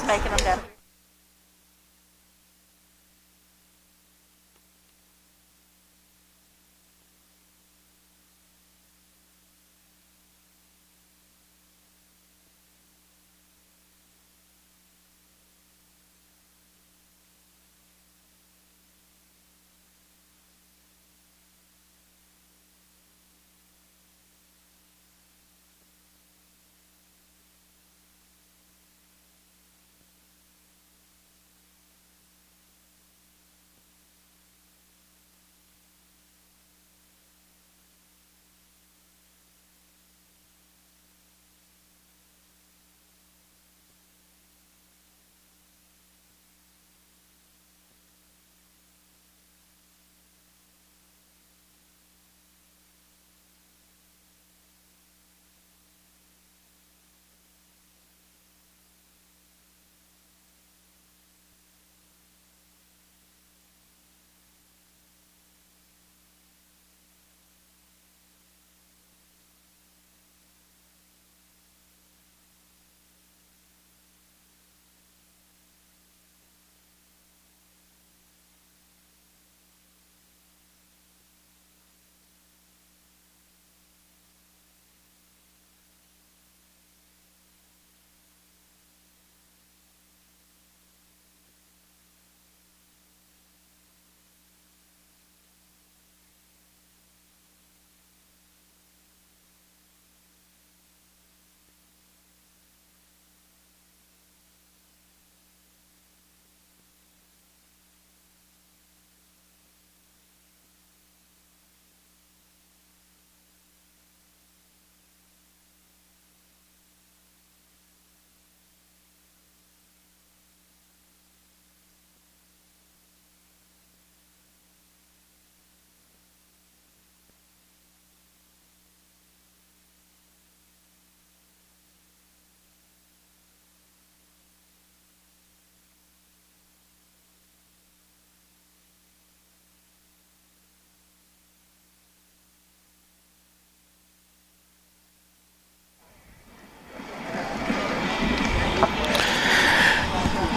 making them down.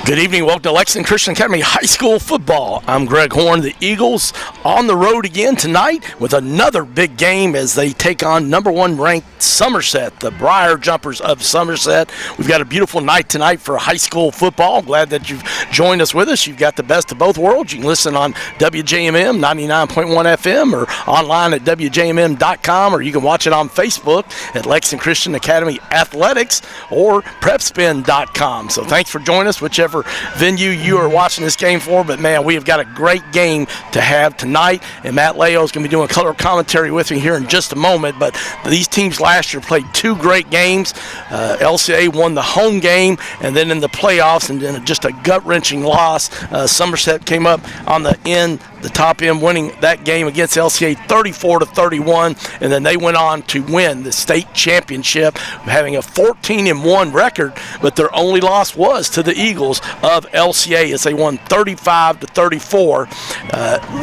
Good evening. Welcome to Lexington Christian Academy High School football. I'm Greg Horn. The Eagles on the road again tonight with another big game as they take on number one ranked Somerset, the Briar Jumpers of Somerset. We've got a beautiful night tonight for high school football. I'm glad that you've joined us with us. You've got the best of both worlds. You can listen on WJMM 99.1 FM or online at WJMM.com, or you can watch it on Facebook at Lexington Christian Academy Athletics or PrepSpin.com. So thanks for joining us, whichever venue you are watching this game for. But man, we have got a great game to have tonight, and Matt Leo is going to be doing color commentary with me here in just a moment. But these teams last year played two great games. LCA won the home game, and then in the playoffs, and then just a gut-wrenching loss, Somerset came up on the top end, winning that game against LCA 34-31, and then they went on to win the state championship, having a 14-1 record, but their only loss was to the Eagles of LCA as they won 35-34.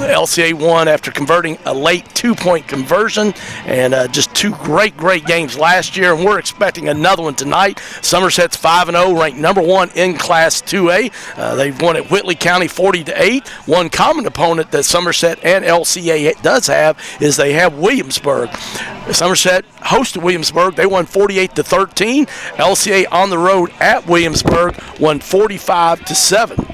LCA won after converting a late two-point conversion, and just two great games last year, and we're expecting another one tonight. Somerset's 5-0, ranked number one in Class 2A. They've won at Whitley County 40-8. One common opponent that Somerset and LCA does have is they have Williamsburg. Somerset hosted Williamsburg. They won 48-13. LCA on the road at Williamsburg won 45-7.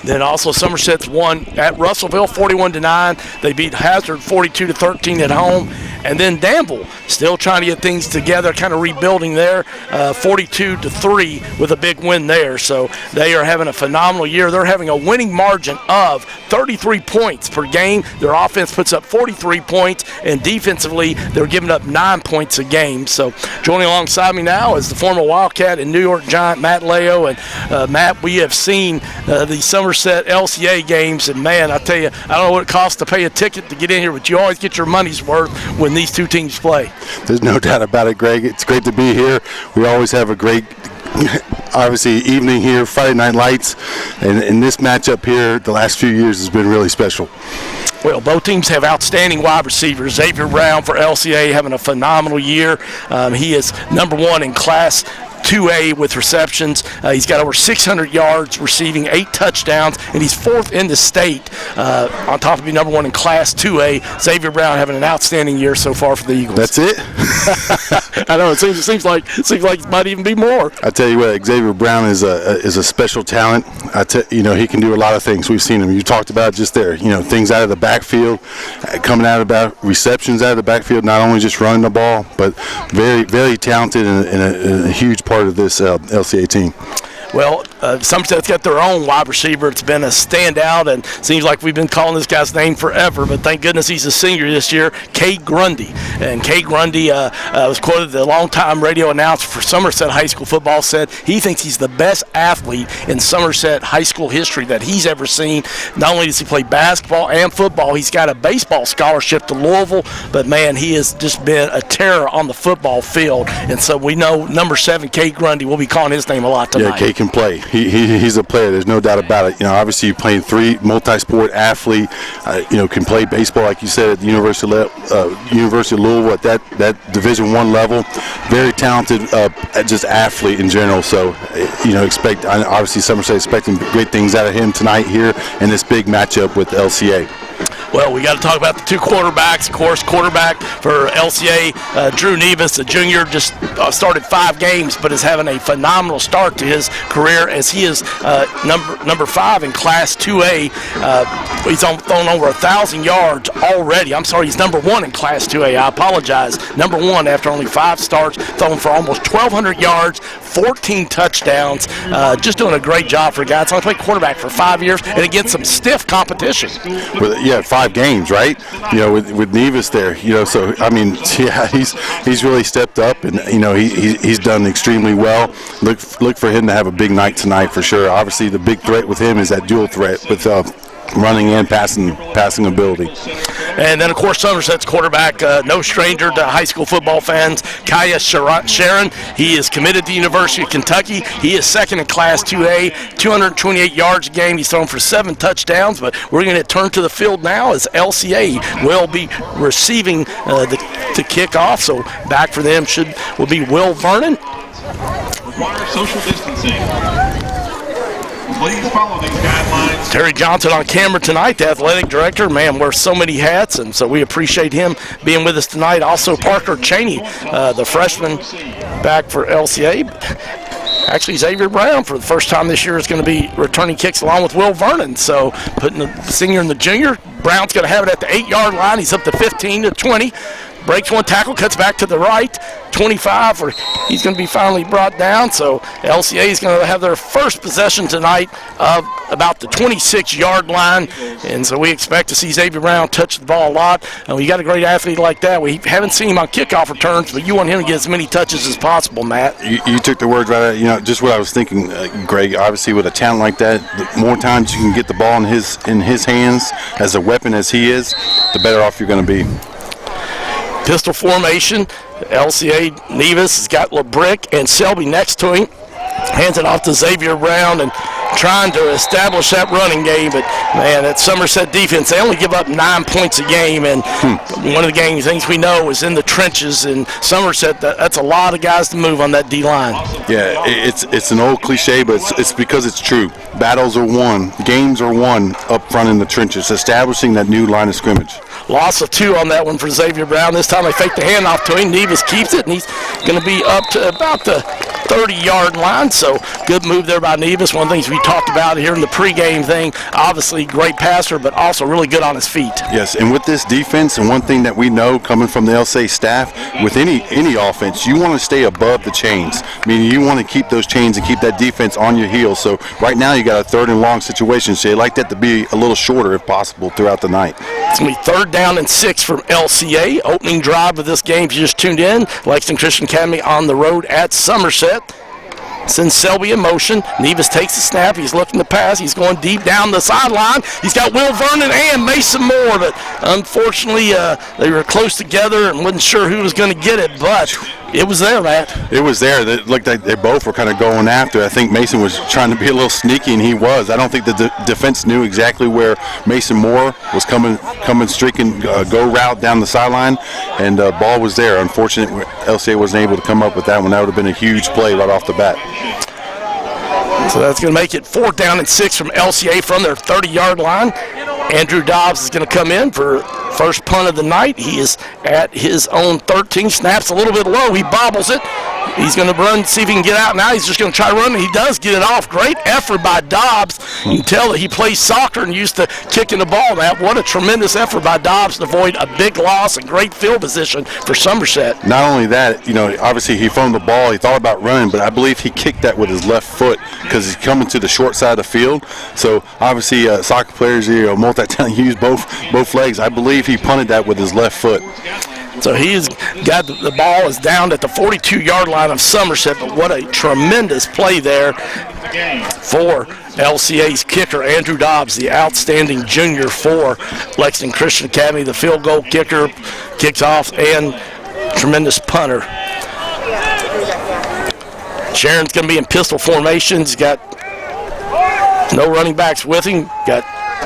Then also Somerset's won at Russellville 41-9. They beat Hazard 42-13 at home. And then Danville still trying to get things together, kind of rebuilding there, 42-3 with a big win there. So they are having a phenomenal year. They're having a winning margin of 33 points per game. Their offense puts up 43 points, and defensively they're giving up 9 points a game. So joining alongside me now is the former Wildcat and New York Giant, Matt Leo. And Matt, we have seen the Somerset LCA games, and man, I tell you, I don't know what it costs to pay a ticket to get in here, but you always get your money's worth when these two teams play. There's no doubt about it, Greg. It's great to be here. We always have a great, obviously, evening here, Friday Night Lights, and this matchup here the last few years has been really special. Well, both teams have outstanding wide receivers. Xavier Brown for LCA having a phenomenal year. He is number one in Class 2A with receptions. He's got over 600 yards, receiving 8 touchdowns, and he's 4th in the state, on top of being number 1 in Class 2A. Xavier Brown having an outstanding year so far for the Eagles. That's it? I know, it seems like it might even be more. I tell you what, Xavier Brown is a special talent. He can do a lot of things. We've seen him. You talked about just there, things out of the backfield, coming out about receptions out of the backfield, not only just running the ball, but very, very talented and a huge part of this LCA team. Well, Somerset's got their own wide receiver. It's been a standout, and seems like we've been calling this guy's name forever, but thank goodness he's a senior this year, Cade Grundy. And Cade Grundy was quoted, the longtime radio announcer for Somerset High School football, said he thinks he's the best athlete in Somerset High School history that he's ever seen. Not only does he play basketball and football, he's got a baseball scholarship to Louisville, but, man, he has just been a terror on the football field. And so we know number 7, Cade Grundy, we'll be calling his name a lot tonight. Yeah, Cade can play. He's a player. There's no doubt about it. Obviously you're playing 3 multi-sport athlete. Can play baseball like you said at the University of Louisville at that Division I level. Very talented, just athlete in general. So obviously Somerset expecting great things out of him tonight here in this big matchup with LCA. Well, we got to talk about the 2 quarterbacks. Of course, quarterback for LCA, Drew Nevis, a junior, just started 5 games, but is having a phenomenal start to his career as he is number 5 in Class 2A. He's thrown over 1,000 yards already. I'm sorry, he's number 1 in Class 2A. I apologize. Number 1 after only 5 starts, thrown for almost 1,200 yards, 14 touchdowns. Just doing a great job for a guy that's only played quarterback for 5 years and against some stiff competition. Yeah, 5 games, right? With Nevis there, so I mean, yeah, he's really stepped up, and he's done extremely well. Look for him to have a big night tonight for sure. Obviously, the big threat with him is that dual threat with running and passing ability. And then, of course, Somerset's quarterback, no stranger to high school football fans, Kaya Sharon. He is committed to the University of Kentucky. He is 2nd in Class 2A, 228 yards a game. He's thrown for 7 touchdowns, but we're going to turn to the field now as LCA will be receiving the kickoff. So back for them will be Will Vernon. Require social distancing. Please follow these guidelines. Terry Johnson on camera tonight, the athletic director. Man, wears so many hats, and so we appreciate him being with us tonight. Also, Parker Cheney, the freshman, back for LCA. Actually, Xavier Brown, for the first time this year, is going to be returning kicks along with Will Vernon. So putting the senior and the junior. Brown's going to have it at the 8-yard line. He's up to 15 to 20. Breaks 1 tackle, cuts back to the right, 25, or he's going to be finally brought down. So LCA is going to have their first possession tonight of about the 26-yard line, and so we expect to see Xavier Brown touch the ball a lot. And we got a great athlete like that. We haven't seen him on kickoff returns, but you want him to get as many touches as possible, Matt. You took the words right out. Just what I was thinking, Greg. Obviously, with a talent like that, the more times you can get the ball in his hands as a weapon as he is, the better off you're going to be. Pistol formation. LCA Nevis has got LeBrick and Selby next to him. Hands it off to Xavier Brown and trying to establish that running game. But, man, that Somerset defense, they only give up 9 points a game. And one of the things we know is in the trenches. In Somerset, that's a lot of guys to move on that D-line. Yeah, it's an old cliche, but it's because it's true. Battles are won. Games are won up front in the trenches, establishing that new line of scrimmage. Loss of 2 on that one for Xavier Brown. This time they fake the handoff to him. Nevis keeps it, and he's going to be up to about the 30-yard line. So good move there by Nevis. One of the things we talked about here in the pregame thing, obviously great passer, but also really good on his feet. Yes, and with this defense, and one thing that we know coming from the LCA staff, with any offense, you want to stay above the chains. Meaning you want to keep those chains and keep that defense on your heels. So right now you got a 3rd and long situation, so you like that to be a little shorter if possible throughout the night. It's going to be 3rd down and 6 from LCA. Opening drive of this game, if you just tuned in, Lexington Christian Academy on the road at Somerset. Sends Selby in motion. Nevis takes the snap. He's looking to pass. He's going deep down the sideline. He's got Will Vernon and Mason Moore, but unfortunately they were close together and wasn't sure who was going to get it. But it was there, Matt. It was there. It looked like they both were kind of going after. I think Mason was trying to be a little sneaky, and he was. I don't think the defense knew exactly where Mason Moore was coming streaking, go route down the sideline, and ball was there. Unfortunately, LCA wasn't able to come up with that one. That would have been a huge play right off the bat. So that's going to make it 4th down and 6 from LCA from their 30-yard line. Andrew Dobbs is going to come in for first punt of the night. He is at his own 13. Snaps a little bit low. He bobbles it. He's going to run, see if he can get out. Now he's just going to try to run, and he does get it off. Great effort by Dobbs. You can tell that he plays soccer and used to kicking the ball. Matt, what a tremendous effort by Dobbs to avoid a big loss and great field position for Somerset. Not only that, obviously he found the ball. He thought about running, but I believe he kicked that with his left foot because he's coming to the short side of the field. So obviously soccer players, multi-talent, use both legs. I believe he punted that with his left foot. So he's got the ball is down at the 42-yard line of Somerset, but what a tremendous play there for LCA's kicker, Andrew Dobbs, the outstanding junior for Lexington Christian Academy, the field goal kicker, kicks off, and tremendous punter. Sharon's going to be in pistol formation. He's got no running backs with him. Got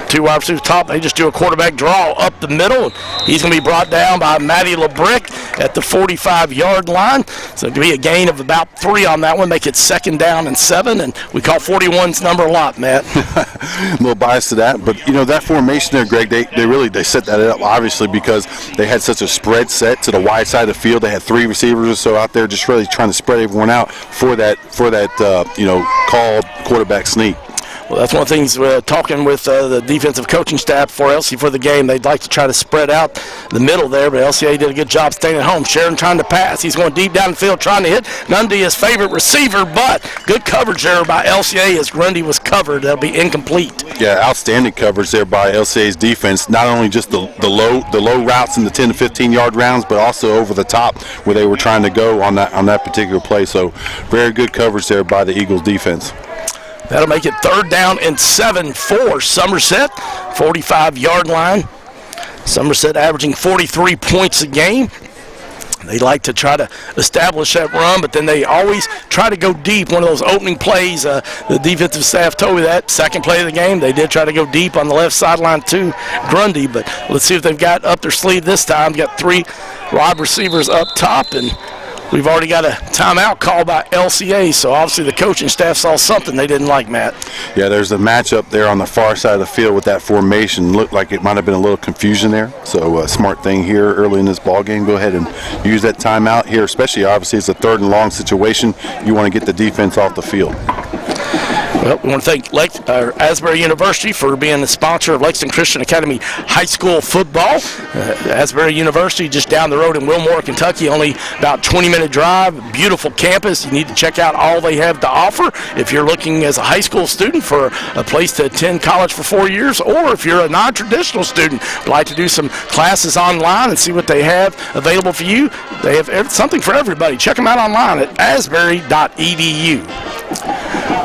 2 wide receivers top. They just do a quarterback draw up the middle. He's going to be brought down by Matty LeBrick at the 45-yard line. So it'll be a gain of about 3 on that one. Make it 2nd down and 7. And we call 41's number a lot, Matt. A little biased to that. But, that formation there, Greg, they set that up, obviously, because they had such a spread set to the wide side of the field. They had 3 receivers or so out there just really trying to spread everyone out for that called quarterback sneak. Well, that's one of the things talking with the defensive coaching staff for LCA for the game. They'd like to try to spread out the middle there, but LCA did a good job staying at home. Sharon trying to pass. He's going deep down the field trying to hit Grundy, his favorite receiver, but good coverage there by LCA as Grundy was covered. That'll be incomplete. Yeah, outstanding coverage there by LCA's defense. Not only just the low routes in the 10 to 15-yard rounds, but also over the top where they were trying to go on that particular play. So very good coverage there by the Eagles defense. That'll make it 3rd down and 7 for Somerset, 45-yard line. Somerset averaging 43 points a game. They like to try to establish that run, but then they always try to go deep. One of those opening plays, the defensive staff told me that, second play of the game, they did try to go deep on the left sideline to Grundy, but let's see if they've got up their sleeve this time. Got 3 wide receivers up top, and we've already got a timeout call by LCA, so obviously the coaching staff saw something they didn't like, Matt. Yeah, there's a matchup there on the far side of the field with that formation. Looked like it might have been a little confusion there. So a smart thing here early in this ball game. Go ahead and use that timeout here, especially obviously it's a 3rd and long situation. You want to get the defense off the field. Well, we want to thank Asbury University for being the sponsor of Lexington Christian Academy High School football. Asbury University just down the road in Wilmore, Kentucky, only about 20-minute drive. Beautiful campus. You need to check out all they have to offer if you're looking as a high school student for a place to attend college for 4 years, or if you're a non-traditional student would like to do some classes online and see what they have available for you. They have something for everybody. Check them out online at asbury.edu.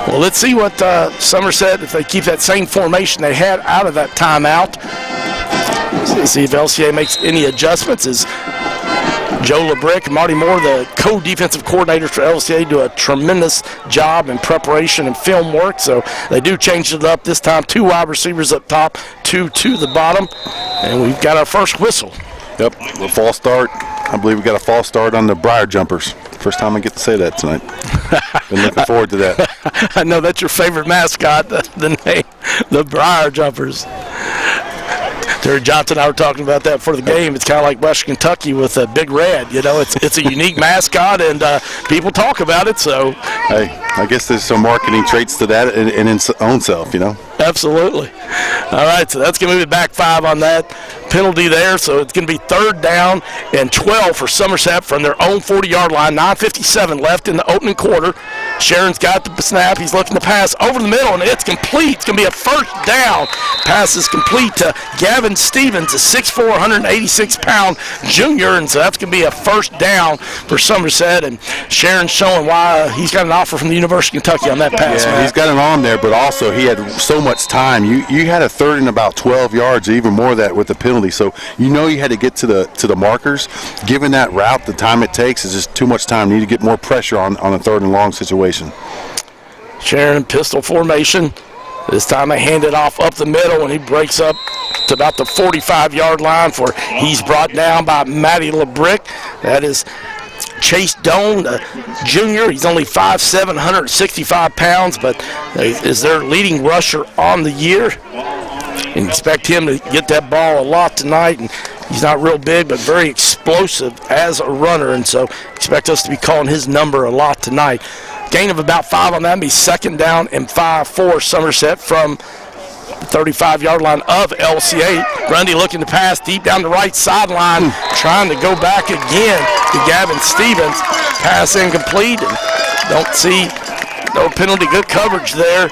Well, let's see what Somerset, if they keep that same formation they had out of that timeout. See if LCA makes any adjustments as Joe LeBrick and Marty Moore, the co-defensive coordinators for LCA, do a tremendous job in preparation and film work. So they do change it up this time. 2 wide receivers up top, 2 to the bottom. And we've got our first whistle. Yep, a false start. I believe we got a false start on the Briar Jumpers. First time I get to say that tonight. Been looking forward to that. I know that's your favorite mascot, the name, the Briar Jumpers. Terry Johnson and I were talking about that for the game. It's kind of like Western Kentucky with a Big Red. It's a unique mascot, and people talk about it. So, hey, I guess there's some marketing traits to that in its own self, Absolutely. All right, so that's going to move it back 5 on that penalty there. So it's going to be 3rd down and 12 for Somerset from their own 40-yard line. 9:57 left in the opening quarter. Sharon's got the snap. He's looking to pass over the middle, and it's complete. It's going to be a first down. Pass is complete to Gavin Stevens, a 6'4", 186-pound junior, and so that's going to be a first down for Somerset. And Sharon's showing why he's got an offer from the University of Kentucky on that pass. Yeah, he's got an arm there, but also he had so much time. You had a third and about 12 yards, even more of that with the penalty. So you had to get to the markers. Given that route, the time it takes is just too much time. You need to get more pressure on a third and long situation. Sharon pistol formation. This time they hand it off up the middle, and he breaks up to about the 45-yard line for he's brought down by Matty LeBrick. That is Chase Doan, the junior. He's only 5'7", 165 pounds, but is their leading rusher on the year. And expect him to get that ball a lot tonight. And he's not real big, but very explosive as a runner, and so expect us to be calling his number a lot tonight. Gain of about 5 on that, and be second down and 5 for Somerset from the 35-yard line of LCA. Grundy looking to pass deep down the right sideline, trying to go back again to Gavin Stevens. Pass incomplete, and don't see no penalty. Good coverage there.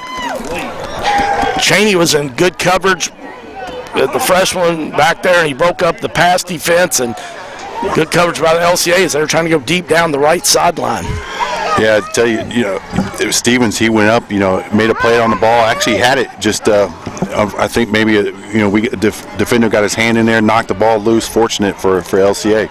Cheney was in good coverage with the freshman back there, and he broke up the pass defense, and good coverage by the LCA as they were trying to go deep down the right sideline. Yeah, I tell you, it was Stevens. He went up, made a play on the ball. Actually had it. Just, I think maybe, defender got his hand in there, knocked the ball loose. Fortunate for LCA.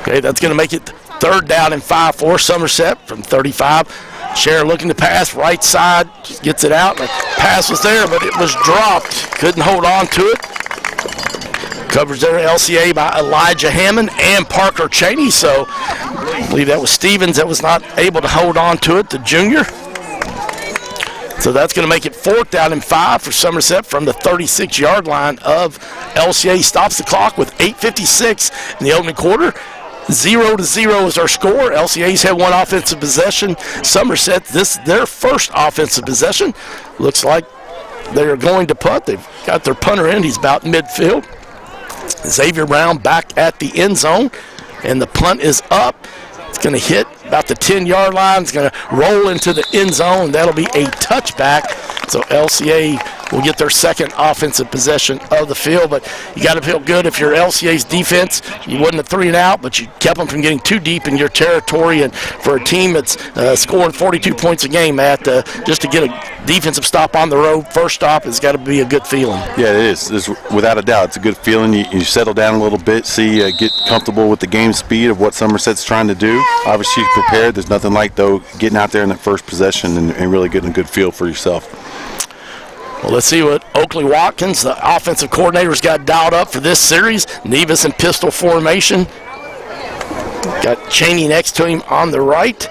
Okay, that's going to make it third down and 5 for Somerset from 35. Sharon looking to pass right side, just gets it out. The pass was there, but it was dropped. Couldn't hold on to it. Coverage there, LCA by Elijah Hammond and Parker Cheney. So I believe that was Stevens that was not able to hold on to it, the junior. So that's going to make it fourth down and 5 for Somerset from the 36-yard line of LCA. Stops the clock with 8:56 in the opening quarter. 0-0 is our score. LCA's had one offensive possession. Somerset, this their first offensive possession. Looks like they're going to punt. They've got their punter in. He's about midfield. Xavier Brown back at the end zone, and the punt is up. It's going to hit about the 10-yard line. It's going to roll into the end zone. That'll be a touchback. So LCA will get their second offensive possession of the field. But you got to feel good if you're LCA's defense. You wasn't a 3-and-out, but you kept them from getting too deep in your territory. And for a team that's scoring 42 points a game, Matt, just to get a defensive stop on the road, first stop, has got to be a good feeling. Yeah, it is. It's, without a doubt, it's a good feeling. You settle down a little bit, get comfortable with the game speed of what Somerset's trying to do. Obviously prepared. There's nothing like, though, getting out there in that first possession and really getting a good feel for yourself. Well, let's see what Oakley Watkins, the offensive coordinator's got dialed up for this series. Nevis in pistol formation. Got Cheney next to him on the right.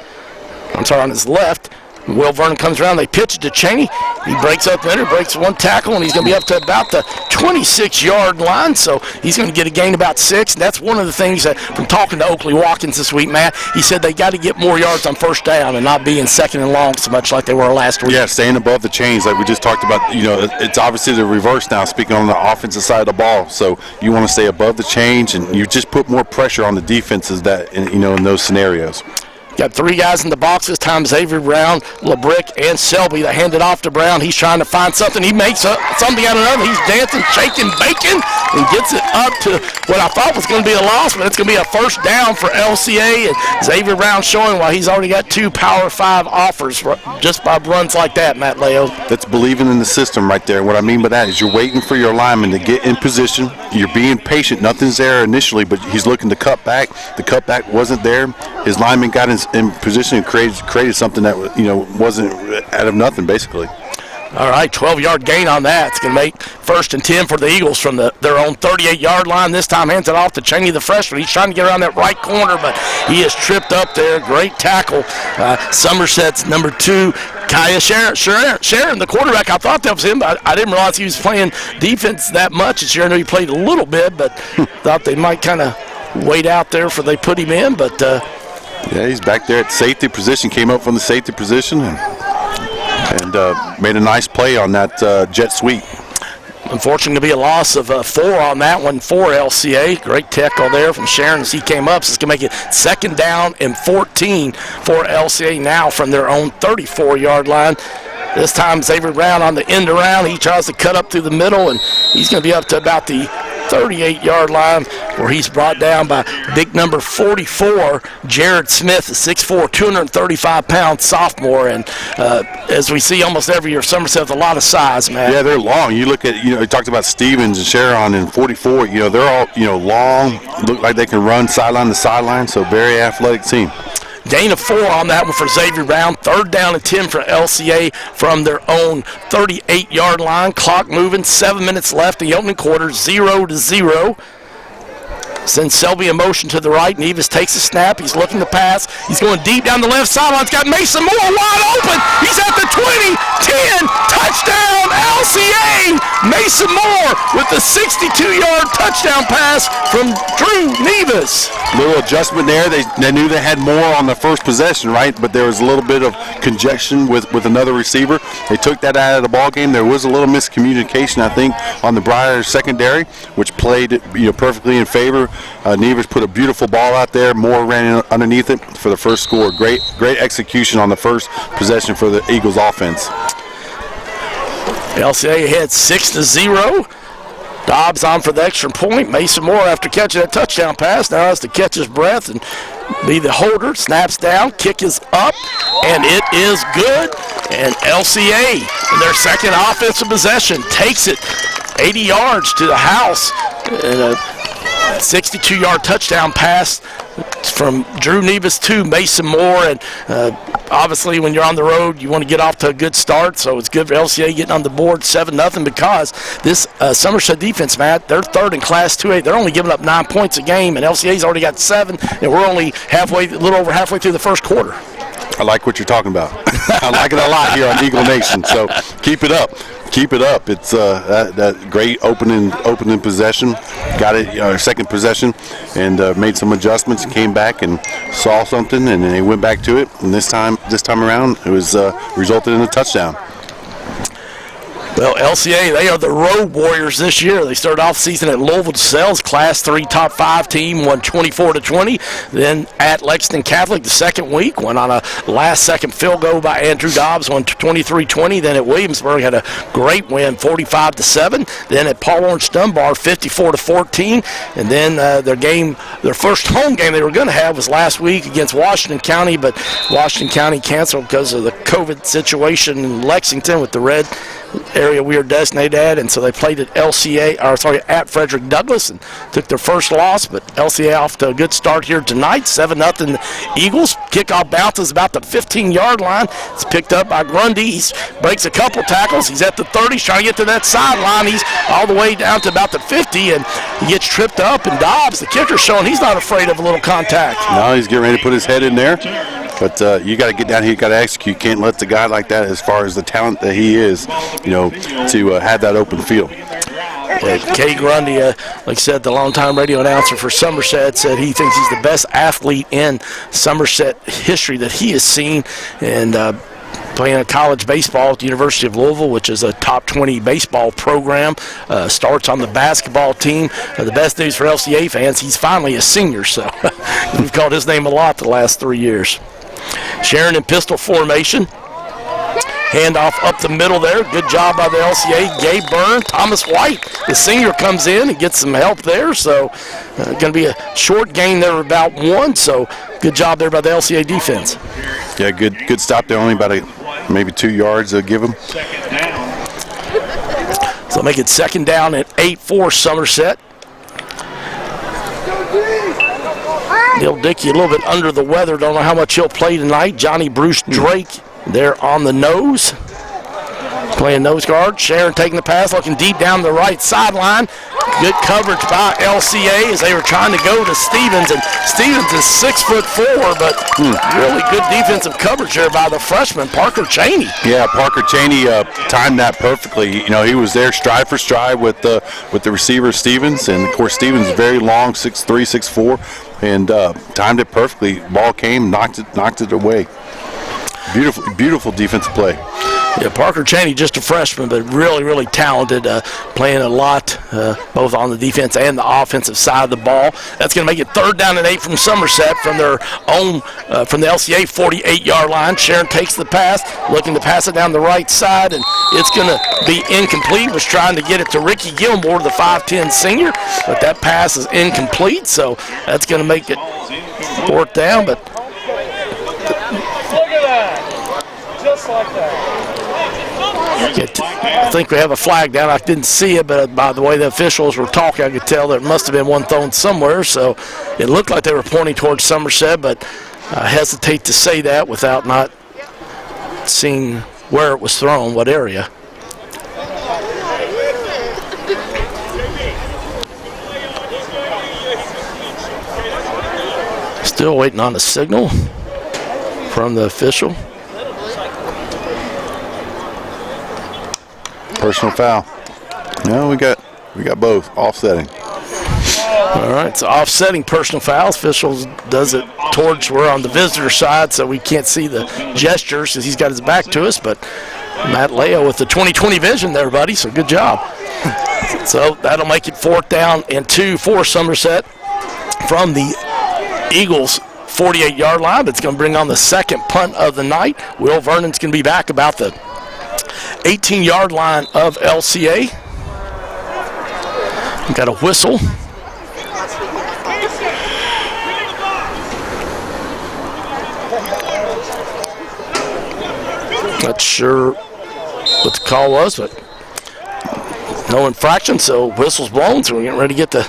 On his left. Will Vernon comes around. They pitch it to Cheney. He breaks up the middle, breaks one tackle, and he's going to be up to about the 26-yard line. So he's going to get a gain about 6. And that's one of the things that, from talking to Oakley Watkins this week, Matt, he said they got to get more yards on first down and not be in second and long so much like they were last week. Yeah, staying above the chains like we just talked about. It's obviously the reverse now, speaking on the offensive side of the ball. So you want to stay above the chains, and you just put more pressure on the defenses in those scenarios. Got 3 guys in the box this time, Xavier Brown, LeBrick, and Selby. They hand it off to Brown. He's trying to find something. He makes something out of another. He's dancing, shaking, baking, and gets it up to what I thought was going to be a loss, but it's going to be a first down for LCA. And Xavier Brown showing why he's already got 2 Power 5 offers just by runs like that, Matt Leo. That's believing in the system right there. What I mean by that is you're waiting for your lineman to get in position. You're being patient. Nothing's there initially, but he's looking to cut back. The cutback wasn't there. His lineman got in position and created something that wasn't out of nothing, basically. All right, 12-yard gain on that. It's going to make 1st and 10 for the Eagles from their own 38-yard line. This time hands it off to Cheney, the freshman. He's trying to get around that right corner, but he is tripped up there. Great tackle. Somerset's number 2, Kaya Sharon, the quarterback. I thought that was him, but I didn't realize he was playing defense that much. And Sharon knew he played a little bit, but thought they might kind of wait out there for they put him in, but yeah, he's back there at safety position, came up from the safety position and made a nice play on that jet sweep. Unfortunately, to be a loss of 4 on that one for LCA. Great tackle there from Sharon as he came up. So it's going to make it 2nd down and 14 for LCA now from their own 34-yard line. This time Xavier Brown on the end around. He tries to cut up through the middle, and he's going to be up to about the 38-yard line where he's brought down by big number 44, Jared Smith, a 6'4", 235-pound sophomore. And as we see almost every year, Somerset with a lot of size, man. Yeah, they're long. You look at, you talked about Stevens and Sharon and 44. They're all, long, look like they can run sideline to sideline, so very athletic team. Gain of 4 on that one for Xavier Brown. 3rd down and 10 for LCA from their own 38-yard line. Clock moving, 7 minutes left in the opening quarter, 0-0. Sends Selby in motion to the right. Nevis takes a snap. He's looking to pass. He's going deep down the left sideline. He's got Mason Moore wide open. He's at the 20, 10, touchdown, LCA. Mason Moore with the 62-yard touchdown pass from Drew Nevis. Little adjustment there. They knew they had more on the first possession, right? But there was a little bit of congestion with another receiver. They took that out of the ball game. There was a little miscommunication, I think, on the Briar secondary, which played perfectly in favor. Nevis put a beautiful ball out there. Moore ran underneath it for the first score. Great execution on the first possession for the Eagles offense. LCA ahead 6-0. Dobbs on for the extra point. Mason Moore, after catching that touchdown pass, now has to catch his breath and be the holder. Snaps down, kick is up, and it is good. And LCA, in their second offensive possession, takes it 80 yards to the house. And a 62-yard touchdown pass from Drew Nevis to Mason Moore. And obviously when you're on the road, you want to get off to a good start. So it's good for LCA getting on the board 7-0 because this Somerset defense, Matt, they're 3rd in Class 2A. They're only giving up 9 points a game, and LCA's already got 7, and we're only a little over halfway through the first quarter. I like what you're talking about. I like it a lot here on Eagle Nation. So keep it up. Keep it up. It's that great opening possession. Got it, second possession, and made some adjustments. Came back and saw something, and then they went back to it. And this time around, it was resulted in a touchdown. Well, LCA, they are the road warriors this year. They started off the season at Louisville DeSales, Class 3 top 5 team, won 24-20. Then at Lexington Catholic the second week, went on a last-second field goal by Andrew Dobbs, won 23-20. Then at Williamsburg had a great win, 45-7. Then at Paul Orange Dunbar, 54-14. And then their first home game they were going to have was last week against Washington County, but Washington County canceled because of the COVID situation in Lexington with the red area we are designated at, and so they played at at Frederick Douglass and took their first loss. But LCA off to a good start here tonight, 7-0 Eagles. Kickoff bounces about the 15-yard line. It's picked up by Grundy. He breaks a couple tackles. He's at the 30. He's trying to get to that sideline. He's all the way down to about the 50, and he gets tripped up. And Dobbs, the kicker, showing he's not afraid of a little contact. No, he's getting ready to put his head in there. But you got to get down here, you got to execute. You can't let the guy like that, as far as the talent that he is, to have that open field. Kay Grundy, like I said, the longtime radio announcer for Somerset, said he thinks he's the best athlete in Somerset history that he has seen. And playing college baseball at the University of Louisville, which is a top 20 baseball program, starts on the basketball team. The best news for LCA fans, he's finally a senior, so we've called his name a lot the last 3 years. Sharon in pistol formation. Handoff up the middle there. Good job by the LCA. Gabe Byrne, Thomas White, the senior, comes in and gets some help there. So going to be a short gain there, about 1. So good job there by the LCA defense. Yeah, good stop there. Only about maybe 2 yards they'll give them. So make it 2nd down at 8 for Somerset. Neil Dickey a little bit under the weather. Don't know how much he'll play tonight. Johnny Bruce Drake there on the nose, playing nose guard. Sharon taking the pass, looking deep down the right sideline. Good coverage by LCA as they were trying to go to Stevens, and Stevens is 6'4", but really good defensive coverage there by the freshman Parker Cheney. Yeah, Parker Cheney timed that perfectly. He was there stride for stride with the receiver Stevens, and of course Stevens is very long, 6'3", 6'4", and timed it perfectly. Ball came, knocked it away. Beautiful defensive play. Yeah, Parker Cheney, just a freshman, but really, really talented, playing a lot, both on the defense and the offensive side of the ball. That's going to make it 3rd down and 8 from Somerset from their own, from the LCA 48-yard line. Sharon takes the pass, looking to pass it down the right side, and it's going to be incomplete. Was trying to get it to Ricky Gilmore, the 5'10 senior, but that pass is incomplete, so that's going to make it 4th down, but just like that. I think we have a flag down. I didn't see it, but by the way the officials were talking, I could tell there must have been one thrown somewhere. So it looked like they were pointing towards Somerset, but I hesitate to say that without not seeing where it was thrown, what area. Still waiting on a signal from the official. Personal foul. No, we got both offsetting. All right, so offsetting personal fouls. Officials does it towards we're on the visitor side, so we can't see the gestures because he's got his back to us. But Matt Leo with the 20/20 vision there, buddy. So good job. So that'll make it 4th down and 2 for Somerset from the Eagles' 48-yard line. But it's going to bring on the 2nd punt of the night. Will Vernon's going to be back about the 18-yard line of LCA. Got a whistle. Not sure what the call was, but no infraction, so whistle's blown, so we're getting ready to get the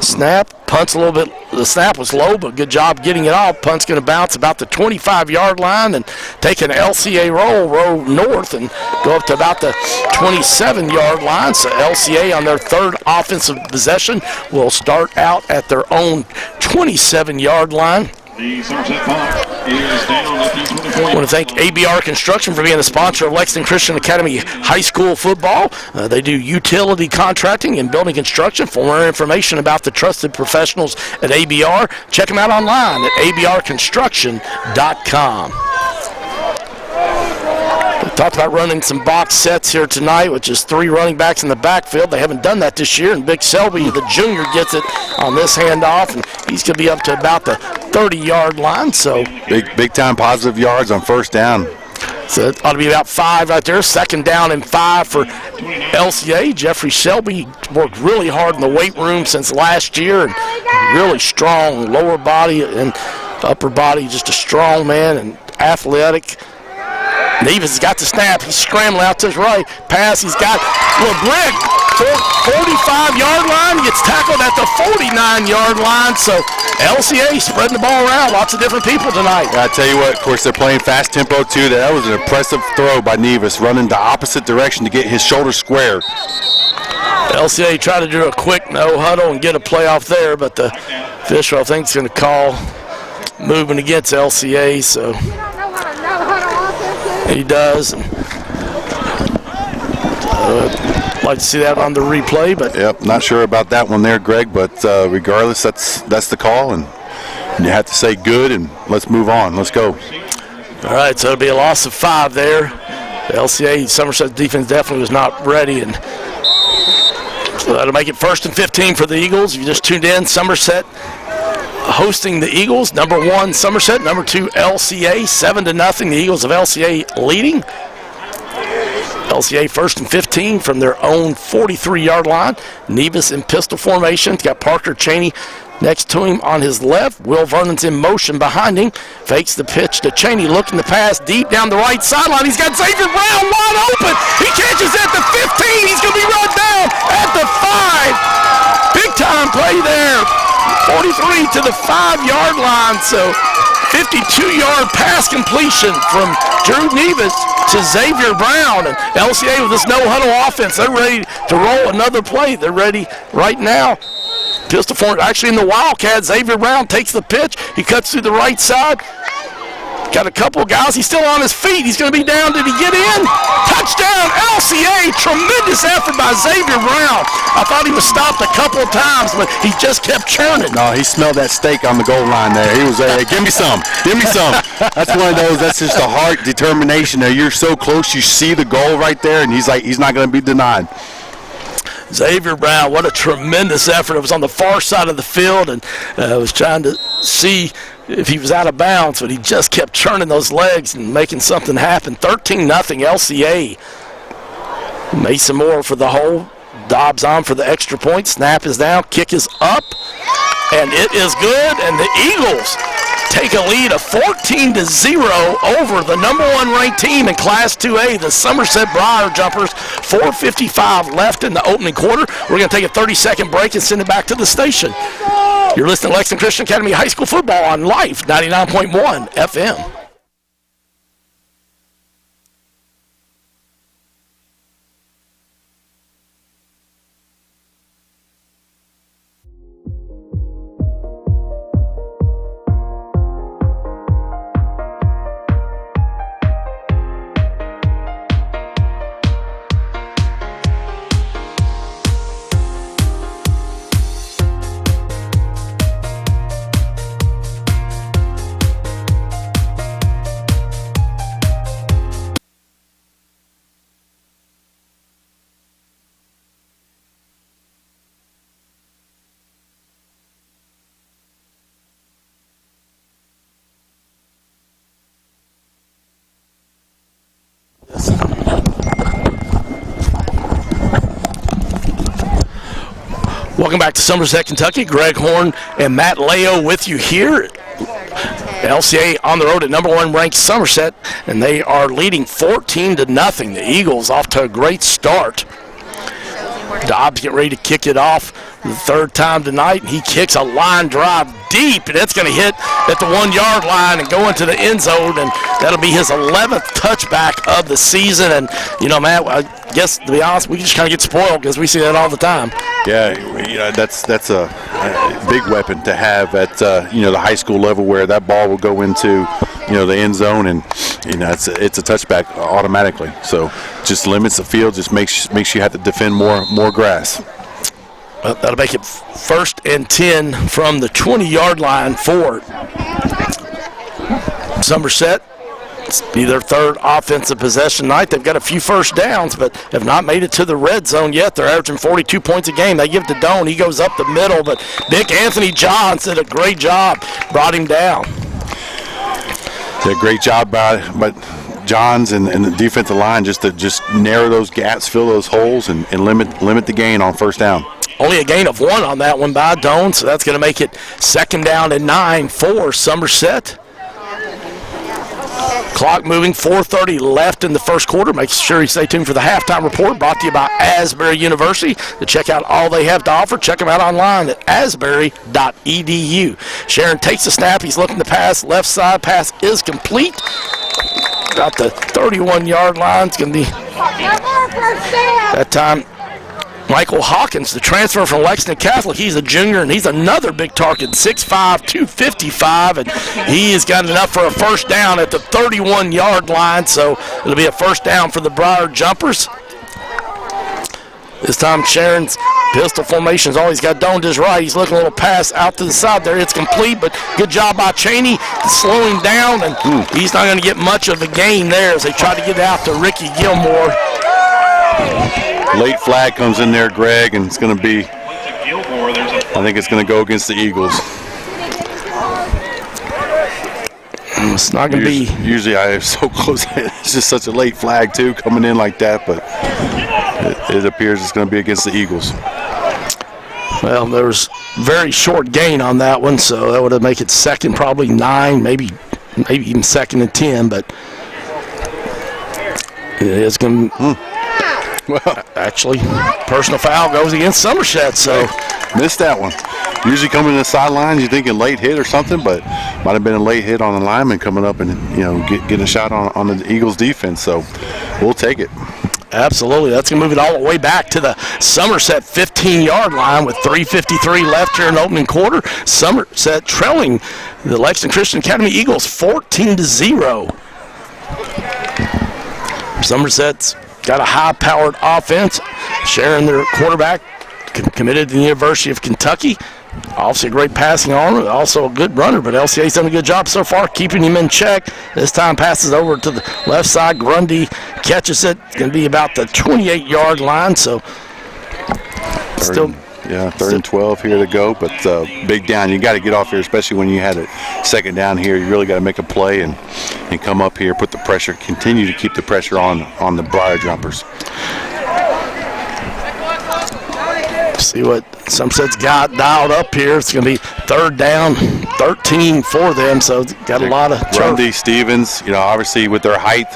snap. Punt's a little bit, the snap was low, but good job getting it off. Punt's going to bounce about the 25-yard line and take an LCA roll north and go up to about the 27-yard line. So LCA on their 3rd offensive possession will start out at their own 27-yard line. The Somerset punt is down at the 24. I want to thank ABR Construction for being the sponsor of Lexington Christian Academy High School football. They do utility contracting and building construction. For more information about the trusted professionals at ABR, check them out online at abrconstruction.com. We talked about running some box sets here tonight, which is 3 running backs in the backfield. They haven't done that this year, and Big Selby, the junior, gets it on this handoff, and he's going to be up to about the 30-yard line. So big time positive yards on 1st down. So it ought to be about 5 right there. 2nd down and 5 for LCA. Jeffrey Shelby worked really hard in the weight room since last year, and really strong lower body and upper body, just a strong man and athletic. Nevis has got the snap. He's scrambling out to his right. Pass. He's got LeBrick. 45-yard line. Gets tackled at the 49-yard line. So LCA spreading the ball around. Lots of different people tonight. I tell you what, of course, they're playing fast tempo too. That was an impressive throw by Nevis, running the opposite direction to get his shoulder square. LCA tried to do a quick no huddle and get a play off there, but the official, I think, is going to call moving against LCA. So he does. Like to see that on the replay, but yep, not sure about that one there, Greg. But regardless, that's the call, and you have to say good, and let's move on. Let's go. All right, so it'll be a loss of 5 there. The LCA Somerset defense definitely was not ready, and so that'll make it 1st and 15 for the Eagles. If you just tuned in, Somerset hosting the Eagles. Number 1 Somerset, number 2 LCA, 7-0. The Eagles of LCA leading. LCA 1st and 15 from their own 43-yard line. Nevis in pistol formation. Got Parker Cheney next to him on his left. Will Vernon's in motion behind him. Fakes the pitch to Cheney, looking to pass deep down the right sideline. He's got Xavier Brown wide open. He catches at the 15. He's going to be run down at the 5. Big time play there. 43 to the 5-yard line. So 52-yard pass completion from Drew Nevis to Xavier Brown. And LCA with this no-huddle offense, they're ready to roll another play. They're ready right now. Pistol form, actually in the Wildcat, Xavier Brown takes the pitch. He cuts through the right side. Got a couple of guys. He's still on his feet. He's going to be down. Did he get in? Touchdown, LCA! LCA. Tremendous effort by Xavier Brown. I thought he was stopped a couple of times, but he just kept churning. No, he smelled that steak on the goal line there. He was hey, give me some. Give me some. That's one of those, that's just a heart determination. There, you're so close, you see the goal right there, and he's not going to be denied. Xavier Brown, what a tremendous effort. It was on the far side of the field, and was trying to see if he was out of bounds, but he just kept churning those legs and making something happen. 13-0 LCA. Mason Moore for the hole. Dobbs on for the extra point. Snap is down. Kick is up. And it is good. And the Eagles take a lead of 14-0 over the #1 ranked team in Class 2A, the Somerset Briar Jumpers. 4:55 left in the opening quarter. We're going to take a 30-second break and send it back to the station. You're listening to Lexington Christian Academy High School Football on Life 99.1 FM. Welcome back to Somerset, Kentucky. Greg Horn and Matt Leo with you here. LCA on the road at #1 ranked Somerset, and they are leading 14-0. The Eagles off to a great start. Dobbs getting ready to kick it off the third time tonight, and he kicks a line drive deep, and it's going to hit at the 1-yard line and go into the end zone, and that'll be his 11th touchback of the season. And, you know, Matt, I guess, to be honest, we just kind of get spoiled because we see that all the time. Yeah, you know, that's a big weapon to have at, the high school level where that ball will go into, the end zone, and, it's a touchback automatically. So just limits the field, just makes you have to defend more grass. Well, that'll make it 1st and 10 from the 20-yard line for Somerset. It's be their third offensive possession tonight. They've got a few first downs, but have not made it to the red zone yet. They're averaging 42 points a game. They give it to Doan. He goes up the middle, but Big Anthony Johns did a great job, brought him down. Did a great job by Johns and the defensive line just to narrow those gaps, fill those holes, and limit the gain on first down. Only a gain of 1 on that one by Doan, so that's going to make it 2nd down and 9 for Somerset. Clock moving, 4:30 left in the first quarter. Make sure you stay tuned for the halftime report brought to you by Asbury University. To check out all they have to offer, check them out online at asbury.edu. Sharon takes the snap. He's looking to pass. Left side pass is complete. About the 31-yard line. It's going to be that time. Michael Hawkins, the transfer from Lexington Catholic, he's a junior, and he's another big target, 6'5", 255, and he has got enough for a first down at the 31-yard line, so it'll be a first down for the Briar Jumpers. This time Sharon's pistol formation has always got Doan to his right. He's looking a little pass out to the side there. It's complete, but good job by Cheney to slow him down, and he's not going to get much of a gain there as they try to get it out to Ricky Gilmore. Late flag comes in there, Greg, and it's going to be, I think it's going to go against the Eagles. It's not going to be. Usually I am so close. It's just such a late flag, too, coming in like that, but it appears it's going to be against the Eagles. Well, there was very short gain on that one, so that would have made it 2nd, probably 9, maybe even 2nd and 10, but it's going to. Well, actually, personal foul goes against Somerset, so. Missed that one. Usually coming to the sidelines, you're thinking late hit or something, but might have been a late hit on the lineman coming up and, get a shot on the Eagles defense, so we'll take it. Absolutely. That's going to move it all the way back to the Somerset 15-yard line with 3:53 left here in the opening quarter. Somerset trailing the Lexington Christian Academy Eagles 14-0. Somerset's got a high-powered offense. Sharon, their quarterback, committed to the University of Kentucky. Obviously a great passing arm, also a good runner, but LCA's done a good job so far keeping him in check. This time passes over to the left side. Grundy catches it. It's going to be about the 28-yard line, so still. Yeah, 3rd and 12 here to go, but big down. You got to get off here, especially when you had a second down here. You really got to make a play and come up here, put the pressure, continue to keep the pressure on the Briar Jumpers. See what Somerset's got dialed up here. It's going to be 3rd down, 13 for them, so got a lot of Grundy, Stevens, obviously with their height,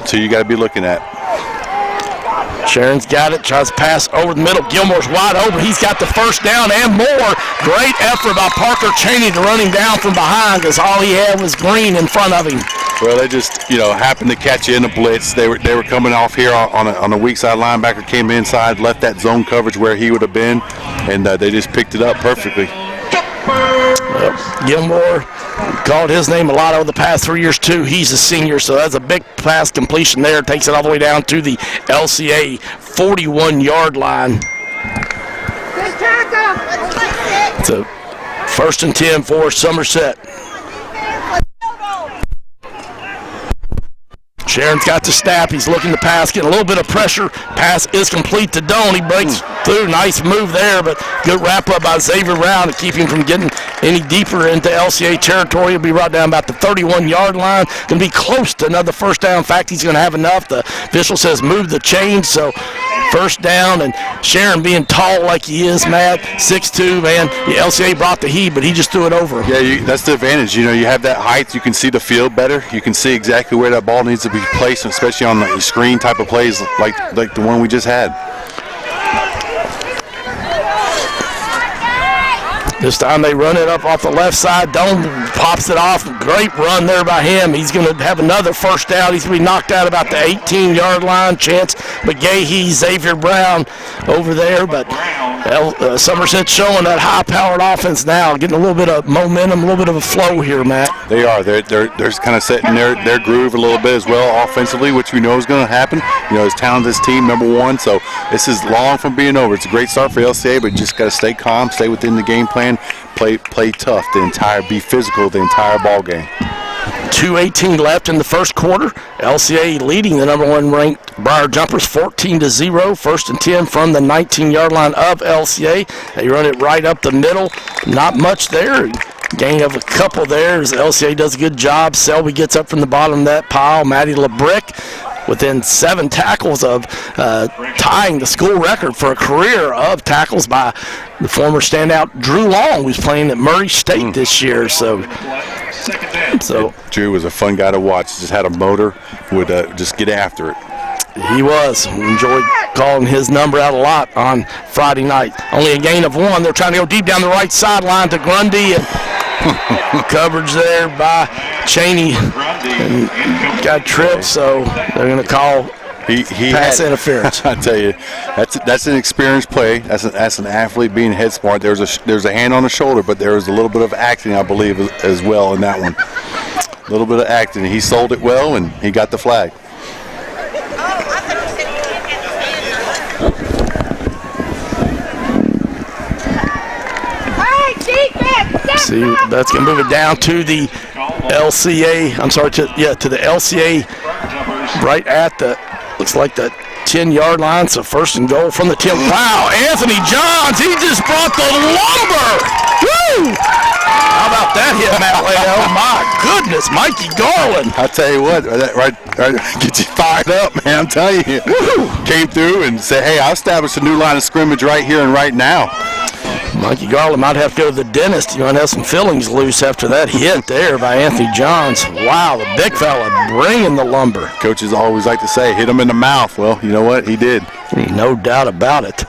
so you got to be looking at. Sharon's got it, tries to pass over the middle. Gilmore's wide open. He's got the first down and more. Great effort by Parker Cheney to run him down from behind because all he had was Green in front of him. Well, they just, happened to catch you in the blitz. They were coming off here on a weak side linebacker, came inside, left that zone coverage where he would have been, and they just picked it up perfectly. Gilmore called his name a lot over the past 3 years, too. He's a senior, so that's a big pass completion there. Takes it all the way down to the LCA 41-yard line. So 1st and 10 for Somerset. Sharon's got the snap. He's looking to pass, getting a little bit of pressure. Pass is complete to Doan. He breaks through. Nice move there, but good wrap-up by Xavier Brown to keep him from getting any deeper into LCA territory. He'll be right down about the 31-yard line. Going to be close to another first down. In fact, he's going to have enough. The official says move the chains, so first down, and Sharon being tall like he is, Matt, 6'2", man. The LCA brought the heat, but he just threw it over. Yeah, that's the advantage. You have that height. You can see the field better. You can see exactly where that ball needs to be placed, especially on the screen type of plays like the one we just had. This time they run it up off the left side. Doan pops it off. Great run there by him. He's going to have another first down. He's going to be knocked out about the 18-yard line. Chance McGahee, Xavier Brown over there. But Somerset showing that high-powered offense now, getting a little bit of momentum, a little bit of a flow here, Matt. They are. They're kind of setting their groove a little bit as well offensively, which we know is going to happen. As talented as team, number one. So this is long from being over. It's a great start for LCA, but you just got to stay calm, stay within the game plan. Play tough be physical the entire ball game. 2:18 left in the first quarter. LCA leading the number 1 ranked Briar Jumpers 14-0. 1st and 10 from the 19-yard line of LCA. They run it right up the middle. Not much there. Gain of a couple there as LCA does a good job. Selby gets up from the bottom of that pile. Maddie LeBrick within 7 tackles of tying the school record for a career of tackles by the former standout Drew Long, who's playing at Murray State this year. So Drew was a fun guy to watch. Just had a motor, would just get after it. He was. We enjoyed calling his number out a lot on Friday night. Only a gain of 1. They're trying to go deep down the right sideline to Grundy, and coverage there by Cheney. And got tripped, so they're going to call pass interference. I tell you, that's an experienced play. That's an athlete being head smart. There's a hand on the shoulder, but there was a little bit of acting, I believe, as well in that one. A little bit of acting. He sold it well, and he got the flag. See, that's going to move it down to the LCA. I'm sorry, to the LCA right at the, looks like the 10-yard line. So 1st and goal from the 10. Wow, Anthony Johns, he just brought the lumber. Woo! How about that hit, Matt Leo? My goodness, Mikey Garland. I'll tell you what, that right gets you fired up, man. I'm telling you. Woo! Came through and said, hey, I'll establish a new line of scrimmage right here and right now. Mikey Garland might have to go to the dentist. You might have some fillings loose after that hit there by Anthony Johns. Wow, the big fella bringing the lumber. Coaches always like to say, hit him in the mouth. Well, you know what? He did. No doubt about it.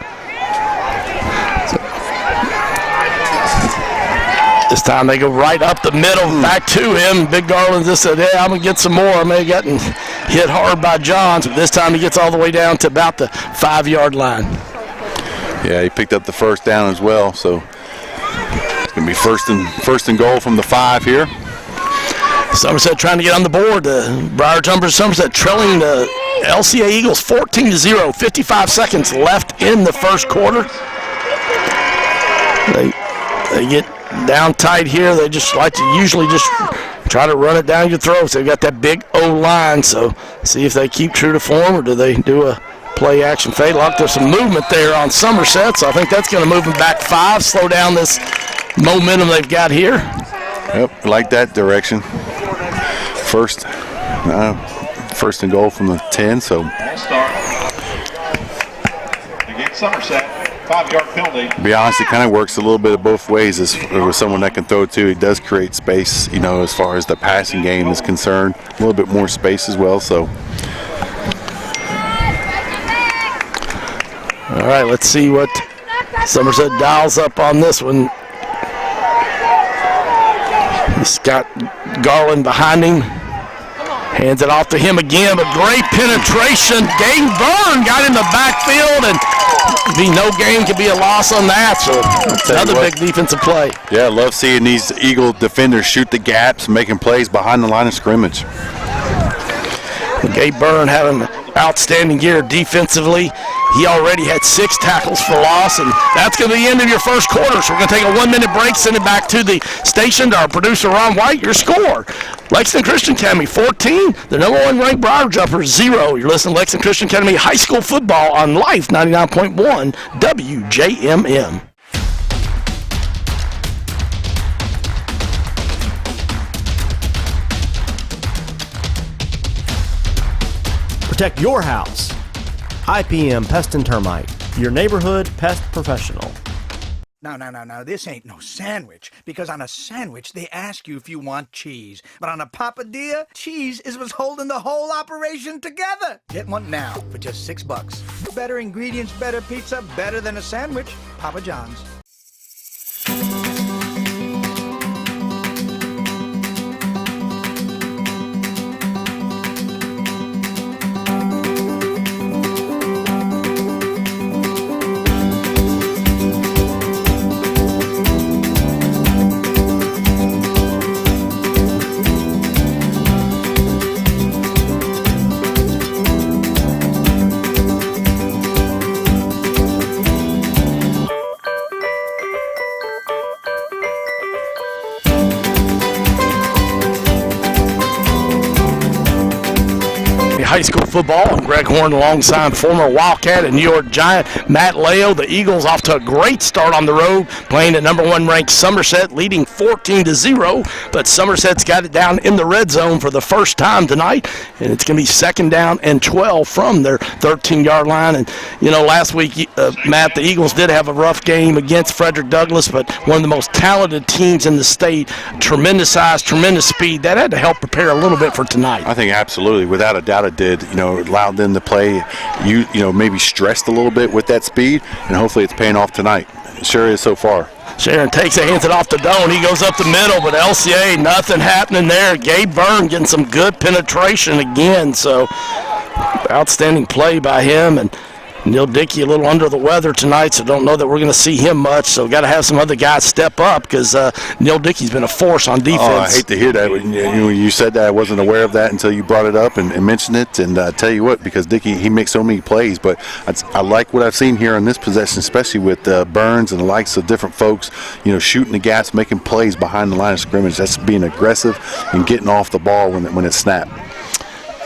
This time they go right up the middle, back to him. Big Garland just said, yeah, I'm going to get some more. I may have gotten hit hard by Johns, but this time he gets all the way down to about the 5-yard line. Yeah, he picked up the first down as well, so it's going to be first and goal from the 5 here. Somerset trying to get on the board. The Briar Jumpers, Somerset trailing the LCA Eagles 14-0, 55 seconds left in the first quarter. They get down tight here. They just like to usually just try to run it down your throats. They've got that big O-line, so see if they keep true to form or do they do a play action fade lock. There's some movement there on Somerset, so I think that's going to move them back 5, slow down this momentum they've got here. Yep, like that direction. First and goal from the 10, so. Start against Somerset, 5-yard penalty. To be honest, it kind of works a little bit of both ways. As with someone that can throw too, it does create space, as far as the passing game is concerned. A little bit more space as well, so. All right, let's see what Somerset dials up on this one. He's got Garland behind him. Hands it off to him again, but great penetration. Gabe Byrne got in the backfield, and no gain could be a loss on that. So another big defensive play. Yeah, I love seeing these Eagle defenders shoot the gaps, making plays behind the line of scrimmage. Gabe Byrne had an outstanding year defensively. He already had 6 tackles for loss, and that's going to be the end of your first quarter. So we're going to take a 1-minute break, send it back to the station to our producer, Ron White. Your score, Lexington Christian Academy 14, the number 1 ranked Briar Jumpers 0. You're listening to Lexington Christian Academy High School Football on Life 99.1 WJMM. Protect your house. IPM Pest and Termite, your neighborhood pest professional. No, this ain't no sandwich, because on a sandwich, they ask you if you want cheese. But on a papadilla, cheese is what's holding the whole operation together. Get one now for just $6. Better ingredients, better pizza, better than a sandwich. Papa John's. High school football. I'm Greg Horn alongside former Wildcat and New York Giant Matt Leo. The Eagles off to a great start on the road, playing at number 1 ranked Somerset, leading 14-0. But Somerset's got it down in the red zone for the first time tonight, and it's going to be 2nd down and 12 from their 13-yard line. And last week, Matt, the Eagles did have a rough game against Frederick Douglass, but one of the most talented teams in the state. Tremendous size, tremendous speed. That had to help prepare a little bit for tonight. I think absolutely, without a doubt, it did. Allowed them to play, maybe stressed a little bit with that speed, and hopefully it's paying off tonight. It sure is so far. Sharon takes it, hands it off to Doan. He goes up the middle, but LCA, nothing happening there. Gabe Byrne getting some good penetration again, so outstanding play by him. And Neil Dickey a little under the weather tonight, so don't know that we're going to see him much. So got to have some other guys step up, because Neil Dickey's been a force on defense. Oh, I hate to hear that. When you said that, I wasn't aware of that until you brought it up and mentioned it. And tell you what, because Dickey, he makes so many plays, but I like what I've seen here on this possession, especially with Burns and the likes of different folks, shooting the gaps, making plays behind the line of scrimmage. That's being aggressive and getting off the ball when it's snapped.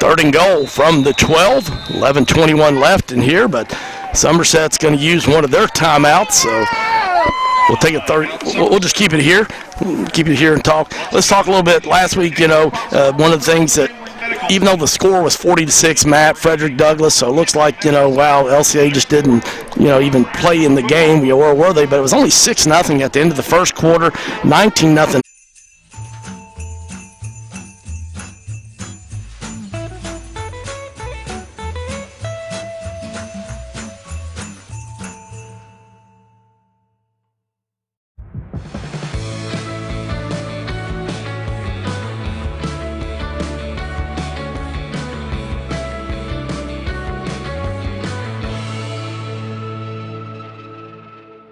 3rd and goal from the 12. 11:21 left in here, but Somerset's going to use one of their timeouts, so we'll take a 30. We'll just keep it here. Keep it here and talk. Let's talk a little bit. Last week, one of the things that, even though the score was 40-6, Matt, Frederick Douglass, so it looks like, wow, LCA just didn't, even play in the game. Where were they? But it was only 6-0 at the end of the first quarter, 19-0.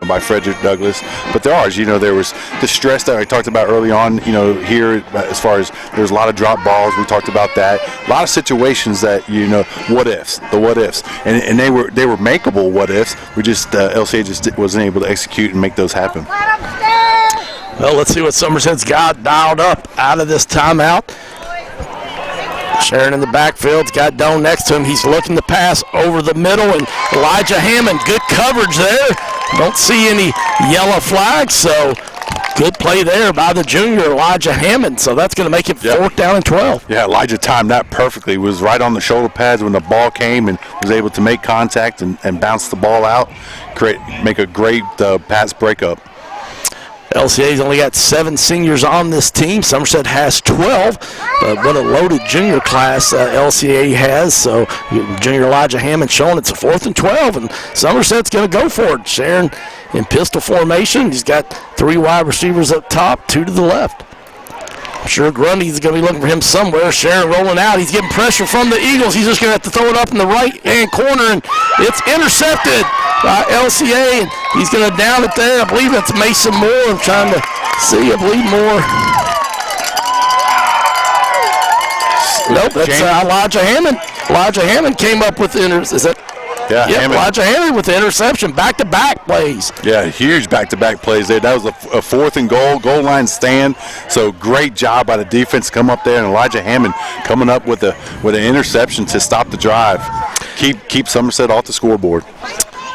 by Frederick Douglass. But there are, there was the stress that I talked about early on, here as far as there's a lot of drop balls. We talked about that. A lot of situations that, what ifs, the what ifs. And they were makeable what ifs. We just, LCA just wasn't able to execute and make those happen. Well, let's see what Somerset's got dialed up out of this timeout. Sharon in the backfield's got Doan next to him. He's looking to pass over the middle, and Elijah Hammond, good coverage there. Don't see any yellow flags, so good play there by the junior Elijah Hammond. So that's going to make it 4th down and 12. Yeah, Elijah timed that perfectly. He was right on the shoulder pads when the ball came and was able to make contact and bounce the ball out, make a great pass breakup. LCA's only got 7 seniors on this team. Somerset has 12. What a loaded junior class LCA has. So junior Elijah Hammond showing it's a 4th and 12, and Somerset's going to go for it. Sharon in pistol formation. He's got 3 wide receivers up top, 2 to the left. I'm sure Grundy's going to be looking for him somewhere. Sharon rolling out. He's getting pressure from the Eagles. He's just going to have to throw it up in the right-hand corner, and it's intercepted by LCA, and he's going to down it there. I believe that's Mason Moore. I'm trying to see. I believe Moore. Nope, that's Elijah Hammond. Elijah Hammond came up with the interception. Yeah, Elijah Hammond with the interception. Back-to-back plays. Yeah, huge back-to-back plays there. That was a 4th and goal line stand. So great job by the defense to come up there, and Elijah Hammond coming up with an interception to stop the drive. Keep Somerset off the scoreboard.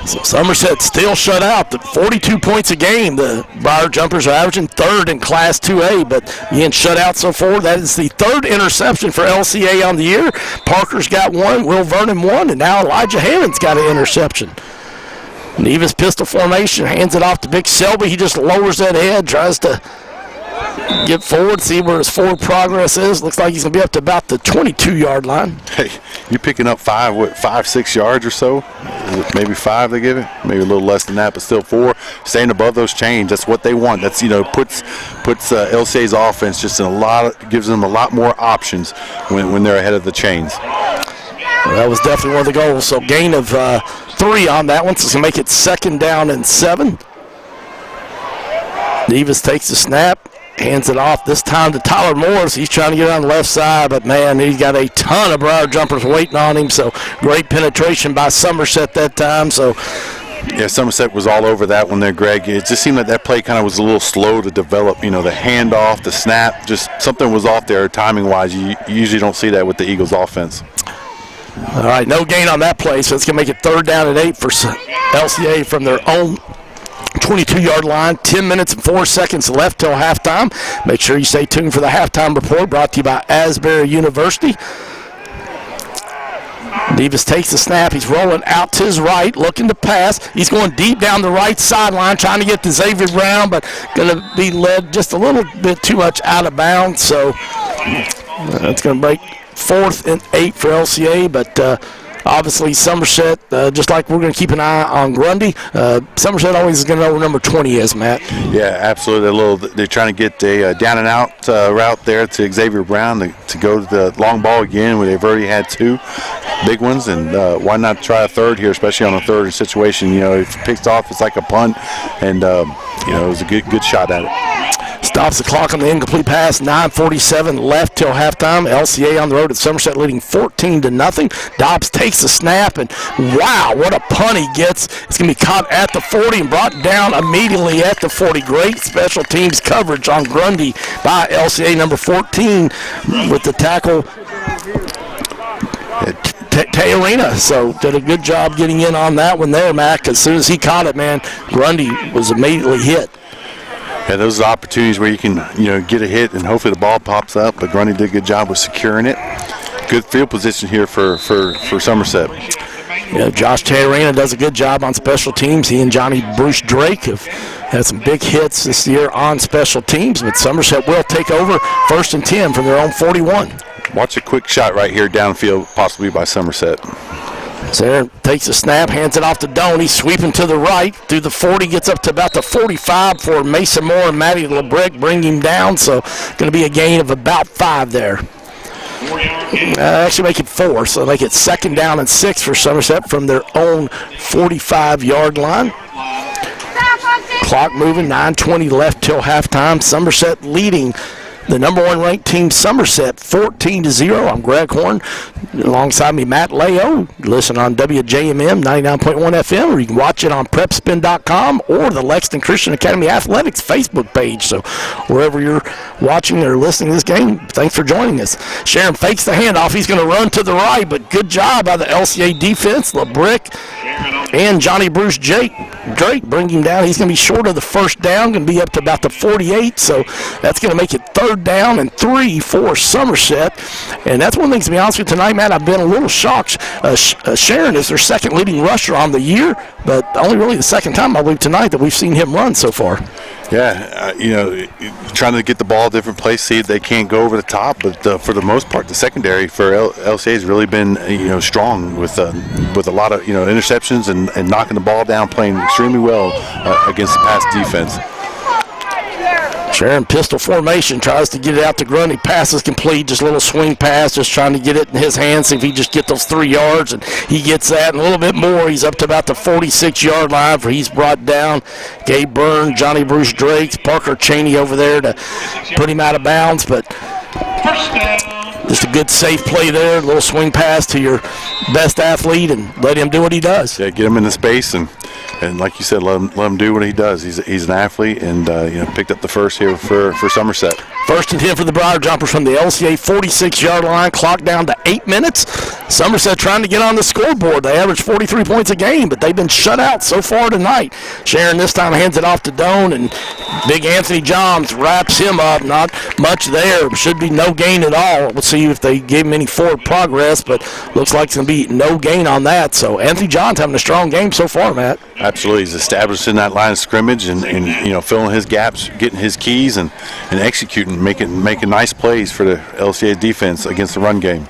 So Somerset still shut out. The 42 points a game. The Briar Jumpers are averaging 3rd in Class 2A, but being shut out so far. That is the 3rd interception for LCA on the year. Parker's got 1, Will Vernon 1, and now Elijah Hammond's got an interception. Neva's pistol formation, hands it off to Big Selby. He just lowers that head, tries to get forward, see where his forward progress is. Looks like he's going to be up to about the 22-yard line. Hey, you picking up 5-6 yards or so? Maybe 5 they give it? Maybe a little less than that, but still 4. Staying above those chains, that's what they want. That's, puts LCA's offense just in gives them a lot more options when they're ahead of the chains. Well, that was definitely one of the goals. So gain of 3 on that one, so it's going to make it 2nd down and 7. Davis takes the snap. Hands it off this time to Tyler Morris. He's trying to get on the left side, but, man, he's got a ton of Briar Jumpers waiting on him, so great penetration by Somerset that time. So, yeah, Somerset was all over that one there, Greg. It just seemed like that play kind of was a little slow to develop. The handoff, the snap, just something was off there timing-wise. You usually don't see that with the Eagles' offense. All right, no gain on that play, so it's going to make it 3rd down and 8 for LCA from their own 22-yard line. 10 minutes and 4 seconds left till halftime. Make sure you stay tuned for the halftime report brought to you by Asbury University. Davis takes the snap. He's rolling out to his right, looking to pass. He's going deep down the right sideline, trying to get to Xavier Brown, but going to be led just a little bit too much out of bounds. So that's going to break 4th and 8 for LCA, but obviously Somerset, just like we're going to keep an eye on Grundy, Somerset always is going to know where number 20 is, Matt. Yeah, absolutely. They're trying to get a down and out route there to Xavier Brown to go to the long ball again, where they've already had 2 big ones, and why not try a 3rd here, especially on a 3rd situation. If it picks off, it's like a punt, and it was a good shot at it. Stops the clock on the incomplete pass. 9:47 left till halftime. LCA on the road at Somerset leading 14-0. Dobbs takes the snap, and wow, what a punt he gets. It's going to be caught at the 40 and brought down immediately at the 40. Great special teams coverage on Grundy by LCA number 14 with the tackle. Taylorina, so did a good job getting in on that one there, Mac. As soon as he caught it, man, Grundy was immediately hit. Yeah, those are opportunities where you can, get a hit and hopefully the ball pops up. But Grundy did a good job with securing it. Good field position here for Somerset. Yeah, Josh Taylorina does a good job on special teams. He and Johnny Bruce Drake have had some big hits this year on special teams. But Somerset will take over 1st and 10 from their own 41. Watch a quick shot right here downfield, possibly by Somerset. So takes the snap, hands it off to Doan. He's sweeping to the right through the 40, gets up to about the 45 for Mason Moore and Matty LeBrec bring him down. So going to be a gain of about 5 there. Actually make it 4, so make it 2nd down and 6 for Somerset from their own 45-yard line. Clock moving, 9:20 left till halftime. Somerset leading the number 1 ranked team, Somerset, 14-0. I'm Greg Horn. Alongside me, Matt Leo. Listen on WJMM 99.1 FM, or you can watch it on prepspin.com or the Lexington Christian Academy Athletics Facebook page. So wherever you're watching or listening to this game, thanks for joining us. Sharon fakes the handoff. He's going to run to the right, but good job by the LCA defense. LeBrick and Johnny Bruce Drake bring him down. He's going to be short of the first down, going to be up to about the 48, so that's going to make it 3rd down and 3 for Somerset. And that's one of the things, to be honest with you, tonight, Matt, I've been a little shocked. Sharon is their 2nd leading rusher on the year, but only really the 2nd time, I believe, tonight that we've seen him run so far. Yeah, trying to get the ball a different place, see if they can't go over the top. But for the most part, the secondary for LCA has really been, strong with a lot of, interceptions and knocking the ball down, playing extremely well against the pass defense. Sharon pistol formation, tries to get it out to Grundy. Pass is complete, just a little swing pass, just trying to get it in his hands, see if he just get those 3 yards, and he gets that and a little bit more. He's up to about the 46-yard line where he's brought down. Gabe Byrne, Johnny Bruce Drakes, Parker Cheney over there to put him out of bounds, but just a good safe play there, a little swing pass to your best athlete and let him do what he does. Yeah, get him in the space and like you said, let him do what he does. He's an athlete and picked up the first here for Somerset. 1st and 10 for the Briar Jumpers from the LCA 46-yard line. Clock down to 8 minutes. Somerset trying to get on the scoreboard. They average 43 points a game, but they've been shut out so far tonight. Sharon this time hands it off to Doan, and big Anthony Johns wraps him up. Not much there. Should be no gain at all. We'll see if they gave him any forward progress, but looks like it's going to be no gain on that. So Anthony Johns having a strong game so far, Matt. Absolutely. He's established in that line of scrimmage and filling his gaps, getting his keys, and executing, making nice plays for the LCA defense against the run game.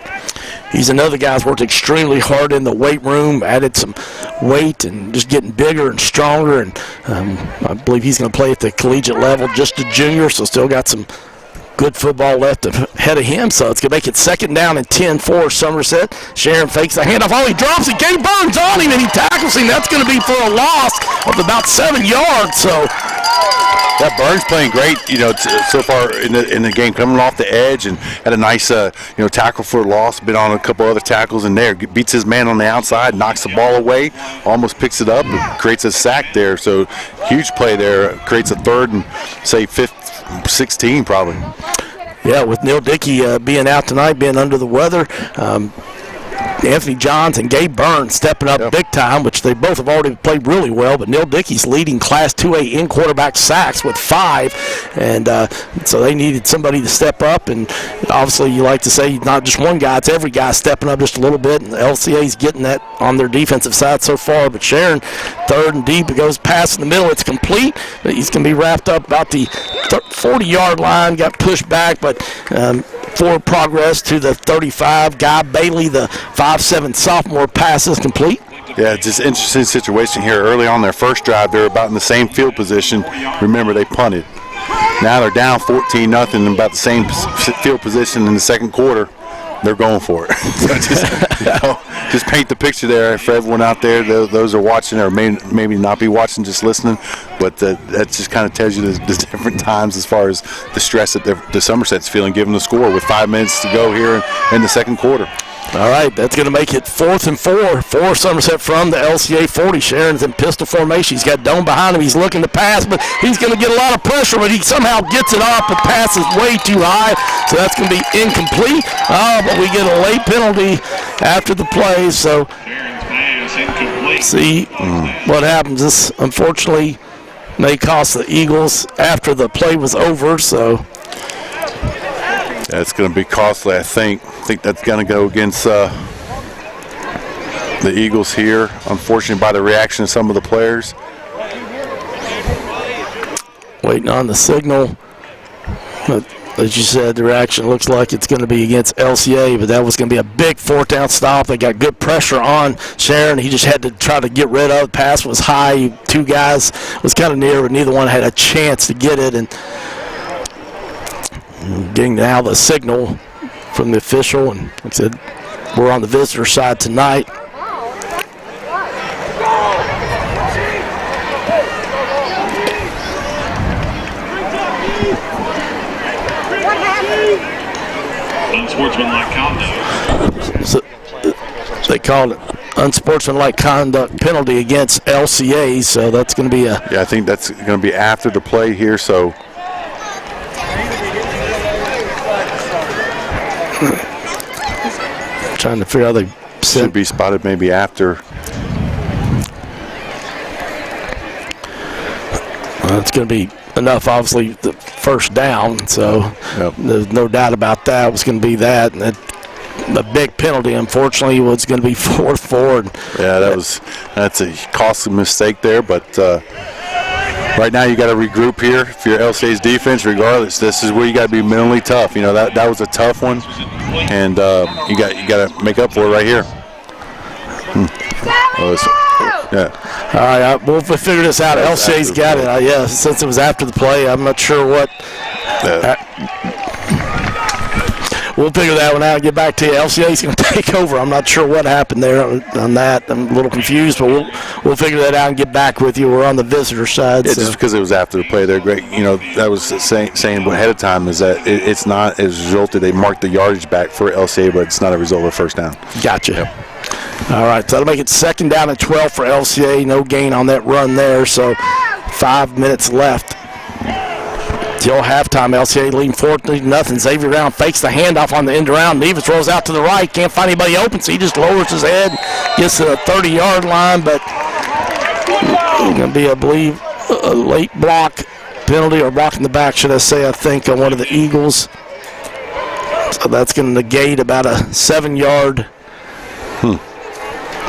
He's another guy who's worked extremely hard in the weight room, added some weight and just getting bigger and stronger. And I believe he's going to play at the collegiate level, just a junior, so still got some good football left ahead of him. So it's going to make it 2nd down and 10 for Somerset. Sharon fakes the handoff. Oh, he drops it. Gabe Burns on him, and he tackles him. That's going to be for a loss of about 7 yards. So that Burns playing great, so far in the game, coming off the edge and had a nice, tackle for a loss. Been on a couple other tackles in there. Beats his man on the outside, knocks the ball away, almost picks it up, and creates a sack there. So huge play there. Creates a 3rd and say 16 probably. Yeah, with Neil Dickey being out tonight, being under the weather, Anthony Johns and Gabe Burns stepping up big time, which they both have already played really well. But Neil Dickey's leading Class 2A in quarterback sacks with 5, and so they needed somebody to step up. And obviously, you like to say not just one guy; it's every guy stepping up just a little bit. And the LCA's getting that on their defensive side so far. But Sharon, 3rd and deep, it goes past in the middle. It's complete, but he's going to be wrapped up about the 40-yard line. Got pushed back, but forward progress to the 35. Guy Bailey, the 5'7" sophomore, pass is complete. Yeah, just interesting situation here. Early on their first drive, they were about in the same field position. Remember, they punted. Now they're down 14-0 and about the same field position in the 2nd quarter. They're going for it. So just paint the picture there for everyone out there. Those are watching or maybe not be watching, just listening. But that just kind of tells you the different times as far as the stress that the Somerset's feeling, given the score with 5 minutes to go here in the 2nd quarter. All right, that's going to make it 4th and 4 for Somerset from the LCA 40. Sharon's in pistol formation. He's got Doan behind him. He's looking to pass, but he's going to get a lot of pressure, but he somehow gets it off. The pass is way too high, so that's going to be incomplete. But we get a late penalty after the play, so see what happens. This, unfortunately, may cost the Eagles after the play was over, so that's going to be costly, I think. I think that's going to go against the Eagles here, unfortunately, by the reaction of some of the players. Waiting on the signal. But as you said, the reaction looks like it's going to be against LCA, but that was going to be a big 4th down stop. They got good pressure on Sharon. He just had to try to get rid of it. The pass was high. 2 guys was kind of near, but neither one had a chance to get it. And getting now the signal from the official, and like I said, we're on the visitor side tonight. unsportsmanlike conduct. So, they called it unsportsmanlike conduct penalty against LCA, so that's going to be a... Yeah, I think that's going to be after the play here, so... Trying to figure out they should be spotted maybe after. Well, it's going to be enough, obviously, the first down, so there's no doubt about that. It was going to be that. And the big penalty, unfortunately, was going to be 4th forward. Yeah, that's a costly mistake there, but right now you got to regroup here. If you're LCA's defense, regardless, this is where you got to be mentally tough. You know, that was a tough one, and you got to make up for it right here. Yeah. All right, we'll figure this out. LCA's got it. Yeah, since it was after the play, I'm not sure what. We'll figure that one out and get back to you. LCA's going to take over. I'm not sure what happened there on that. I'm a little confused, but we'll figure that out and get back with you. We're on the visitor side. Yeah, so. Just because it was after the play, they're great. You know, that was saying ahead of time is that it's not as a result that they marked the yardage back for LCA, but it's not a result of first down. Gotcha. Yep. All right, so that'll make it 2nd down and 12 for LCA. No gain on that run there, so 5 minutes left till halftime. LCA leading 4-0. Xavier Brown fakes the handoff on the end around. Nevis rolls out to the right. Can't find anybody open, so he just lowers his head, gets to the 30-yard line, but it's going to be, I believe, a late block penalty, or block in the back, should I say, I think, on one of the Eagles. So that's going to negate about a 7-yard,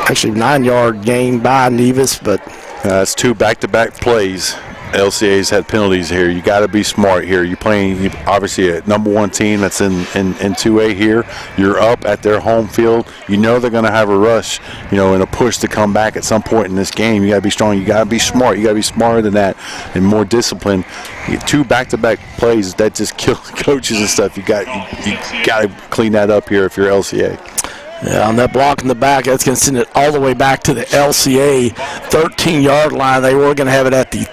actually 9-yard gain by Nevis, but that's 2 back-to-back plays. LCA's had penalties here. You got to be smart here. You're playing obviously a number 1 team that's in 2A here. You're up at their home field. You know they're going to have a rush, you know, and a push to come back at some point in this game. You got to be strong. You got to be smart. You got to be smarter than that and more disciplined. 2 back-to-back plays that just kill coaches and stuff. You got to clean that up here if you're LCA. Yeah, on that block in the back, that's going to send it all the way back to the LCA 13-yard line. They were going to have it at the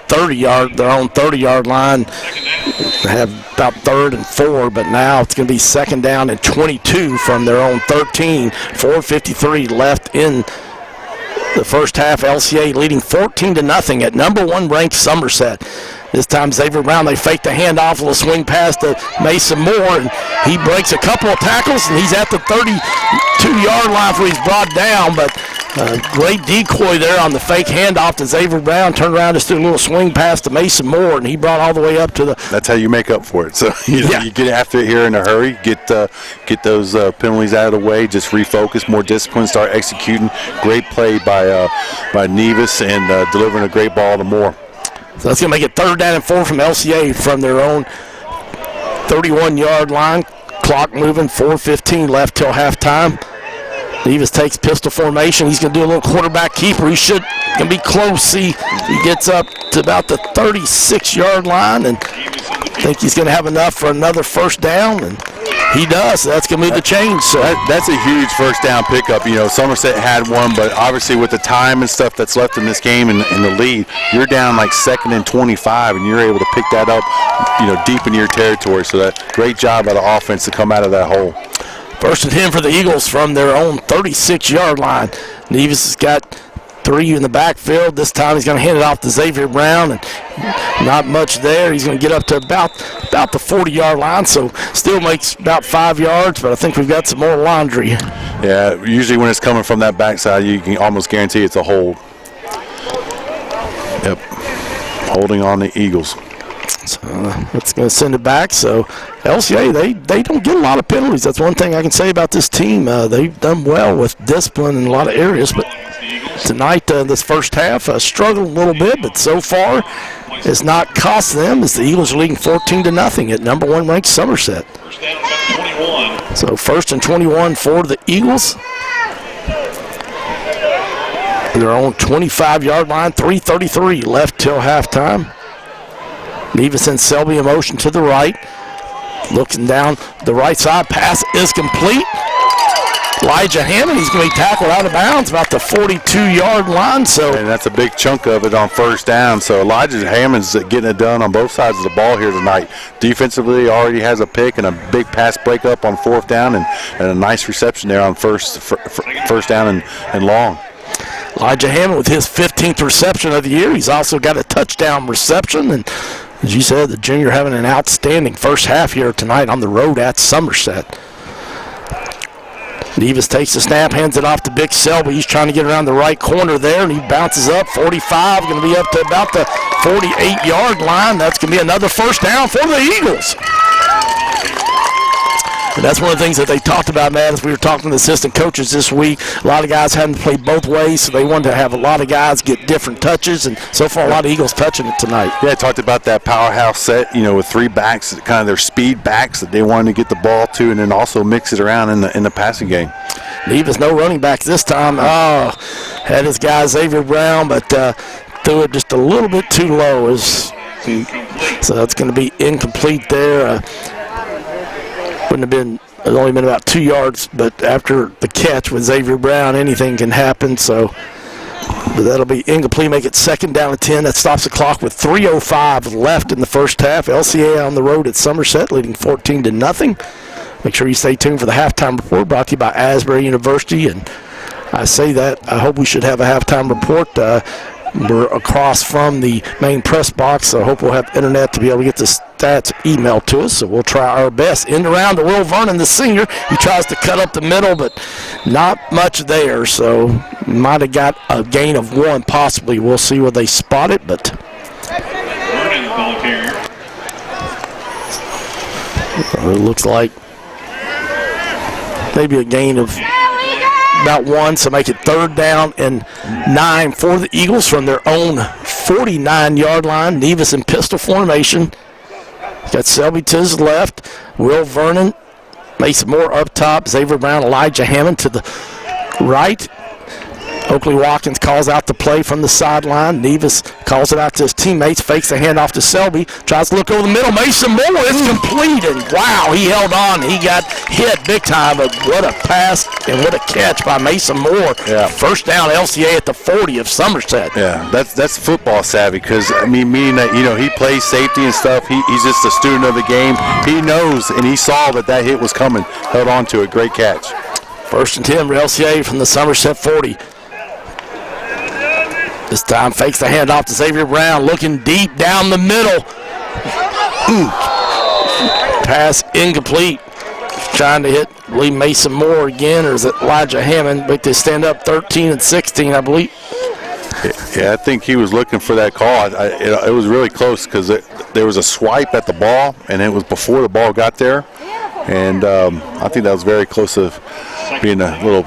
their own 30-yard line. They have about 3rd and 4, but now it's going to be 2nd down and 22 from their own 13. 4:53 left in the first half. LCA leading 14-0 at number 1 ranked Somerset. This time Xavier Brown, they fake the handoff, a little swing pass to Mason Moore, and he breaks a couple of tackles, and he's at the 32-yard line where he's brought down, but great decoy there on the fake handoff to Xavier Brown. Turned around, just threw a little swing pass to Mason Moore, and he brought all the way up to the... That's how you make up for it. So you get after it here in a hurry, get those penalties out of the way, just refocus, more discipline, start executing. Great play by Nevis, and delivering a great ball to Moore. So that's going to make it 3rd down and 4 from LCA from their own 31-yard line. Clock moving, 4:15 left till halftime. Nevis takes pistol formation. He's going to do a little quarterback keeper. He should going to be close. See, he gets up to about the 36-yard line, and I think he's going to have enough for another first down, and he does. So that's going to move the change. So that's a huge first down pickup. You know, Somerset had one, but obviously with the time and stuff that's left in this game and the lead, you're down like 2nd and 25, and you're able to pick that up, you know, deep in your territory. So that great job by the offense to come out of that hole. 1st and 10 for the Eagles from their own 36-yard line. Nevis has got 3 in the backfield. This time he's going to hand it off to Xavier Brown, and not much there. He's going to get up to about the 40-yard line, so still makes about 5 yards, but I think we've got some more laundry. Yeah, usually when it's coming from that backside, you can almost guarantee it's a hold. Yep, holding on the Eagles. So that's going to send it back. So LCA, they don't get a lot of penalties. That's one thing I can say about this team. They've done well with discipline in a lot of areas, but tonight, this first half, struggled a little bit, but so far it's not cost them, as the Eagles are leading 14-0 at number 1 ranked Somerset. So 1st and 21 for the Eagles. Their own 25-yard line, 3:33 left till halftime. Nevis and Selby in motion to the right. Looking down the right side, pass is complete. Elijah Hammond. He's going to be tackled out of bounds about the 42-yard line. So, and that's a big chunk of it on first down. So Elijah Hammond's getting it done on both sides of the ball here tonight. Defensively, already has a pick and a big pass breakup on fourth down, and a nice reception there on first down and long. Elijah Hammond with his 15th reception of the year. He's also got a touchdown reception. And as you said, the junior having an outstanding first half here tonight on the road at Somerset. Nevis takes the snap, hands it off to Big Selby. He's trying to get around the right corner there, and he bounces up. 45, going to be up to about the 48-yard line. That's going to be another first down for the Eagles. And that's one of the things that they talked about, Matt, as we were talking to the assistant coaches this week. A lot of guys having to play both ways, so they wanted to have a lot of guys get different touches, and so far a lot of Eagles touching it tonight. Yeah, I talked about that powerhouse set, with three backs, kind of their speed backs that they wanted to get the ball to, and then also mix it around in the passing game. Nevis no running backs this time. Had his guy Xavier Brown, but threw it just a little bit too low. So that's going to be incomplete there. Wouldn't have been, it only been about 2 yards, but after the catch with Xavier Brown, anything can happen. So, but that'll be incomplete, make it second down and 10. That stops the clock with 3:05 left in the first half. LCA on the road at Somerset, leading 14-0. Make sure you stay tuned for the halftime report brought to you by Asbury University. And I say that, I hope we should have a halftime report. We're across from the main press box, so I hope we'll have internet to be able to get the stats emailed to us, so we'll try our best. In around to Will Vernon, the senior. He tries to cut up the middle, but not much there, so might have got a gain of 1 possibly. We'll see where they spot it, but it looks like maybe a gain of about 1, so make it third down and 9 for the Eagles from their own 49-yard line. Nevis in pistol formation. Got Selby to his left. Will Vernon, Mason Moore up top. Xavier Brown, Elijah Hammond to the right. Oakley Watkins calls out the play from the sideline. Nevis calls it out to his teammates, fakes the handoff to Selby, tries to look over the middle. Mason Moore is complete, and wow, he held on. He got hit big time, but what a pass and what a catch by Mason Moore. Yeah. First down, LCA at the 40 of Somerset. Yeah, that's football savvy, because, meaning that, he plays safety and stuff. He's just a student of the game. He knows, and he saw that hit was coming, held on to it. Great catch. First and 10 for LCA from the Somerset 40. This time fakes the handoff to Xavier Brown, looking deep down the middle. Pass incomplete. Trying to hit, I believe, Mason Moore again, or is it Elijah Hammond? But they stand up 13-16, I believe. Yeah, I think he was looking for that call. It was really close, because there was a swipe at the ball, and it was before the ball got there. And I think that was very close to being a little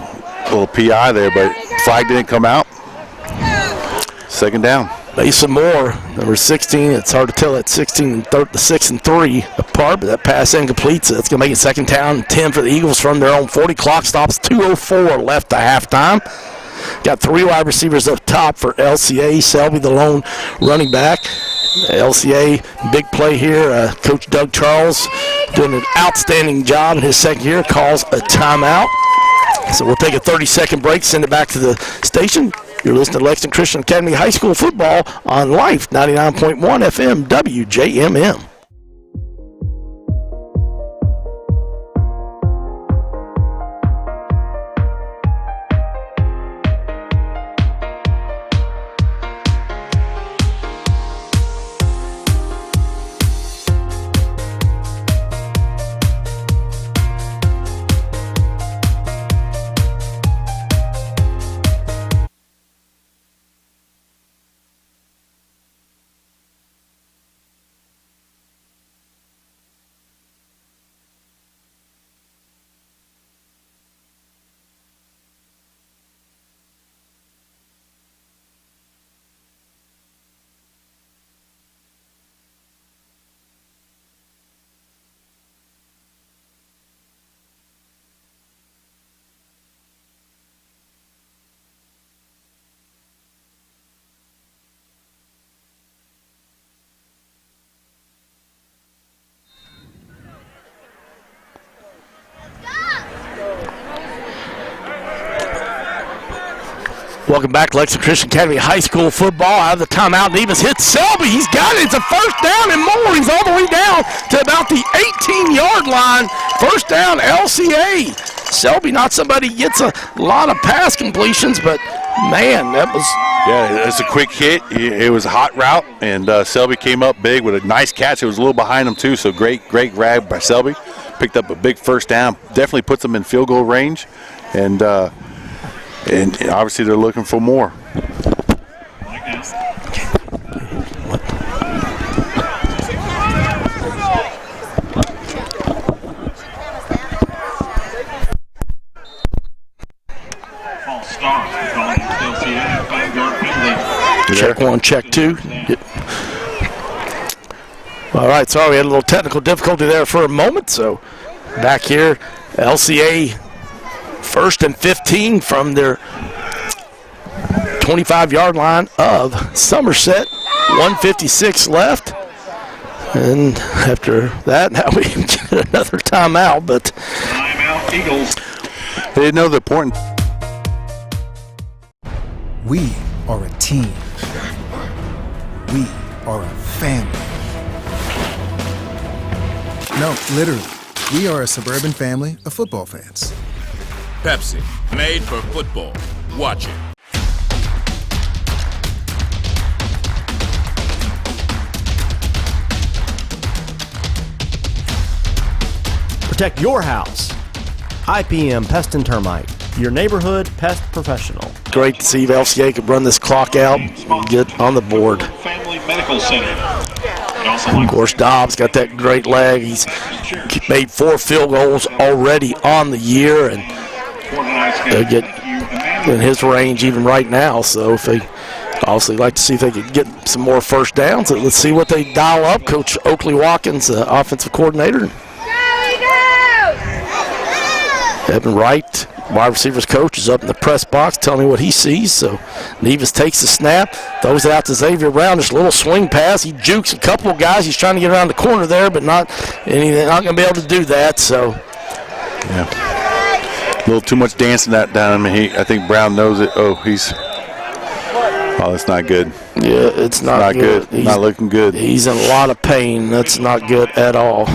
PI there, but flag didn't come out. Second down. Mason Moore, number 16. It's hard to tell that 16 and 6 and 3 apart, but that pass incomplete, so that's going to make it second down and 10 for the Eagles from their own 40. Clock stops, 2:04 left to halftime. Got 3 wide receivers up top for LCA. Selby, the lone running back. LCA, big play here. Coach Doug Charles doing an outstanding job in his second year, calls a timeout. So we'll take a 30-second break, send it back to the station. You're listening to Lexington Christian Academy High School Football on Life 99.1 FM WJMM. Welcome back to Lexington Christian Academy High School football. Out of the timeout, Nevis hits Selby. He's got it. It's a first down and more. He's all the way down to about the 18-yard line. First down, LCA. Selby, not somebody gets a lot of pass completions, but, man, that was... Yeah, it's a quick hit. It was a hot route, and Selby came up big with a nice catch. It was a little behind him, too, so great grab by Selby. Picked up a big first down. Definitely puts them in field goal range, and obviously they're looking for more. False start. Calling LCA 5-yard penalty. Check one, check two. Yep. All right, sorry, we had a little technical difficulty there for a moment. So back here, LCA 1st and 15 from their 25-yard line of Somerset. 1:56 left. And after that, now we get another timeout. But Timeout, Eagles. They didn't know the importance. We are a team. We are a family. No, literally. We are a suburban family of football fans. Pepsi, made for football. Watch it. Protect your house. IPM Pest and Termite, your neighborhood pest professional. great to see if LCA could run this clock out and get on the board. Family Medical Center. Of course, Dobbs got that great leg. He's made 4 field goals already on the year, and they get in his range even right now. So if they obviously like to see if they could get some more first downs. Let's see what they dial up. Coach Oakley Watkins, offensive coordinator. Evan Wright, wide receivers coach, is up in the press box telling me what he sees. So Nevis takes the snap, throws it out to Xavier Brown. Just a little swing pass. He jukes a couple of guys. He's trying to get around the corner there, but not going to be able to do that. So, yeah, a little too much dancing that down. I mean, I think Brown knows it. Oh, that's not good. Yeah, it's not good. He's not looking good. He's in a lot of pain. That's not good at all.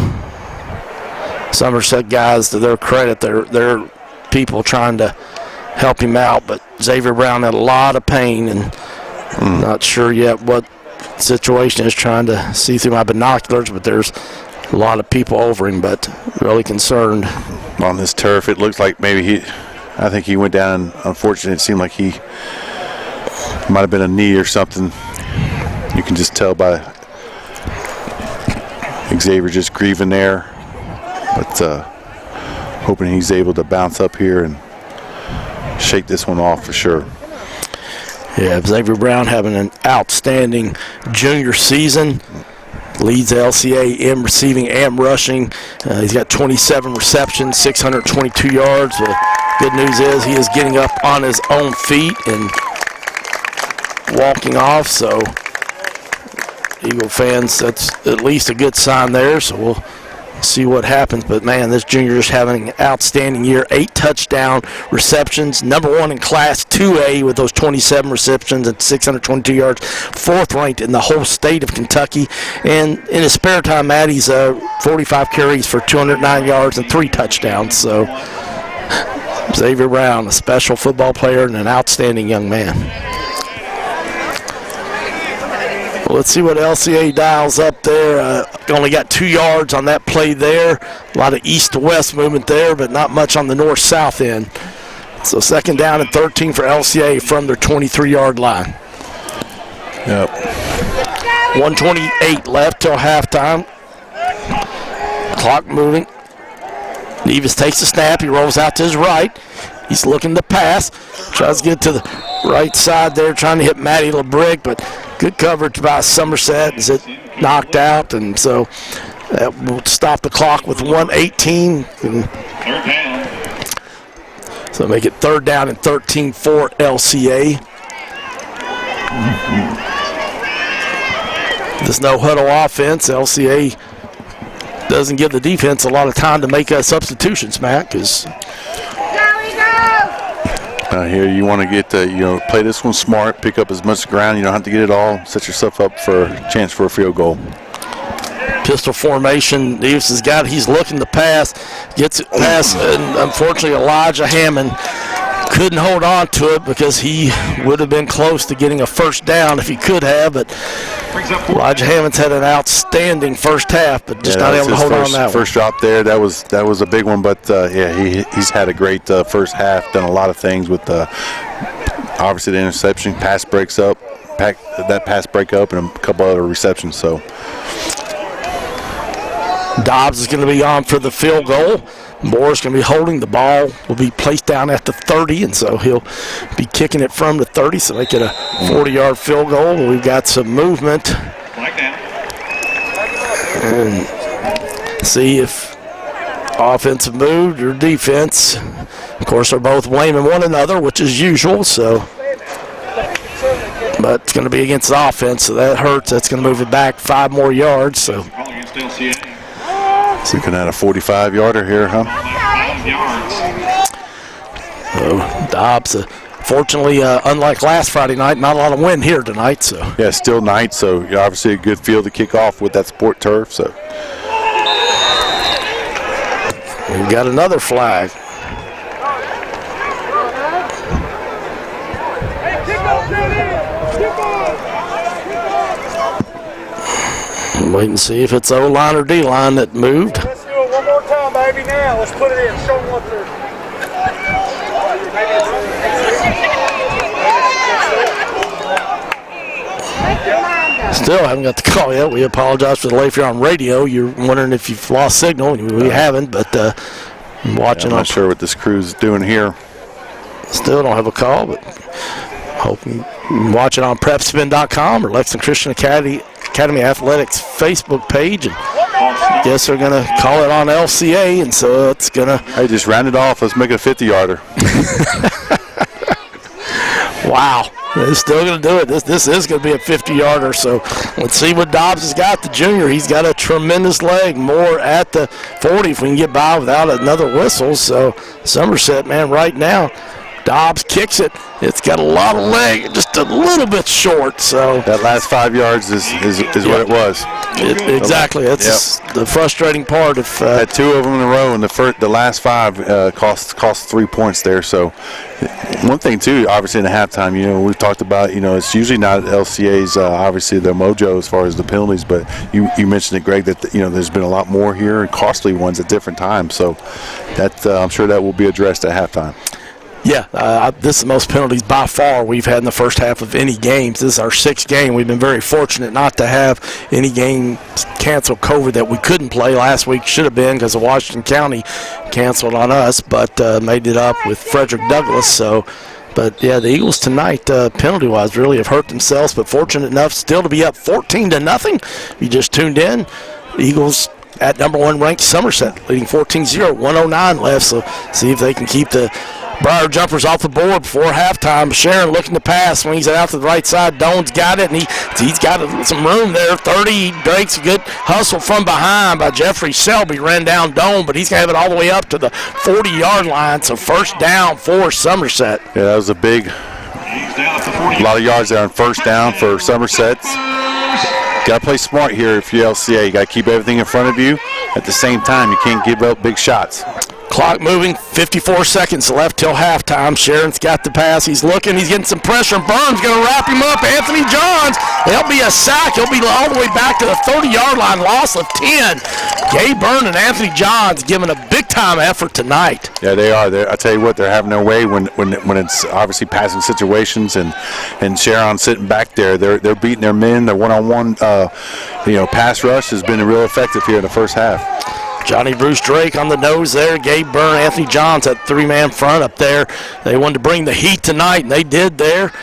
Somerset guys, to their credit, they're people trying to help him out, but Xavier Brown had a lot of pain, and not sure yet what situation is. Trying to see through my binoculars, but there's a lot of people over him, but really concerned. On this turf, it looks like maybe I think he went down, and unfortunately it seemed like he might have been a knee or something. You can just tell by Xavier just grieving there. But hoping he's able to bounce up here and shake this one off for sure. Yeah, Xavier Brown having an outstanding junior season. Leads LCA in receiving and rushing. He's got 27 receptions, 622 yards. The good news is he is getting up on his own feet and walking off. So, Eagle fans, that's at least a good sign there. So we'll see what happens. But man, this junior is having an outstanding year. 8 touchdown receptions, #1 in Class 2A with those 27 receptions and 622 yards, 4th ranked in the whole state of Kentucky. And in his spare time, Matt, he's 45 carries for 209 yards and 3 touchdowns. So Xavier Brown, a special football player and an outstanding young man. Let's see what LCA dials up there. Only got 2 yards on that play there. A lot of east to west movement there, but not much on the north-south end. So 2nd down and 13 for LCA from their 23-yard line. Yep. 1:28 left till halftime. Clock moving. Nevis takes the snap. He rolls out to his right. He's looking to pass. Tries to get to the right side there, trying to hit Matty LeBrick, but good coverage by Somerset as it knocked out, and so that will stop the clock with 1:18. Third down. So make it 3rd down and 13 for LCA. This no-huddle offense, LCA doesn't give the defense a lot of time to make substitutions, Matt, because Here you want to get, play this one smart, pick up as much ground. You don't have to get it all. Set yourself up for a chance for a field goal. Pistol formation. Davis has got it. He's looking to pass. Gets it past, and unfortunately Elijah Hammond couldn't hold on to it because he would have been close to getting a first down if he could have, but Elijah Hammond's had an outstanding first half, but just not able to hold on that one. First drop there, that was a big one, but he's had a great first half, done a lot of things with obviously the interception, pass break up, and a couple other receptions. So Dobbs is going to be on for the field goal. Moore's going to be holding. The ball will be placed down at the 30, and so he'll be kicking it from the 30, so they get a 40-yard field goal. We've got some movement. And see if offensive moved or defense. Of course, they're both blaming one another, which is usual, so. But it's going to be against the offense, so that hurts. That's going to move it back 5 more yards. So looking at a 45-yarder here, huh? 5 yards. So Dobbs, fortunately, unlike last Friday night, not a lot of wind here tonight. So yeah, still night, so obviously a good field to kick off with that sport turf. So we've got another flag. Wait and see if it's O-line or D-line that moved. Let's do it one more time, baby, now. Let's put it in. Show them what they're... Still haven't got the call yet. We apologize for the delay if you're on radio. You're wondering if you've lost signal. We haven't, but I'm watching. I'm not sure what this crew's doing here. Still don't have a call, but hoping watch it on prepspin.com or Lexington Christian Academy Athletics Facebook page, and I guess they're going to call it on LCA, and so it's going to... Hey, just round it off. Let's make it a 50-yarder. Wow. They're still going to do it. This is going to be a 50-yarder, so let's see what Dobbs has got, the junior. He's got a tremendous leg, more at the 40 if we can get by without another whistle. So Somerset, man, right now, Dobbs kicks it. It's got a lot of leg, just a little bit short. So that last 5 yards is what it was. Exactly. That's the frustrating part. If had 2 of them in a row, and the last 5 cost 3 points there. So one thing too, obviously in the halftime, we've talked about, it's usually not LCA's obviously their mojo as far as the penalties, but you mentioned it, Greg, that there's been a lot more here and costly ones at different times. So that I'm sure that will be addressed at halftime. Yeah, this is the most penalties by far we've had in the first half of any games. This is our 6th game. We've been very fortunate not to have any game cancel COVID that we couldn't play last week. Should have been because of Washington County canceled on us, but made it up with Frederick Douglass. So, but yeah, the Eagles tonight, penalty-wise, really have hurt themselves. But fortunate enough still to be up 14-0. You just tuned in. The Eagles at number 1 ranked Somerset, leading 14-0, 109 left. So see if they can keep the Briar Jumpers off the board before halftime. Sharon looking to pass, swings it out to the right side. Doan's got it, and he's got some room there. 30, Drake's a good hustle from behind by Jeffrey Selby. Ran down Doan, but he's going to have it all the way up to the 40-yard line. So first down for Somerset. Yeah, that was a lot of yards there on first down for Somerset. Got to play smart here if you're LCA. You got to keep everything in front of you. At the same time, you can't give up big shots. Clock moving, 54 seconds left till halftime. Sharon's got the pass. He's looking. He's getting some pressure. Burns going to wrap him up. Anthony Johns. There'll be a sack. He'll be all the way back to the 30-yard line. Loss of 10. Gabe Byrne and Anthony Johns giving a big-time effort tonight. Yeah, they are. I tell you what, they're having their way when it's obviously passing situations, and Sharon sitting back there. They're beating their men. Their one-on-one pass rush has been real effective here in the first half. Johnny Bruce Drake on the nose there. Gabe Byrne, Anthony Johns, that 3-man front up there. They wanted to bring the heat tonight, and they did there.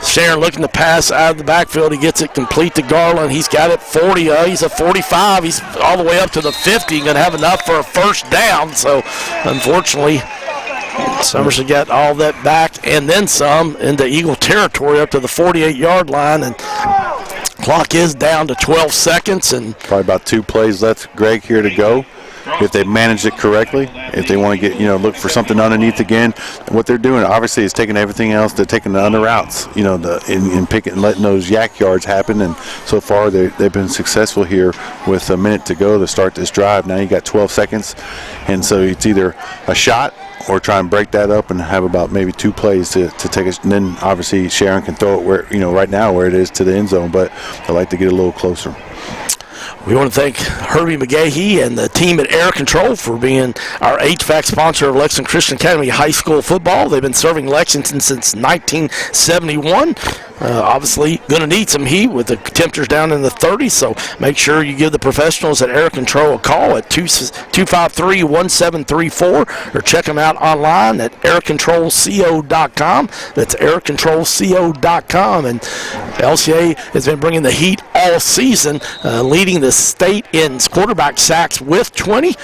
Sharon looking to pass out of the backfield. He gets it complete to Garland. He's got it 40. He's a 45. He's all the way up to the 50. Going to have enough for a first down. So, unfortunately, Somerset got all that back and then some into Eagle territory up to the 48-yard line. And clock is down to 12 seconds. And probably about 2 plays left, Greg, here to go. if they manage it correctly, if they want to get, look for something underneath again. What they're doing, obviously, is taking everything else. They're taking the under routes, in picking and letting those yak yards happen. And so far, they've been successful here with a minute to go to start this drive. Now you got 12 seconds, and so it's either a shot or try and break that up and have about maybe 2 plays to take it. And then obviously Sharon can throw it where, right now where it is to the end zone, but I like to get a little closer. We want to thank Herbie McGahee and the team at Air Control for being our HVAC sponsor of Lexington Christian Academy High School football. They've been serving Lexington since 1971. Obviously, going to need some heat with the temperatures down in the 30s, so make sure you give the professionals at Air Control a call at 253-1734 or check them out online at aircontrolco.com. That's aircontrolco.com. And LCA has been bringing the heat all season, leading the state in quarterback sacks with 20.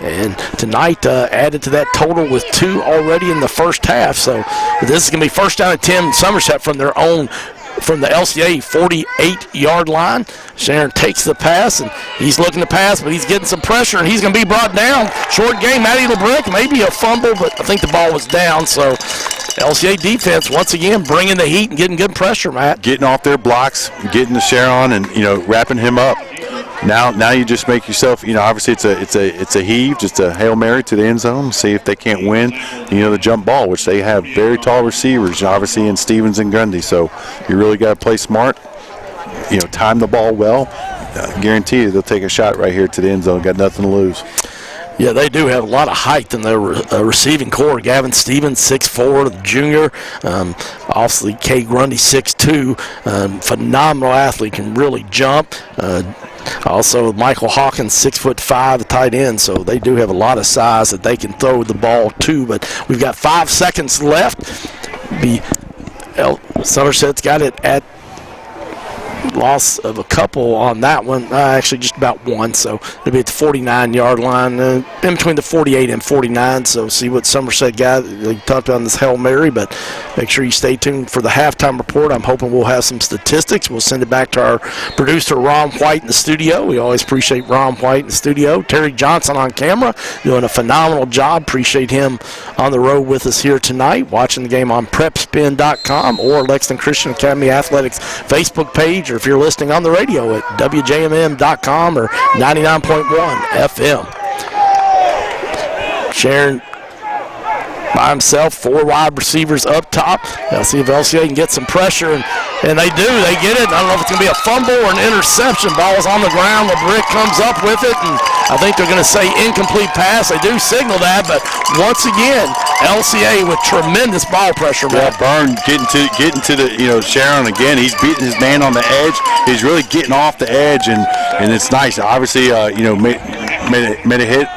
And tonight added to that total with 2 already in the first half. So this is going to be first down and 10 Somerset from the LCA 48-yard line. Sharon takes the pass, and he's looking to pass, but he's getting some pressure, and he's going to be brought down. Short game, Matty LeBrick, maybe a fumble, but I think the ball was down. So LCA defense, once again, bringing the heat and getting good pressure, Matt. Getting off their blocks, getting to Sharon and, wrapping him up. Now you just make yourself, obviously it's a heave, just a Hail Mary to the end zone, see if they can't win, the jump ball, which they have very tall receivers, obviously in Stevens and Gundy. So you really got to play smart, time the ball well. Guarantee you they'll take a shot right here to the end zone. Got nothing to lose. Yeah, they do have a lot of height in their receiving core. Gavin Stevens, 6'4", the junior. Obviously, Kay Grundy, 6'2". Phenomenal athlete, can really jump. Also, Michael Hawkins, 6'5", the tight end. So they do have a lot of size that they can throw the ball to. But we've got 5 seconds left. Somerset's got it at loss of a couple on that one, actually just about 1, so it'll be at the 49-yard line, in between the 48 and 49, so see what Somerset got. We talked about this Hail Mary, but make sure you stay tuned for the halftime report. I'm hoping we'll have some statistics. We'll send it back to our producer, Ron White, in the studio. We always appreciate Ron White in the studio. Terry Johnson on camera, doing a phenomenal job. Appreciate him on the road with us here tonight, watching the game on prepspin.com or Lexington Christian Academy Athletics Facebook page, or if you're listening on the radio at WJMM.com or 99.1 FM. Sharon by himself, 4 wide receivers up top. Let's see if LCA can get some pressure, and they do. They get it. I don't know if it's going to be a fumble or an interception. Ball is on the ground. LeBrick comes up with it, and I think they're going to say incomplete pass. They do signal that, but once again, LCA with tremendous ball pressure. Yeah, Byrne getting to the Sharon again. He's beating his man on the edge. He's really getting off the edge, and it's nice. Obviously, made a hit.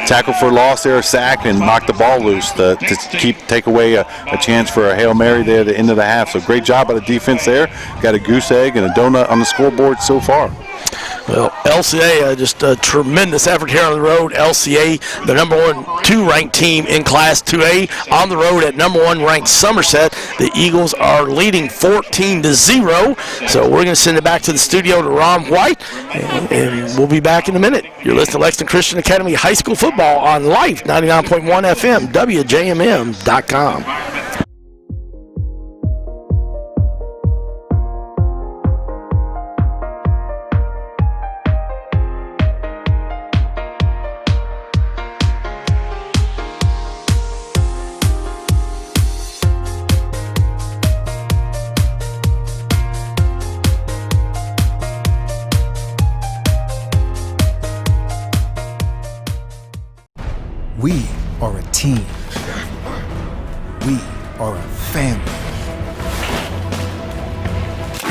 Tackle for loss there, a sack, and knock the ball loose to take away a chance for a Hail Mary there at the end of the half. So great job by the defense there. Got a goose egg and a donut on the scoreboard so far. Well, LCA, just a tremendous effort here on the road. LCA, the number 2 ranked team in Class 2A, on the road at number 1 ranked Somerset. The Eagles are leading 14-0. So we're going to send it back to the studio to Ron White, and we'll be back in a minute. You're listening to Lexington Christian Academy High School Football on Life 99.1 FM, WJMM.com. We are a team. We are a family.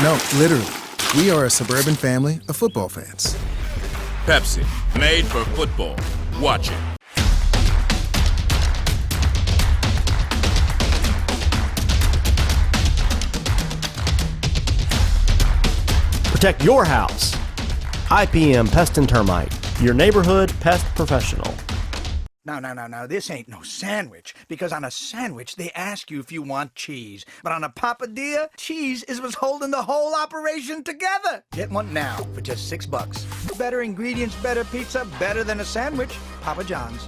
No, literally. We are a suburban family of football fans. Pepsi, made for football. Watch it. Protect your house. IPM Pest and Termite, your neighborhood pest professional. No, this ain't no sandwich. Because on a sandwich, they ask you if you want cheese. But on a papadilla, cheese is what's holding the whole operation together. Get one now for just $6. Better ingredients, better pizza, better than a sandwich. Papa John's.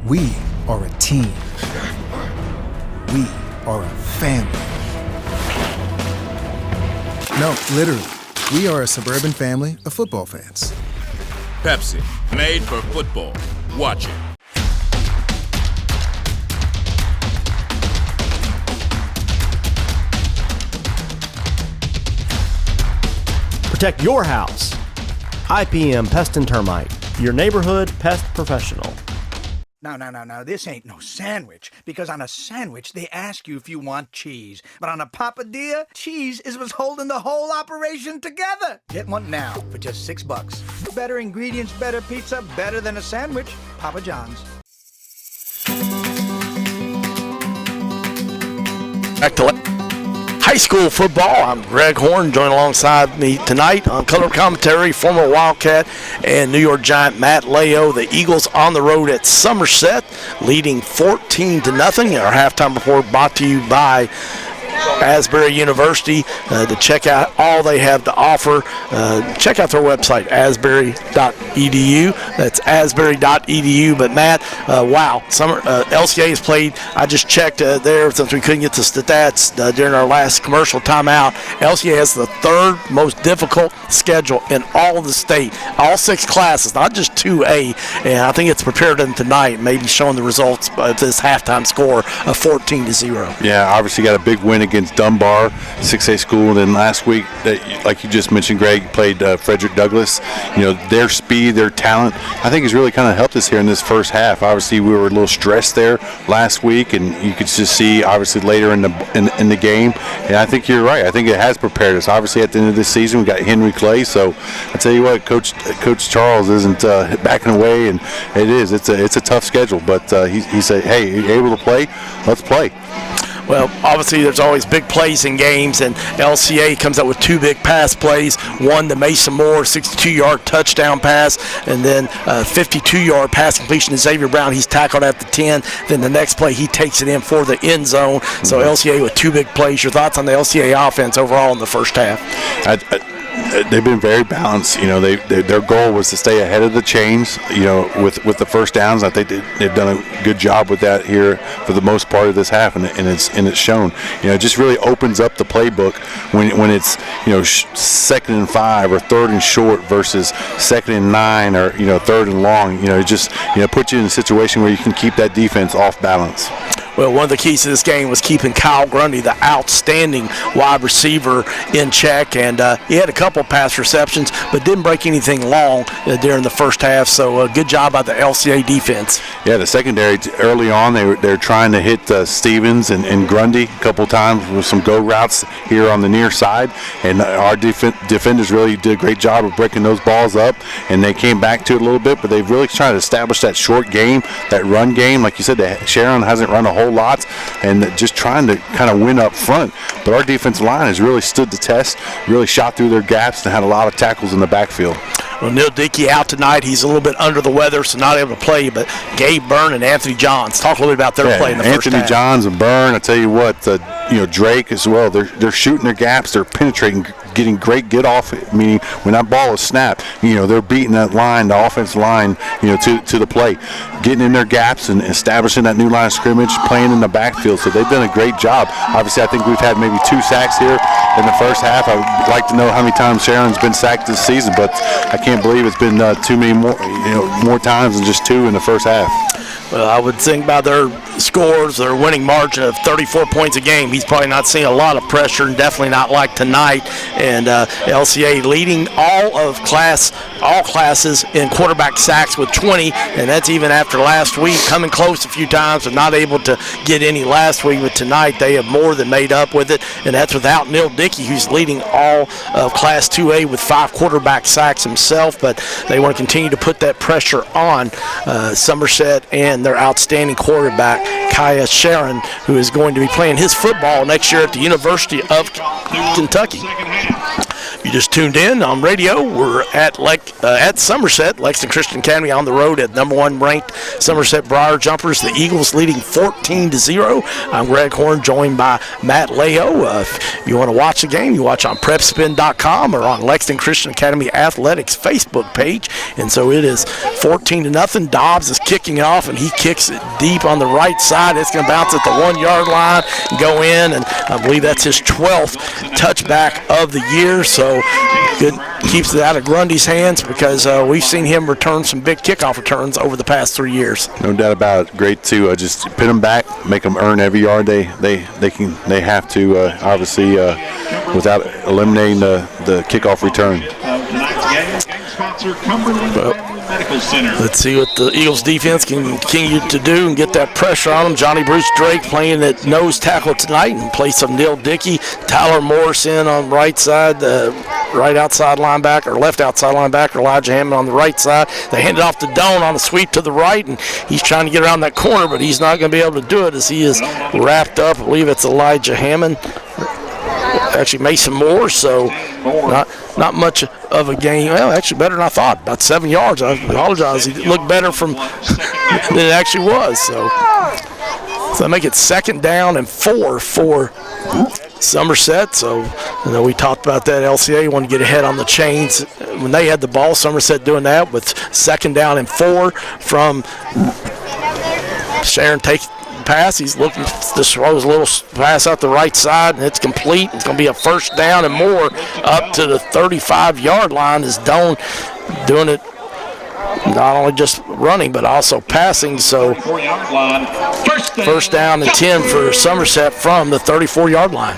We are a team. We are a family. No, literally, we are a suburban family of football fans. Pepsi, made for football. Watch it. Protect your house. IPM Pest and Termite, your neighborhood pest professional. No, this ain't no sandwich. Because on a sandwich, they ask you if you want cheese. But on a papadilla, cheese is what's holding the whole operation together. Get one now for just $6. Better ingredients, better pizza, better than a sandwich. Papa John's. Back to high school football. I'm Greg Horn. Joined alongside me tonight on color commentary, former Wildcat and New York Giant Matt Leo. The Eagles on the road at Somerset, leading 14-0. Our halftime report brought to you by Asbury University. To check out all they have to offer, check out their website, asbury.edu. That's asbury.edu. But Matt, wow, LCA has played. I just checked there since we couldn't get the stats during our last commercial timeout. LCA has the third most difficult schedule in all of the state. All 6 classes, not just 2A. And I think it's prepared them tonight, maybe showing the results of this halftime score of 14-0. Yeah, obviously got a big win against Dunbar, 6A school. And then last week, like you just mentioned, Greg, played Frederick Douglass. You know, their speed, their talent, I think has really kind of helped us here in this first half. Obviously, we were a little stressed there last week, and you could just see, obviously, later in the game. And I think you're right. I think it has prepared us. Obviously, at the end of this season, we got Henry Clay. So I tell you what, Coach Charles isn't backing away, and it is. It's a tough schedule, but he said, "Hey, you're able to play? Let's play." Well, obviously there's always big plays in games, and LCA comes up with 2 big pass plays. One, the Mason Moore 62-yard touchdown pass, and then 52-yard pass completion to Xavier Brown. He's tackled at the 10. Then the next play, he takes it in for the end zone. So LCA with 2 big plays. Your thoughts on the LCA offense overall in the first half? They've been very balanced. You know, their goal was to stay ahead of the chains. You know, with the first downs, I think they've done a good job with that here for the most part of this half, and it's shown. You know, it just really opens up the playbook when it's 2nd and 5 or 3rd and short versus 2nd and 9 or 3rd and long. You know, it just puts you in a situation where you can keep that defense off balance. Well, one of the keys to this game was keeping Kyle Grundy, the outstanding wide receiver, in check. And he had a couple pass receptions, but didn't break anything long during the first half. So good job by the LCA defense. Yeah, the secondary early on, they're trying to hit Stevens and Grundy a couple times with some go routes here on the near side. And our defenders really did a great job of breaking those balls up. And they came back to it a little bit, but they've really tried to establish that short game, that run game. Like you said, Sharon hasn't run a whole lot, and just trying to kind of win up front. But our defensive line has really stood the test, really shot through their gaps, and had a lot of tackles in the backfield. Well, Neil Dickey out tonight. He's a little bit under the weather, so not able to play. But Gabe Byrne and Anthony Johns. Talk a little bit about their play in the first half. Anthony Johns and Byrne, I tell you what, Drake as well. They're shooting their gaps. They're penetrating, getting great get off. Meaning when that ball is snapped, they're beating that line, the offensive line, to the play, getting in their gaps and establishing that new line of scrimmage, playing in the backfield. So they've done a great job. Obviously, I think we've had maybe 2 sacks here in the first half. I would like to know how many times Sharon's been sacked this season, but I can't believe it's been too many more times than just 2 in the first half. Well, I would think by their scores, their winning margin of 34 points a game, he's probably not seeing a lot of pressure, and definitely not like tonight. And LCA leading all classes in quarterback sacks with 20, and that's even after last week, coming close a few times, but not able to get any last week. But tonight, they have more than made up with it, and that's without Neil Dickey, who's leading all of Class 2A with 5 quarterback sacks himself. But they want to continue to put that pressure on Somerset and their outstanding quarterback, Kaya Sharon, who is going to be playing his football next year at the University of Kentucky. You just tuned in on radio. We're at Somerset, Lexington Christian Academy on the road at number 1 ranked Somerset Briar Jumpers. The Eagles leading 14-0. I'm Greg Horn, joined by Matt Leo. If you want to watch the game, you watch on prepspin.com or on Lexington Christian Academy Athletics Facebook page. And so it is 14-0. Dobbs is kicking it off, and he kicks it deep on the right side. It's going to bounce at the 1-yard line and go in, and I believe that's his 12th touchback of the year. So good, keeps it out of Grundy's hands because we've seen him return some big kickoff returns over the past 3 years. No doubt about it. Great to just pin them back, make them earn every yard they have to, obviously, without eliminating the kickoff return. Let's see what the Eagles defense can continue to do and get that pressure on them. Johnny Bruce Drake playing at nose tackle tonight in place of Neil Dickey. Tyler Morris in on the right side, right outside linebacker, or left outside linebacker. Elijah Hammond on the right side. They hand it off to Doan on a sweep to the right, and he's trying to get around that corner, but he's not going to be able to do it as he is wrapped up. I believe it's Elijah Hammond. Actually, Mason Moore, so not much of a gain. Well, actually better than I thought. About 7 yards. I apologize. He looked better than it actually was. So they make it 2nd down and 4 for Somerset. So we talked about that. LCA wanted to get ahead on the chains when they had the ball. Somerset doing that with 2nd down and 4 from Sharon pass. He's looking to throw his little pass out the right side, and it's complete. It's going to be a 1st down and more up to the 35-yard line. Is Doan doing it not only just running but also passing. So 1st down and 10 for Somerset from the 34-yard line.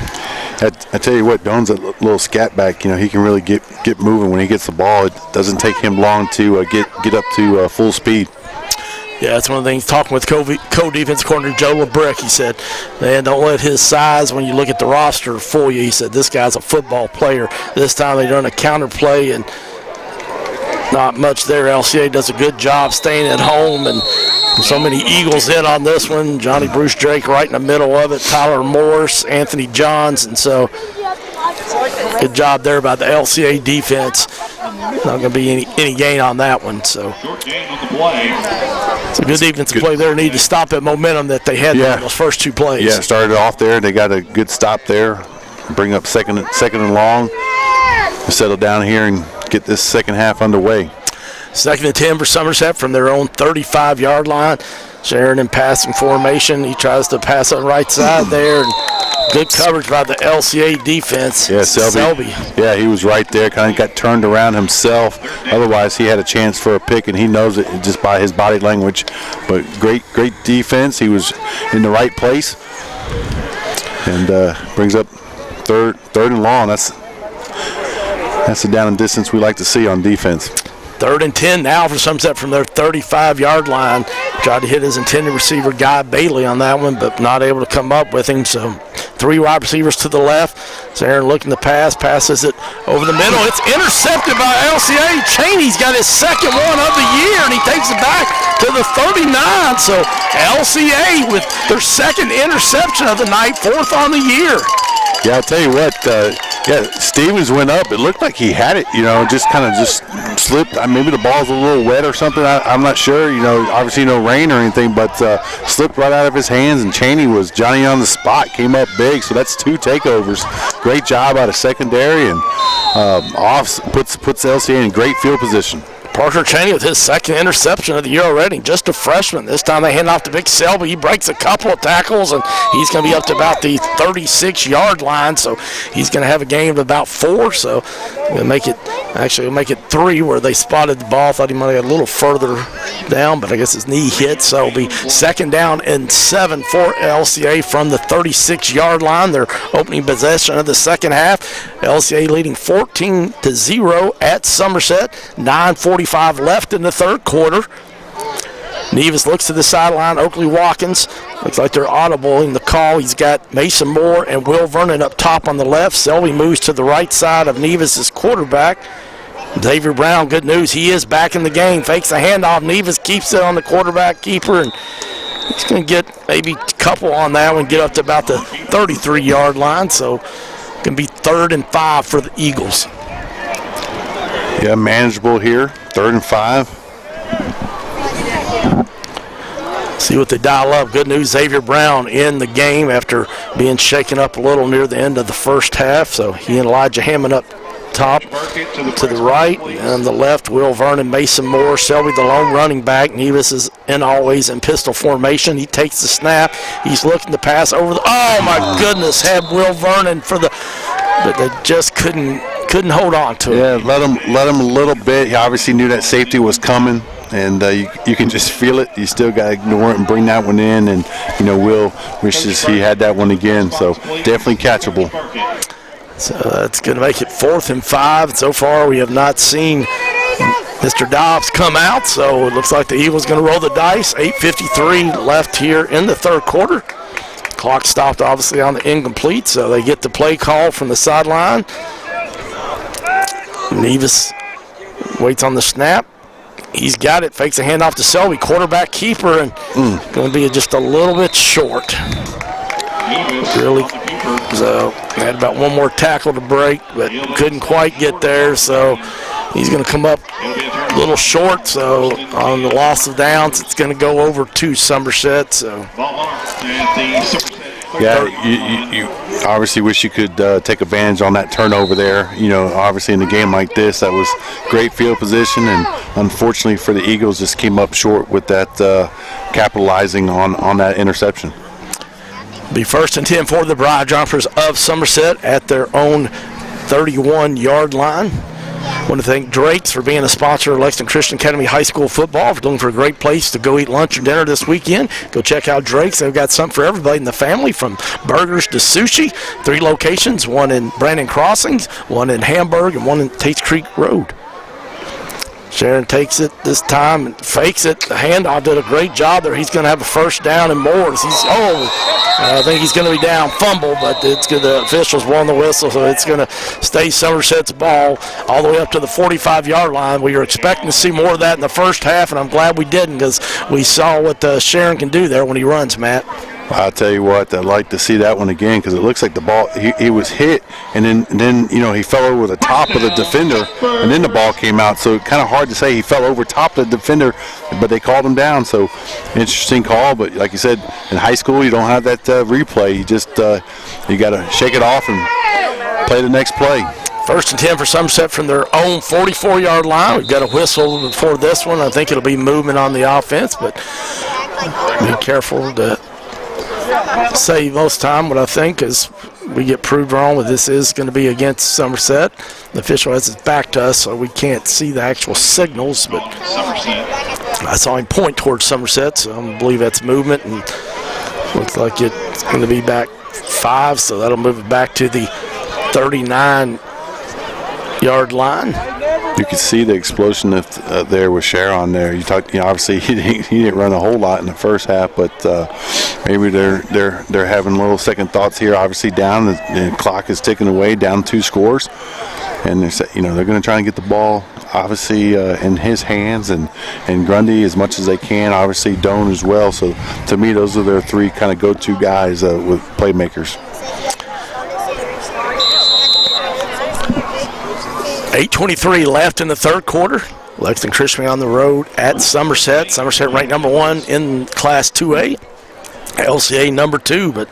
I tell you what, Doan's a little scat back. He can really get moving when he gets the ball. It doesn't take him long to get up to full speed. Yeah, that's one of the things. Talking with co-defense coordinator Joe LeBrick, he said, man, don't let his size, when you look at the roster, fool you. He said, this guy's a football player. This time they done a counter play and not much there. LCA does a good job staying at home, and so many Eagles in on this one. Johnny Bruce Drake right in the middle of it, Tyler Morris, Anthony Johns, and so good job there by the LCA defense. Not going to be any gain on that one. So it's a good defensive play there. Need to stop that momentum that they had in those first 2 plays. Yeah, started off there. They got a good stop there. Bring up second and long. Settle down here and get this second half underway. 2nd and 10 for Somerset from their own 35-yard line. Sharon in passing formation. He tries to pass on the right side there. And good coverage by the LCA defense. Yeah, Selby. Yeah, he was right there. Kind of got turned around himself. Otherwise, he had a chance for a pick, and he knows it just by his body language. But great defense. He was in the right place. And brings up third and long. That's the down and distance we like to see on defense. 3rd and 10 now for Somerset from their 35-yard line. Tried to hit his intended receiver, Guy Bailey, on that one, but not able to come up with him. So 3 wide receivers to the left. So Aaron looking to passes it over the middle. It's intercepted by LCA. Cheney's got his 2nd one of the year, and he takes it back to the 39. So LCA with their 2nd interception of the night, 4th on the year. Yeah, I'll tell you what, Stevens went up. It looked like he had it, just kind of slipped. Maybe the ball's a little wet or something. I'm not sure, obviously no rain or anything, but slipped right out of his hands, and Cheney was Johnny on the spot, came up big. So that's 2 takeovers. Great job out of secondary, and puts LCA in great field position. Parker Cheney with his 2nd interception of the year already. Just a freshman. This time they hand off to Big Selby. He breaks a couple of tackles, and he's going to be up to about the 36-yard line. So he's going to have a gain of about 4. So we'll make it 3 where they spotted the ball. Thought he might have got a little further down, but I guess his knee hit. So it'll be 2nd down and 7 for LCA from the 36-yard line. Their opening possession of the 2nd half. LCA leading 14-0 at Somerset. 9:45 left in the 3rd quarter. Nevis looks to the sideline. Oakley Watkins looks like they're audible in the call. He's got Mason Moore and Will Vernon up top on the left. Selby moves to the right side of Nevis' quarterback. Xavier Brown, good news, he is back in the game. Fakes a handoff. Nevis keeps it on the quarterback keeper, and he's going to get maybe a couple on that one, get up to about the 33-yard line. So it's going to be 3rd and 5 for the Eagles. Yeah, manageable here. 3rd and 5. See what they dial up. Good news, Xavier Brown in the game after being shaken up a little near the end of the first half. So he and Elijah Hammond up top to the right, and the left, Will Vernon, Mason Moore, Selby the lone running back. Nevis is always in pistol formation. He takes the snap. He's looking to pass over the, oh my goodness, had Will Vernon for the, but they just couldn't hold on to it. Yeah, let him a little bit. He obviously knew that safety was coming, and you can just feel it. You still got to ignore it and bring that one in, and Will wishes he had that one again. So definitely catchable. So that's going to make it 4th and 5. And so far, we have not seen Mr. Dobbs come out. So it looks like the Eagles going to roll the dice. 8:53 left here in the 3rd quarter. Clock stopped, obviously, on the incomplete. So they get the play call from the sideline. Nevis waits on the snap. He's got it. Fakes a handoff to Selby. Quarterback keeper, and going to be just a little bit short. Really. So had about one more tackle to break, but couldn't quite get there. So he's going to come up a little short. So on the loss of downs, it's going to go over to Somerset. So yeah, you obviously wish you could take advantage on that turnover there. Obviously in a game like this, that was great field position, and unfortunately for the Eagles, just came up short with that capitalizing on that interception. Be 1st and 10 for the Broad Jumpers of Somerset at their own 31-yard line. I want to thank Drake's for being a sponsor of Lexington Christian Academy High School football, for looking for a great place to go eat lunch or dinner this weekend. Go check out Drake's. They've got something for everybody in the family, from burgers to sushi. 3 locations, one in Brandon Crossings, one in Hamburg, and one in Tates Creek Road. Sharon takes it this time and fakes it. The handoff did a great job there. He's going to have a 1st down and more. I think he's going to be down, fumble, but it's good. The officials blown the whistle, so it's going to stay Somerset's ball all the way up to the 45-yard line. We were expecting to see more of that in the first half, and I'm glad we didn't, because we saw what Sharon can do there when he runs, Matt. I'll tell you what, I'd like to see that one again, because it looks like the ball, he was hit, and then he fell over the top of the defender, and then the ball came out. So kind of hard to say he fell over top of the defender, but they called him down. So interesting call, but like you said, in high school you don't have that replay. You just you got to shake it off and play the next play. 1st and 10 for Somerset from their own 44-yard line. We've got a whistle before this one. I think it'll be movement on the offense, but be careful to say most time what I think is we get proved wrong, but this is going to be against Somerset. The official has his back to us, so we can't see the actual signals, but I saw him point towards Somerset, so I believe that's movement, and looks like it's going to be back 5, so that'll move it back to the 39-yard line. You could see the explosion there with Sharon there. Obviously he didn't run a whole lot in the first half, but maybe they're having little second thoughts here. Obviously down, the clock is ticking away, down 2 scores, and they're going to try and get the ball obviously in his hands, and Grundy as much as they can. Obviously Doan as well. So to me, those are their 3 kind of go-to guys with playmakers. 8:23 left in the 3rd quarter. Lexington Christian on the road at Somerset. Somerset ranked number 1 in Class 2A. LCA number 2, but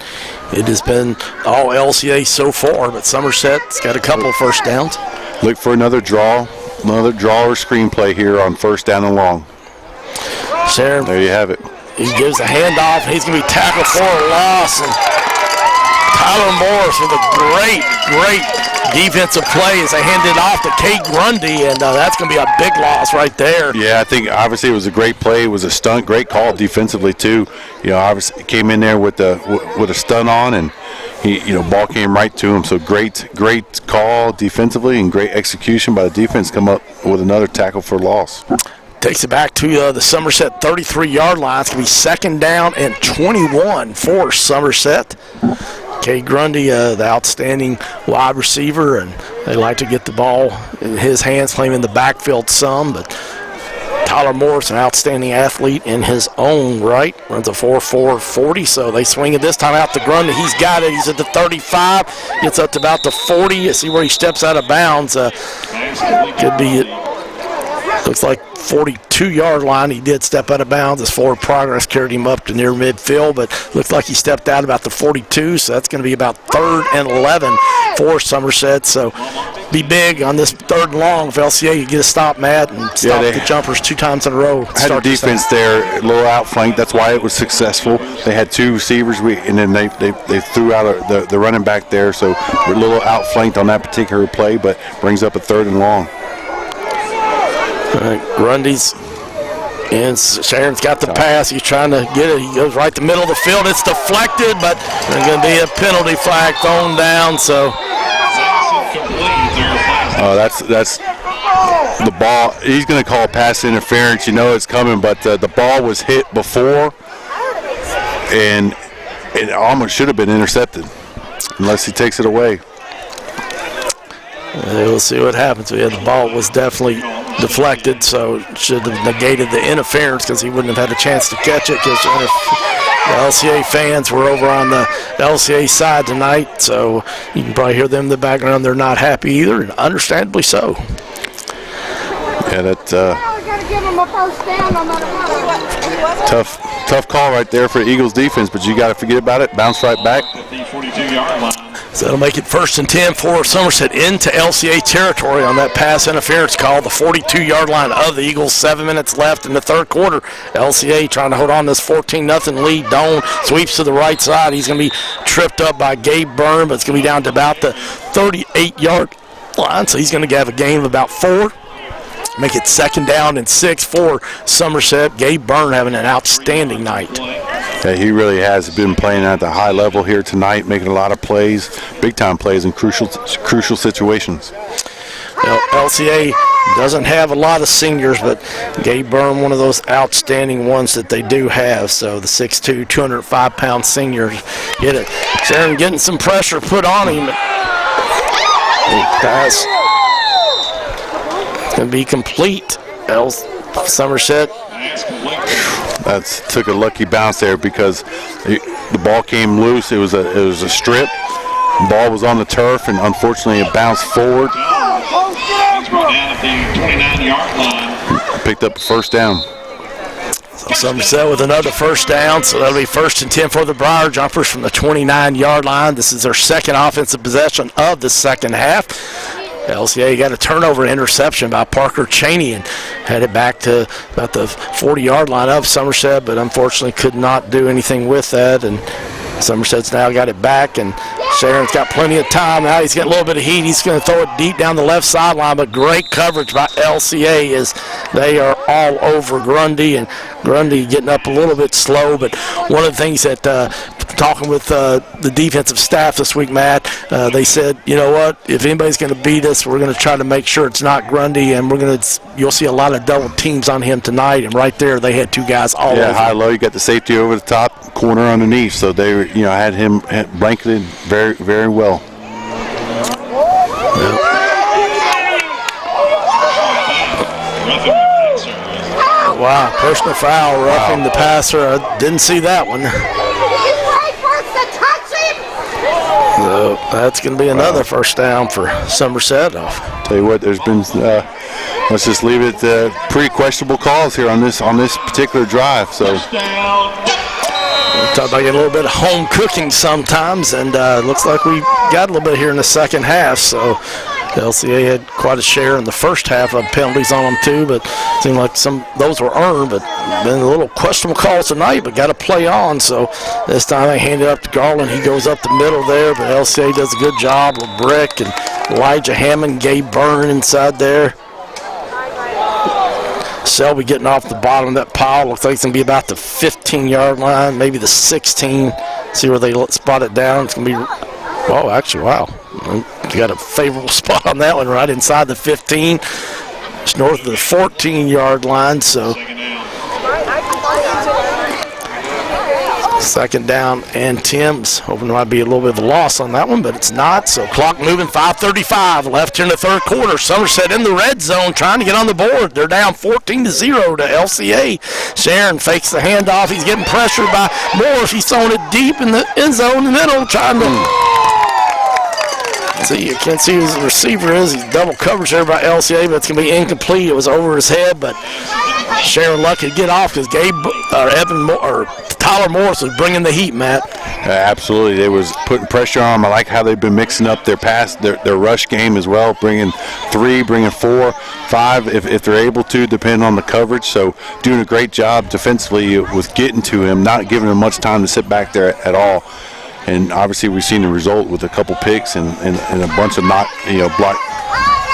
it has been all LCA so far. But Somerset's got a couple of 1st downs. Look for another draw or screenplay here on 1st down and long. Sharon, there you have it. He gives a handoff, and he's going to be tackled for a loss. And Tyler Morris with a great defensive play as they hand it off to Kate Grundy, and that's going to be a big loss right there. Yeah, I think obviously it was a great play. It was a stunt, great call defensively too. Obviously came in there with a stunt on, and ball came right to him. So great call defensively and great execution by the defense. Come up with another tackle for loss. Takes it back to the Somerset 33-yard line. It's going to be 2nd down and 21 for Somerset. Kay Grundy, the outstanding wide receiver, and they like to get the ball in his hands, playing in the backfield some, but Tyler Morris, an outstanding athlete in his own right, runs a 4.4 40, so they swing it this time out to Grundy. He's got it. He's at the 35, gets up to about the 40. You see where he steps out of bounds. Could be looks like 42-yard line. He did step out of bounds. His forward progress carried him up to near midfield, but looks like he stepped out about the 42, so that's going to be about 3rd and 11 for Somerset. So be big on this 3rd and long if LCA could get a stop, Matt, and stop the jumpers 2 times in a row. Had a defense there, a little outflanked. That's why it was successful. They had 2 receivers, and then they threw out the running back there, so we're a little outflanked on that particular play, but brings up a 3rd and long. All right, Grundy's and Sharon's got the pass. He's trying to get it. He goes right the middle of the field. It's deflected, but there's going to be a penalty flag thrown down. So, that's the ball. He's going to call pass interference. You know it's coming, but the ball was hit before, and it almost should have been intercepted, unless he takes it away. We'll see what happens. Yeah, the ball was definitely deflected, so should have negated the interference because he wouldn't have had a chance to catch it because the LCA fans were over on the LCA side tonight, so you can probably hear them in the background. They're not happy either, and understandably so. Yeah, that tough call right there for the Eagles defense, but you got to forget about it. Bounce right back. The 42-yard line. So that'll make it 1st and 10 for Somerset into LCA territory on that pass interference call. The 42-yard line of the Eagles. 7 minutes left in the 3rd quarter. LCA trying to hold on this 14-0 lead. Doan sweeps to the right side. He's going to be tripped up by Gabe Byrne, but it's going to be down to about the 38-yard line. So he's going to have a gain of about 4. Make it 2nd down and 6 for Somerset. Gabe Byrne having an outstanding night. Yeah, he really has been playing at the high level here tonight, making a lot of plays, big-time plays in crucial situations. LCA doesn't have a lot of seniors, but Gabe Byrne, one of those outstanding ones that they do have. So the 6'2", 205-pound seniors get it. Sharon getting some pressure put on him. Pass going to be complete. Somerset. That's took a lucky bounce there because the ball came loose. It was a strip. The ball was on the turf, and unfortunately it bounced forward. He's brought down at the 29-yard line. Picked up the 1st down. So Somerset with another 1st down, so that'll be 1st and 10 for the Briar Jumpers from the 29-yard line. This is their 2nd offensive possession of the 2nd half. LCA got a turnover interception by Parker Cheney and headed back to about the 40-yard line of Somerset, but unfortunately could not do anything with that. And Somerset's now got it back, and Sharon's got plenty of time. Now he's got a little bit of heat. He's going to throw it deep down the left sideline, but great coverage by LCA as they are all over Grundy, and Grundy getting up a little bit slow. But one of the things that talking with the defensive staff this week, Matt, they said, you know what, if anybody's going to beat us, we're going to try to make sure it's not Grundy, and you'll see a lot of double teams on him tonight. And right there, they had 2 guys all over. Yeah, high-low. You got the safety over the top, corner underneath, so they had him blanketed very, very well. Wow, personal foul, roughing the passer. I didn't see that one. So that's going to be another 1st down for Somerset. Tell you what, there's been let's just leave it pretty questionable calls here on this particular drive. So talk about getting a little bit of home cooking sometimes, and looks like we got a little bit here in the 2nd half. So the LCA had quite a share in the 1st half of penalties on them too, but it seemed like some those were earned, but been a little questionable calls tonight, but got to play on. So this time they hand it up to Garland. He goes up the middle there, but LCA does a good job with Brick and Elijah Hammond, Gabe Byrne inside there. Selby getting off the bottom of that pile. Looks like it's going to be about the 15-yard line, maybe the 16. See where they spot it down. It's going to be, oh, actually, wow. You got a favorable spot on that one right inside the 15. It's north of the 14-yard line, so 2nd down and Tim's. Hoping there might be a little bit of a loss on that one, but it's not. So clock moving, 5:35 left here in the 3rd quarter. Somerset in the red zone trying to get on the board. They're down 14-0 to LCA. Sharon fakes the handoff. He's getting pressured by Morris. He's throwing it deep in the end zone in the middle, trying to See, you can't see who the receiver is. He's double coverage there by LCA, but it's going to be incomplete. It was over his head, but Sharon lucky to get off because Tyler Morris was bringing the heat, Matt. Absolutely. They was putting pressure on them. I like how they've been mixing up their their rush game as well, bringing 3, bringing 4, 5 if they're able to, depending on the coverage. So doing a great job defensively with getting to him, not giving him much time to sit back there at all. And obviously we've seen the result with a couple picks and a bunch of block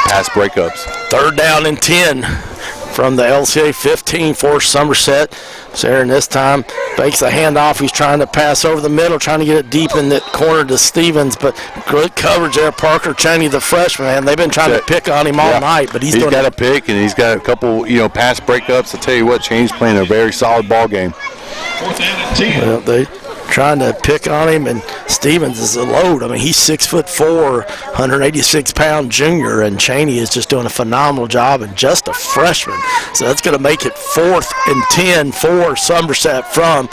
pass breakups. 3rd down and 10 from the LCA 15 for Somerset. Sharon this time fakes a handoff. He's trying to pass over the middle, trying to get it deep in the corner to Stevens, but good coverage there. Parker Cheney, the freshman, and they've been trying to pick on him all night, but he's got a pick and he's got a couple pass breakups. I tell you what, Cheney's playing a very solid ball game. 4th down and 10. Well, they trying to pick on him, and Stevens is a load. I mean, he's 6'4", 186-pound junior, and Cheney is just doing a phenomenal job and just a freshman. So that's going to make it 4th and 10 for Somerset from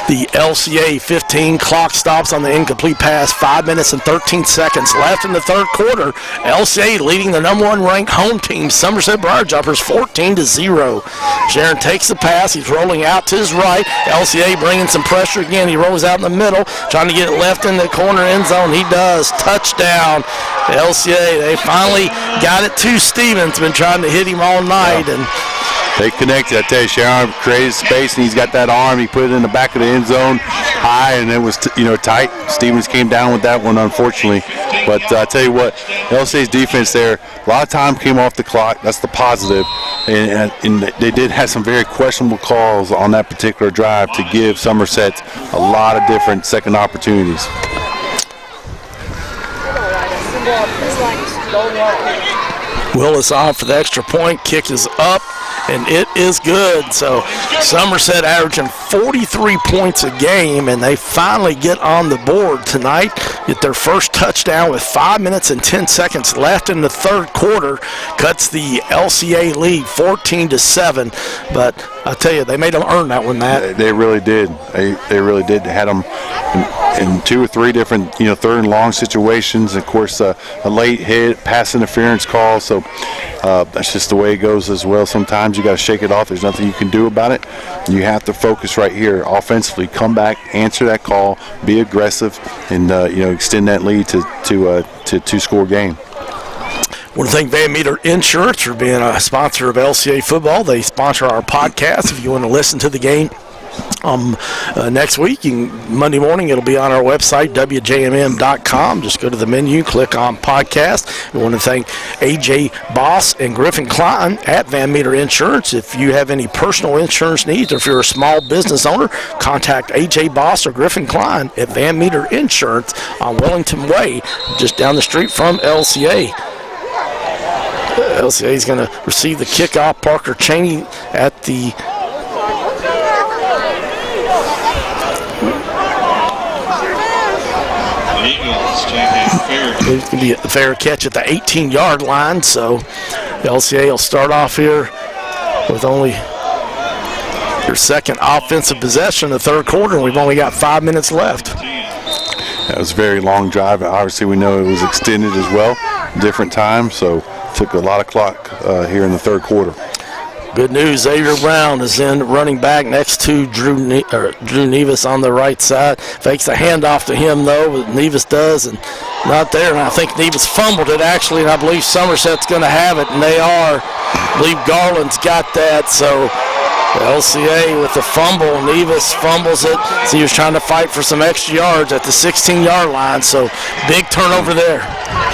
the LCA 15. Clock stops on the incomplete pass. 5 minutes and 13 seconds left in the 3rd quarter. LCA leading the number 1 ranked home team, Somerset Briarjumpers, 14-0. Sharon takes the pass. He's rolling out to his right. LCA bringing some pressure again. He rolls out in the middle, trying to get it left in the corner end zone. He does. Touchdown. LCA, they finally got it to Stevens. Been trying to hit him all night, and they connected. I tell you, Sharon created space, and he's got that arm. He put it in the back of the end zone high, and it was tight. Stevens came down with that one, unfortunately. But I tell you what, LCA's defense there, a lot of time came off the clock. That's the positive. And they did have some very questionable calls on that particular drive to give Somerset a lot of different second opportunities. Willis on for the extra point. Kick is up, and it is good. So Somerset averaging 43 points a game, and they finally get on the board tonight. Get their first touchdown with 5 minutes and 10 seconds left in the 3rd quarter. Cuts the LCA lead 14-7. But I tell you, they made them earn that one, Matt. They really did. They really did. They had them in 2 or 3 different 3rd and long situations. Of course, a late hit, pass interference call. So that's just the way it goes as well. Sometimes you got to shake it off. There's nothing you can do about it. You have to focus right here offensively. Come back, answer that call, be aggressive, and extend that lead to 2-score game. I want to thank Van Meter Insurance for being a sponsor of LCA football. They sponsor our podcast. If you want to listen to the game next week, Monday morning, it'll be on our website, wjmm.com. Just go to the menu, click on podcast. We want to thank AJ Boss and Griffin Klein at Van Meter Insurance. If you have any personal insurance needs, or if you're a small business owner, contact AJ Boss or Griffin Klein at Van Meter Insurance on Wellington Way, just down the street from LCA. LCA is going to receive the kickoff. Parker Cheney at the it's going to be a fair catch at the 18-yard line, so LCA will start off here with only their second offensive possession in the 3rd quarter, and we've only got 5 minutes left. That was a very long drive. Obviously, we know it was extended as well, different times, so took a lot of clock here in the 3rd quarter. Good news, Xavier Brown is in running back next to Drew Nevis on the right side. Fakes a handoff to him, though, but Nevis does, and not there. And I think Nevis fumbled it, actually, and I believe Somerset's going to have it, and they are. I believe Garland's got that, so LCA with the fumble. Nevis fumbles it, so he was trying to fight for some extra yards at the 16-yard line, so big turnover there.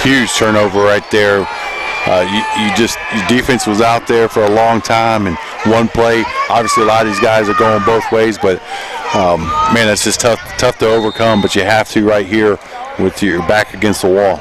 Huge turnover right there. Your defense was out there for a long time, and one play. Obviously, a lot of these guys are going both ways, but man, that's just tough to overcome. But you have to right here with your back against the wall.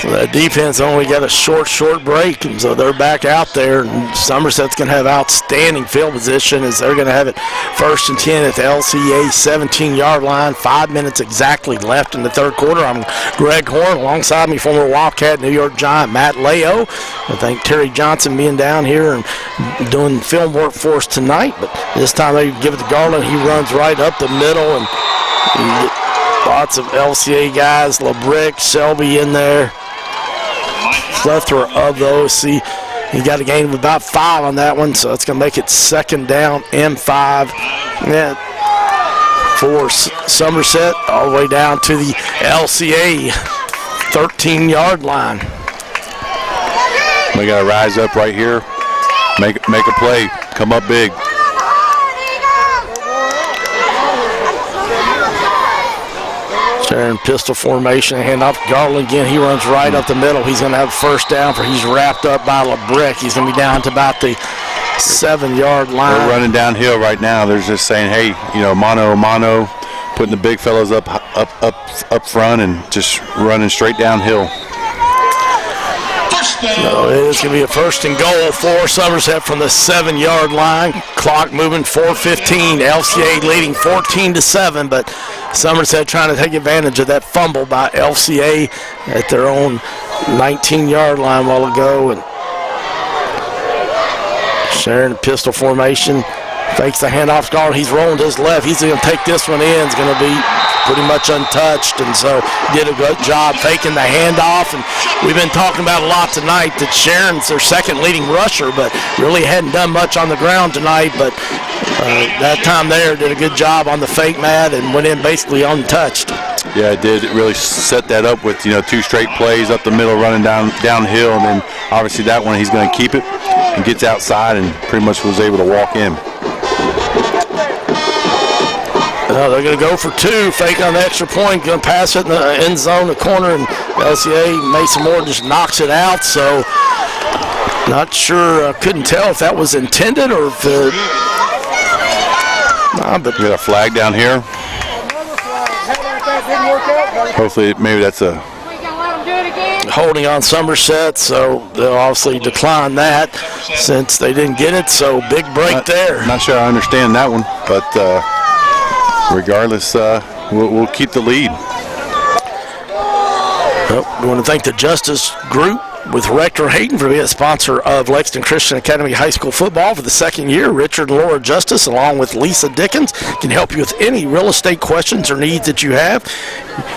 So that defense only got a short break, and so they're back out there. And Somerset's going to have outstanding field position as they're going to have it 1st and 10 at the LCA 17-yard line. 5 minutes exactly left in the 3rd quarter. I'm Greg Horn. Alongside me, former Wildcat, New York Giant Matt Leo. I thank Terry Johnson being down here and doing film work for us tonight. But this time they give it to Garland. He runs right up the middle and Lots of LCA guys, LeBrick, Selby in there. Plethora of those. See, he got a gain of about 5 on that one, so it's going to make it 2nd down and 5. Yeah, for Somerset, all the way down to the LCA 13-yard line. We got to rise up right here, make a play, come up big. Sharon pistol formation, hand off Garland again. He runs right up the middle. He's going to have 1st down for he's wrapped up by LeBrick. He's going to be down to about the 7-yard line. They're running downhill right now. They're just saying, hey, mano, putting the big fellows up front and just running straight downhill. So it is going to be a 1st and goal for Somerset from the 7-yard line. Clock moving, 4:15. LCA leading 14-7, but Somerset trying to take advantage of that fumble by LCA at their own 19-yard line a while ago. And Sharon pistol formation, fakes the handoff. Scarlett, he's rolling to his left. He's going to take this one in. It's going to be pretty much untouched, and so did a good job faking the handoff. And we've been talking about a lot tonight that Sharon's their 2nd leading rusher, but really hadn't done much on the ground tonight. But that time there did a good job on the fake, Matt, and went in basically untouched. Yeah, it did. It really set that up with 2 straight plays up the middle, running downhill, and then obviously that one he's going to keep it and gets outside and pretty much was able to walk in. They're going to go for 2, fake on the extra point, going to pass it in the end zone, the corner, and LCA, Mason Moore just knocks it out. So not sure, couldn't tell if that was intended or if but we got a flag down here. Hopefully maybe that's a holding on Somerset, so they'll obviously decline that since they didn't get it. So big break there. Not sure I understand that one, but regardless, we'll keep the lead. Well, we want to thank the Justice Group with Rector Hayden for being a sponsor of Lexington Christian Academy High School football for the 2nd year. Richard and Laura Justice, along with Lisa Dickens, can help you with any real estate questions or needs that you have.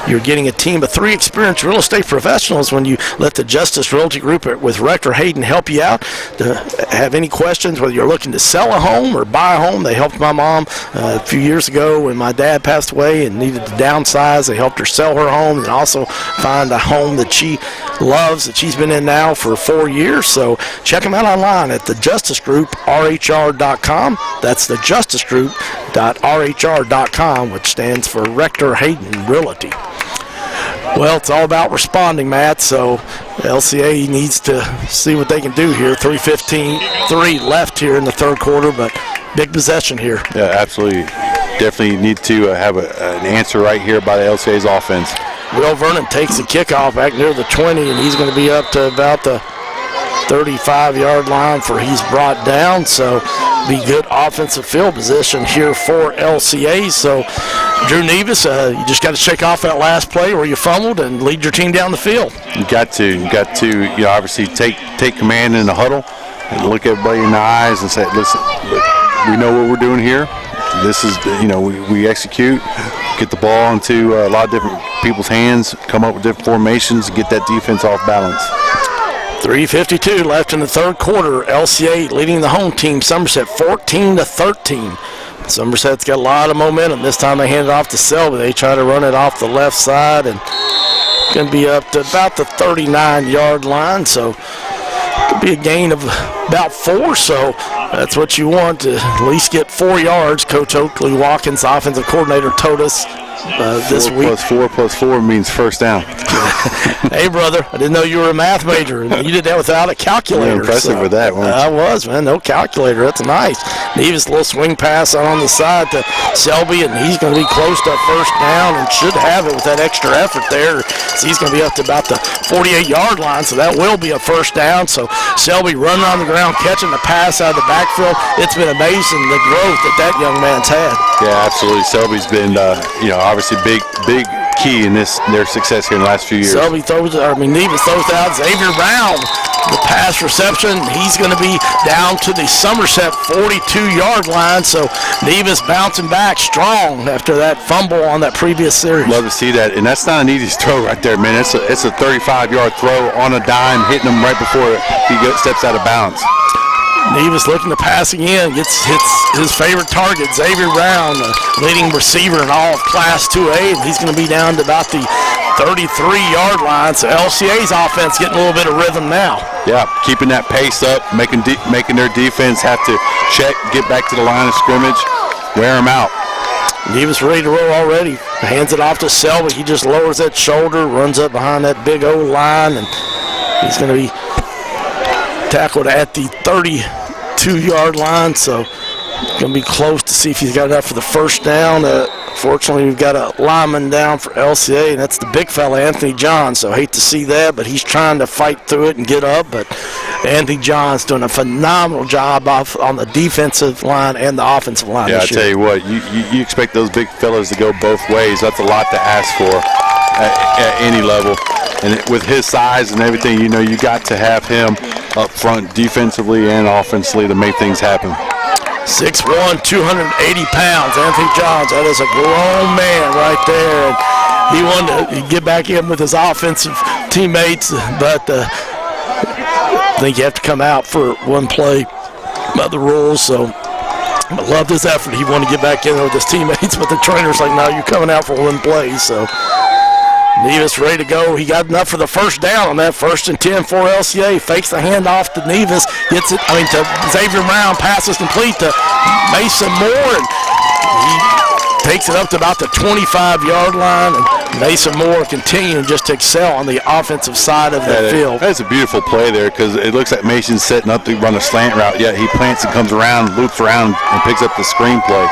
You're getting a team of 3 experienced real estate professionals when you let the Justice Realty Group with Rector Hayden help you out. To have any questions, whether you're looking to sell a home or buy a home. They helped my mom a few years ago when my dad passed away and needed to downsize. They helped her sell her home and also find a home that she loves, that she's been in now for 4 years. So check them out online at thejusticegroup.rhr.com. That's thejusticegroup.rhr.com, which stands for Rector Hayden Realty. Well, it's all about responding, Matt, so LCA needs to see what they can do here. 3:15 left here in the 3rd quarter, but big possession here. Yeah, absolutely. Definitely need to have an answer right here by the LCA's offense. Will Vernon takes the kickoff back near the 20, and he's going to be up to about the 35-yard line for he's brought down. So be good offensive field position here for LCA. So Drew Nevis, you just got to shake off that last play where you fumbled and lead your team down the field. You got to obviously take command in the huddle and look everybody in the eyes and say, listen, we know what we're doing here. This is, we execute, get the ball into a lot of different people's hands, come up with different formations, get that defense off balance. 3:52 left in the 3rd quarter. LCA leading the home team, Somerset 14-13. Somerset's got a lot of momentum. This time they hand it off to Selby. They try to run it off the left side and going to be up to about the 39-yard line. So could be a gain of about 4, so that's what you want, to at least get 4 yards. Coach Oakley Watkins, offensive coordinator, told us this week. 4 plus 4 means 1st down. Hey, brother, I didn't know you were a math major, and you did that without a calculator. You're impressive with that one. I was, man. No calculator. That's nice. Nevis, a little swing pass on the side to Selby, and he's going to be close to 1st down and should have it with that extra effort there. So he's going to be up to about the 48-yard line, so that will be a 1st down. So Selby running on the ground, catching the pass out of the backfield. It's been amazing the growth that young man's had. Yeah, absolutely. Selby's been, obviously big key in their success here in the last few years. Nevis throws out. Xavier Brown the pass reception. He's going to be down to the Somerset 42-yard line. So Nevis bouncing back strong after that fumble on that previous series. Love to see that, and that's not an easy throw right there, man. It's a 35-yard throw on a dime, hitting him right before he steps out of bounds. Nevis looking to pass again, hits his favorite target, Xavier Brown, leading receiver in all of Class 2A, and he's going to be down to about the 33-yard line. So LCA's offense getting a little bit of rhythm now. Yeah, keeping that pace up, making their defense have to check, get back to the line of scrimmage, wear them out. Nevis ready to roll already. Hands it off to Selby. He just lowers that shoulder, runs up behind that big O line, and he's going to be tackled at the 32-yard line, so going to be close to see if he's got enough for the first down. Fortunately, we've got a lineman down for LCA, and that's the big fella, Anthony Johns. So hate to see that, but he's trying to fight through it and get up. But Anthony Johns doing a phenomenal job on the defensive line and the offensive line. Yeah, I tell you what, you expect those big fellas to go both ways. That's a lot to ask for at any level. And with his size and everything, you got to have him up front defensively and offensively to make things happen. 6'1", 280 pounds, Anthony Johns. That is a grown man right there. And he wanted to get back in with his offensive teammates, but I think you have to come out for one play by the rules. So I loved his effort. He wanted to get back in there with his teammates, but the trainer's like, no, you're coming out for one play. So Nevis ready to go. He got enough for the first down on that 1st and 10 for LCA. Fakes the handoff to Nevis. Gets it, to Xavier Brown. Passes complete to Mason Moore. And he takes it up to about the 25-yard line. And Mason Moore continuing just to excel on the offensive side of the field. That's a beautiful play there because it looks like Mason's setting up to run a slant route. Yeah, he plants and comes around, loops around, and picks up the screen play.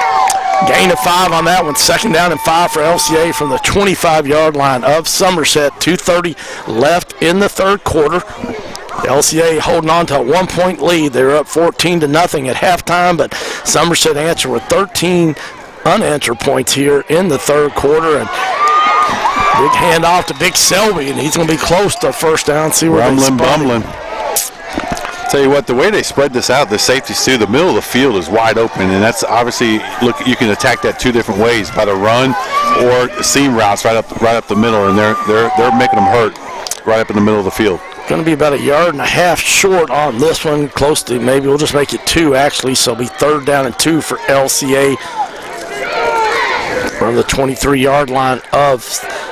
Gain of 5 on that one. 2nd down and 5 for LCA from the 25-yard line of Somerset. 2:30 left in the third quarter. LCA holding on to a 1-point lead. They were up 14-0 at halftime, but Somerset answered with 13 unanswered points here in the third quarter. And big handoff to Big Selby, and he's going to be close to first down. See where bumbling. Tell you what, the way they spread this out, the safeties too, the middle of the field is wide open, and that's obviously, look, you can attack that two different ways, by the run or seam routes right up the middle, and they're making them hurt right up in the middle of the field. Going to be about 1.5 yards short on this one, close to, maybe we'll just make it 2 actually, so it'll be 3rd down and 2 for LCA from the 23-yard line of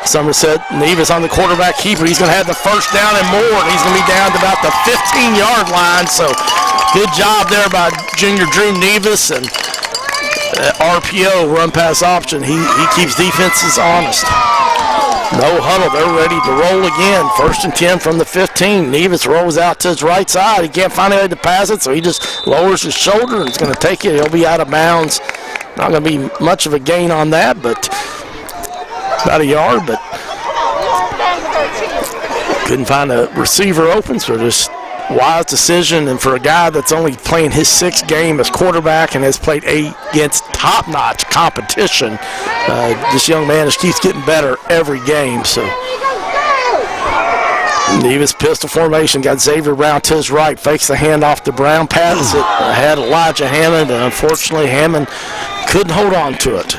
Somerset. Nevis on the quarterback keeper. He's going to have the first down and more. And he's going to be down to about the 15-yard line. So good job there by junior Drew Nevis. And RPO, run pass option. He keeps defenses honest. No huddle. They're ready to roll again. 1st and 10 from the 15. Nevis rolls out to his right side. He can't find anybody to pass it, so he just lowers his shoulder and is going to take it. He'll be out of bounds. Not going to be much of a gain on that, but about 1 yard, but couldn't find a receiver open, so just wise decision. And for a guy that's only playing his 6th game as quarterback and has played against top-notch competition, this young man just keeps getting better every game. So Nevis pistol formation, got Xavier Brown to his right, fakes the handoff to Brown, passes it, had Elijah Hammond, and unfortunately Hammond couldn't hold on to it.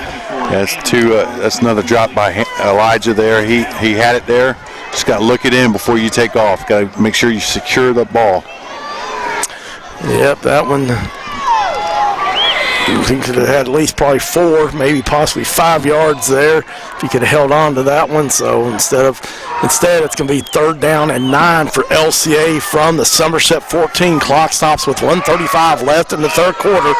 That's another drop by Elijah there. He had it there. Just got to look it in before you take off. Got to make sure you secure the ball. Yep, that one. I think could have had at least probably 4, maybe possibly 5 yards there if he could have held on to that one. So instead it's going to be 3rd down and 9 for LCA from the Somerset 14. Clock stops with 1:35 left in the third quarter.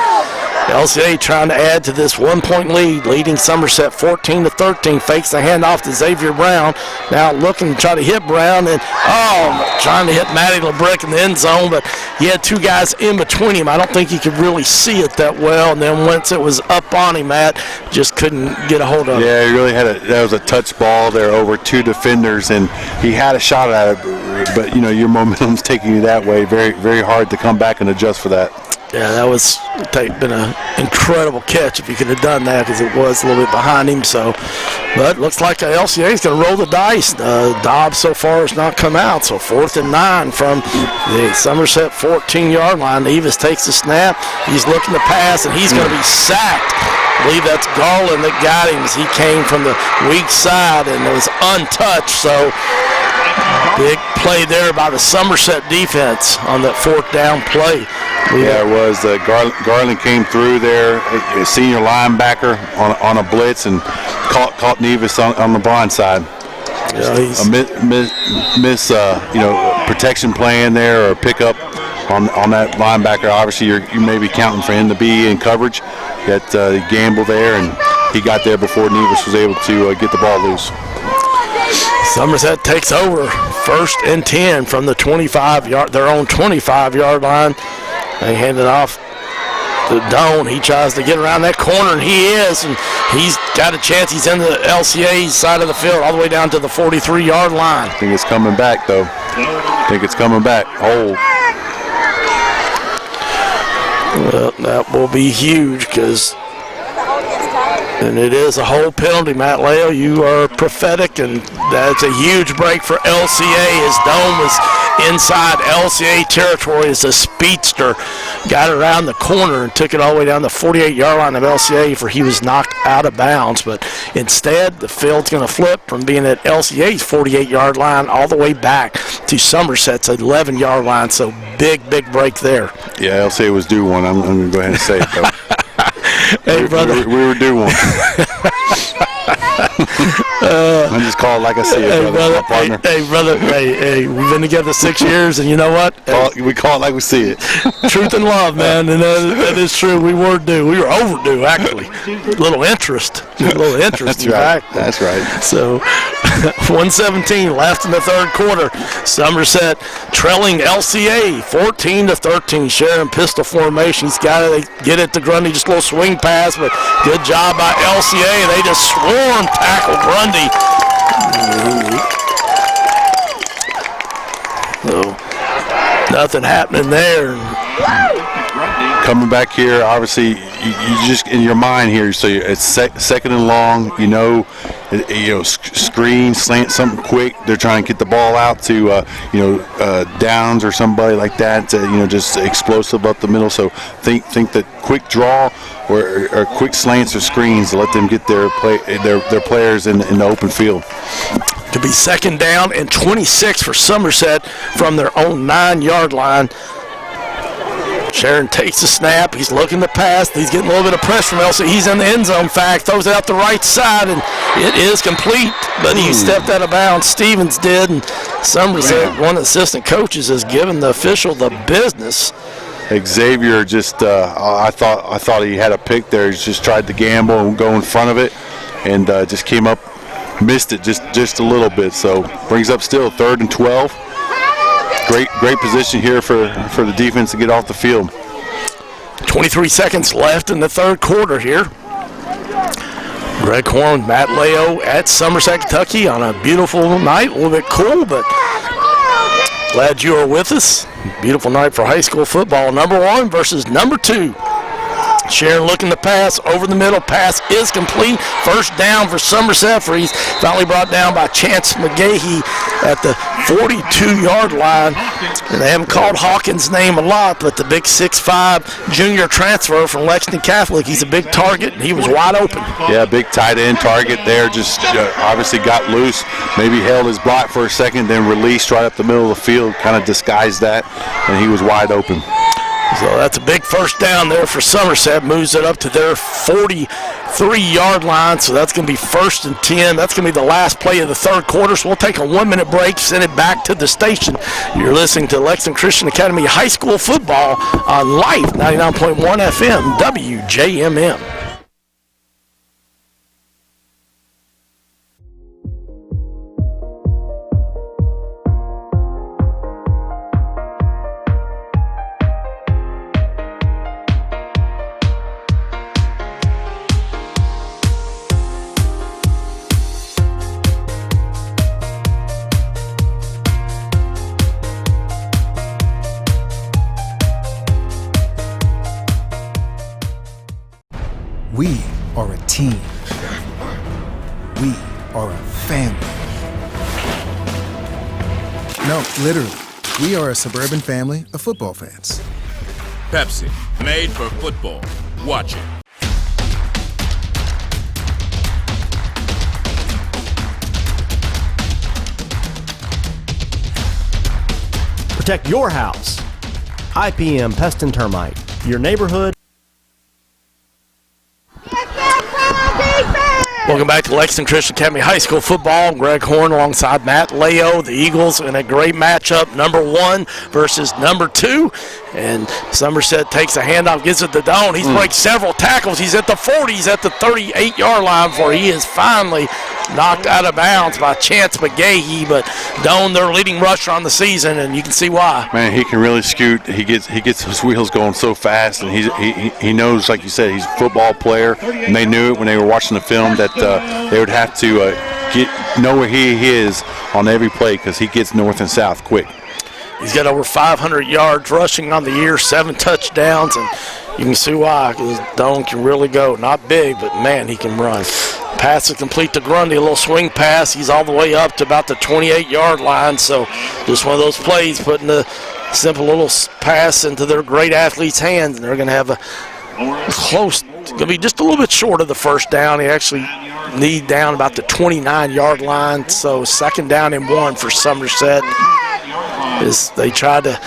LCA trying to add to this 1-point lead, leading Somerset 14-13. Fakes the handoff to Xavier Brown. Now looking to try to hit Brown, and trying to hit Matty LeBrick in the end zone, but he had 2 guys in between him. I don't think he could really see it that well, and then once it was up on him, Matt just couldn't get a hold of it. Yeah, he really that was a touch ball there over 2 defenders, and he had a shot at it, but your momentum's taking you that way. Very, very hard to come back and adjust for that. Yeah, that was been an incredible catch if he could have done that, because it was a little bit behind him. So, but looks like LCA is going to roll the dice. Dobbs so far has not come out. So 4th and 9 from the Somerset 14-yard line. Evis takes the snap. He's looking to pass, and he's going to be sacked. I believe that's Garland that got him as he came from the weak side and was untouched. So big play there by the Somerset defense on that 4th down play. Yeah, it was. Garland came through there, a senior linebacker on a blitz, and caught Nevis on the blind side. Yeah, Protection play in there, or pickup on that linebacker. Obviously, you may be counting for him to be in coverage. Got Gamble there, and he got there before Nevis was able to get the ball loose. Somerset takes over 1st and 10 from the 25-yard, their own 25-yard line. They hand it off to Doan. He tries to get around that corner, and he is. And he's got a chance. He's in the LCA side of the field all the way down to the 43-yard line. I think it's coming back, though. Hold. Well, that will be huge, and it is a hold penalty. Matt Leo, you are prophetic, and that's a huge break for LCA as Doan was inside LCA territory as a speedster got around the corner and took it all the way down the 48-yard line of LCA for he was knocked out of bounds. But instead, the field's going to flip from being at LCA's 48-yard line all the way back to Somerset's 11-yard line. So big break there. Yeah, LCA was due one. I'm going to go ahead and say it, though. Hey, brother. We were due one. I just call it like I see it, brother. Partner. Hey, brother. Hey, we've been together 6 years, and you know what? We call it like we see it. Truth and love, man, and that is true. We were due. We were overdue, actually. A little interest. That's right. That's right. So, 1:17 left in the 3rd quarter. Somerset trailing LCA 14-13. Sharon pistol formation. He's got to get it to Grundy. Just a little swing pass, but good job by LCA. They just swarm tackle Grundy. So, nothing happening there. Coming back here, obviously, you just in your mind here. So it's 2nd and long. Screen, slant, something quick. They're trying to get the ball out to Downs or somebody like that. Just explosive up the middle. So think that quick draw or quick slants or screens to let them get their players in the open field. To be 2nd down and 26 for Somerset from their own 9-yard line. Sharon takes the snap. He's looking to pass. He's getting a little bit of pressure from Elsie. He's in the end zone. In fact, throws it out the right side, and it is complete. But he stepped out of bounds. Stevens did, and Somerset, one of the assistant coaches, has given the official the business. Xavier just, I thought he had a pick there. He just tried to gamble and go in front of it, and just came up, missed it just a little bit. So brings up still 3rd and 12. Great position here for the defense to get off the field. 23 seconds left in the 3rd quarter here. Greg Horn, Matt Leo at Somerset, Kentucky on a beautiful night. A little bit cool, but glad you are with us. Beautiful night for high school football. Number 1 versus number 2. Sharon looking to pass over the middle. Pass is complete. 1st down for Somerset. He's finally brought down by Chance McGahee at the 42-yard line. And they haven't called Hawkins' name a lot, but the big 6'5" junior transfer from Lexington Catholic, he's a big target, and he was wide open. Yeah, big tight end target there. Just obviously got loose. Maybe held his block for a second, then released right up the middle of the field, kind of disguised that, and he was wide open. So that's a big 1st down there for Somerset. Moves it up to their 43-yard line. So that's going to be 1st and 10. That's going to be the last play of the 3rd quarter. So we'll take a 1-minute break, send it back to the station. You're listening to Lexington Christian Academy High School Football on Life 99.1 FM WJMM. team. We are a family. No, literally. We are a suburban family of football fans. Pepsi, made for football. Watch it. Protect your house. IPM Pest and Termite. Your neighborhood. Welcome back to Lexington Christian Academy High School football. Greg Horn alongside Matt Leo, the Eagles, in a great matchup, number 1 versus number 2. And Somerset takes a handoff, gets it to Doan. He's breaks several tackles. He's at the 40. He's at the 38-yard line before he is finally knocked out of bounds by Chance McGahee. But Doan, their leading rusher on the season, and you can see why. Man, he can really scoot. He gets his wheels going so fast, and he knows, like you said, he's a football player. And they knew it when they were watching the film that they would have to know where he is on every play because he gets north and south quick. He's got over 500 yards rushing on the year, 7 touchdowns, and you can see why, because Doan can really go. Not big, but, man, he can run. Pass is complete to Grundy, a little swing pass. He's all the way up to about the 28-yard line, so just one of those plays, putting the simple little pass into their great athlete's hands, and they're going to have a close, going to be just a little bit short of the first down. He actually need down about the 29-yard line, so 2nd down and 1 for Somerset. As they tried to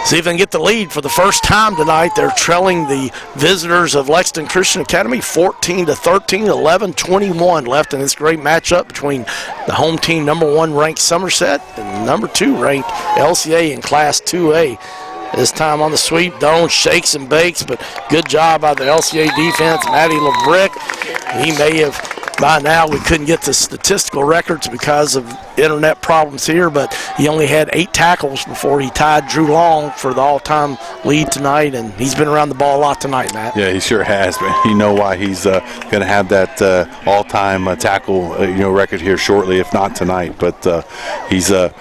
see if they can get the lead for the first time tonight. They're trailing the visitors of Lexington Christian Academy 14-13, 11-21 left in this great matchup between the home team number 1 ranked Somerset and number 2 ranked LCA in Class 2A. This time on the sweep, Doan shakes and bakes, but good job by the LCA defense. Matty LeBrick, he may have, by now we couldn't get the statistical records because of internet problems here, but he only had 8 tackles before he tied Drew Long for the all-time lead tonight, and he's been around the ball a lot tonight, Matt. Yeah, he sure has, but you know why he's going to have that all-time tackle record here shortly, if not tonight. But he's a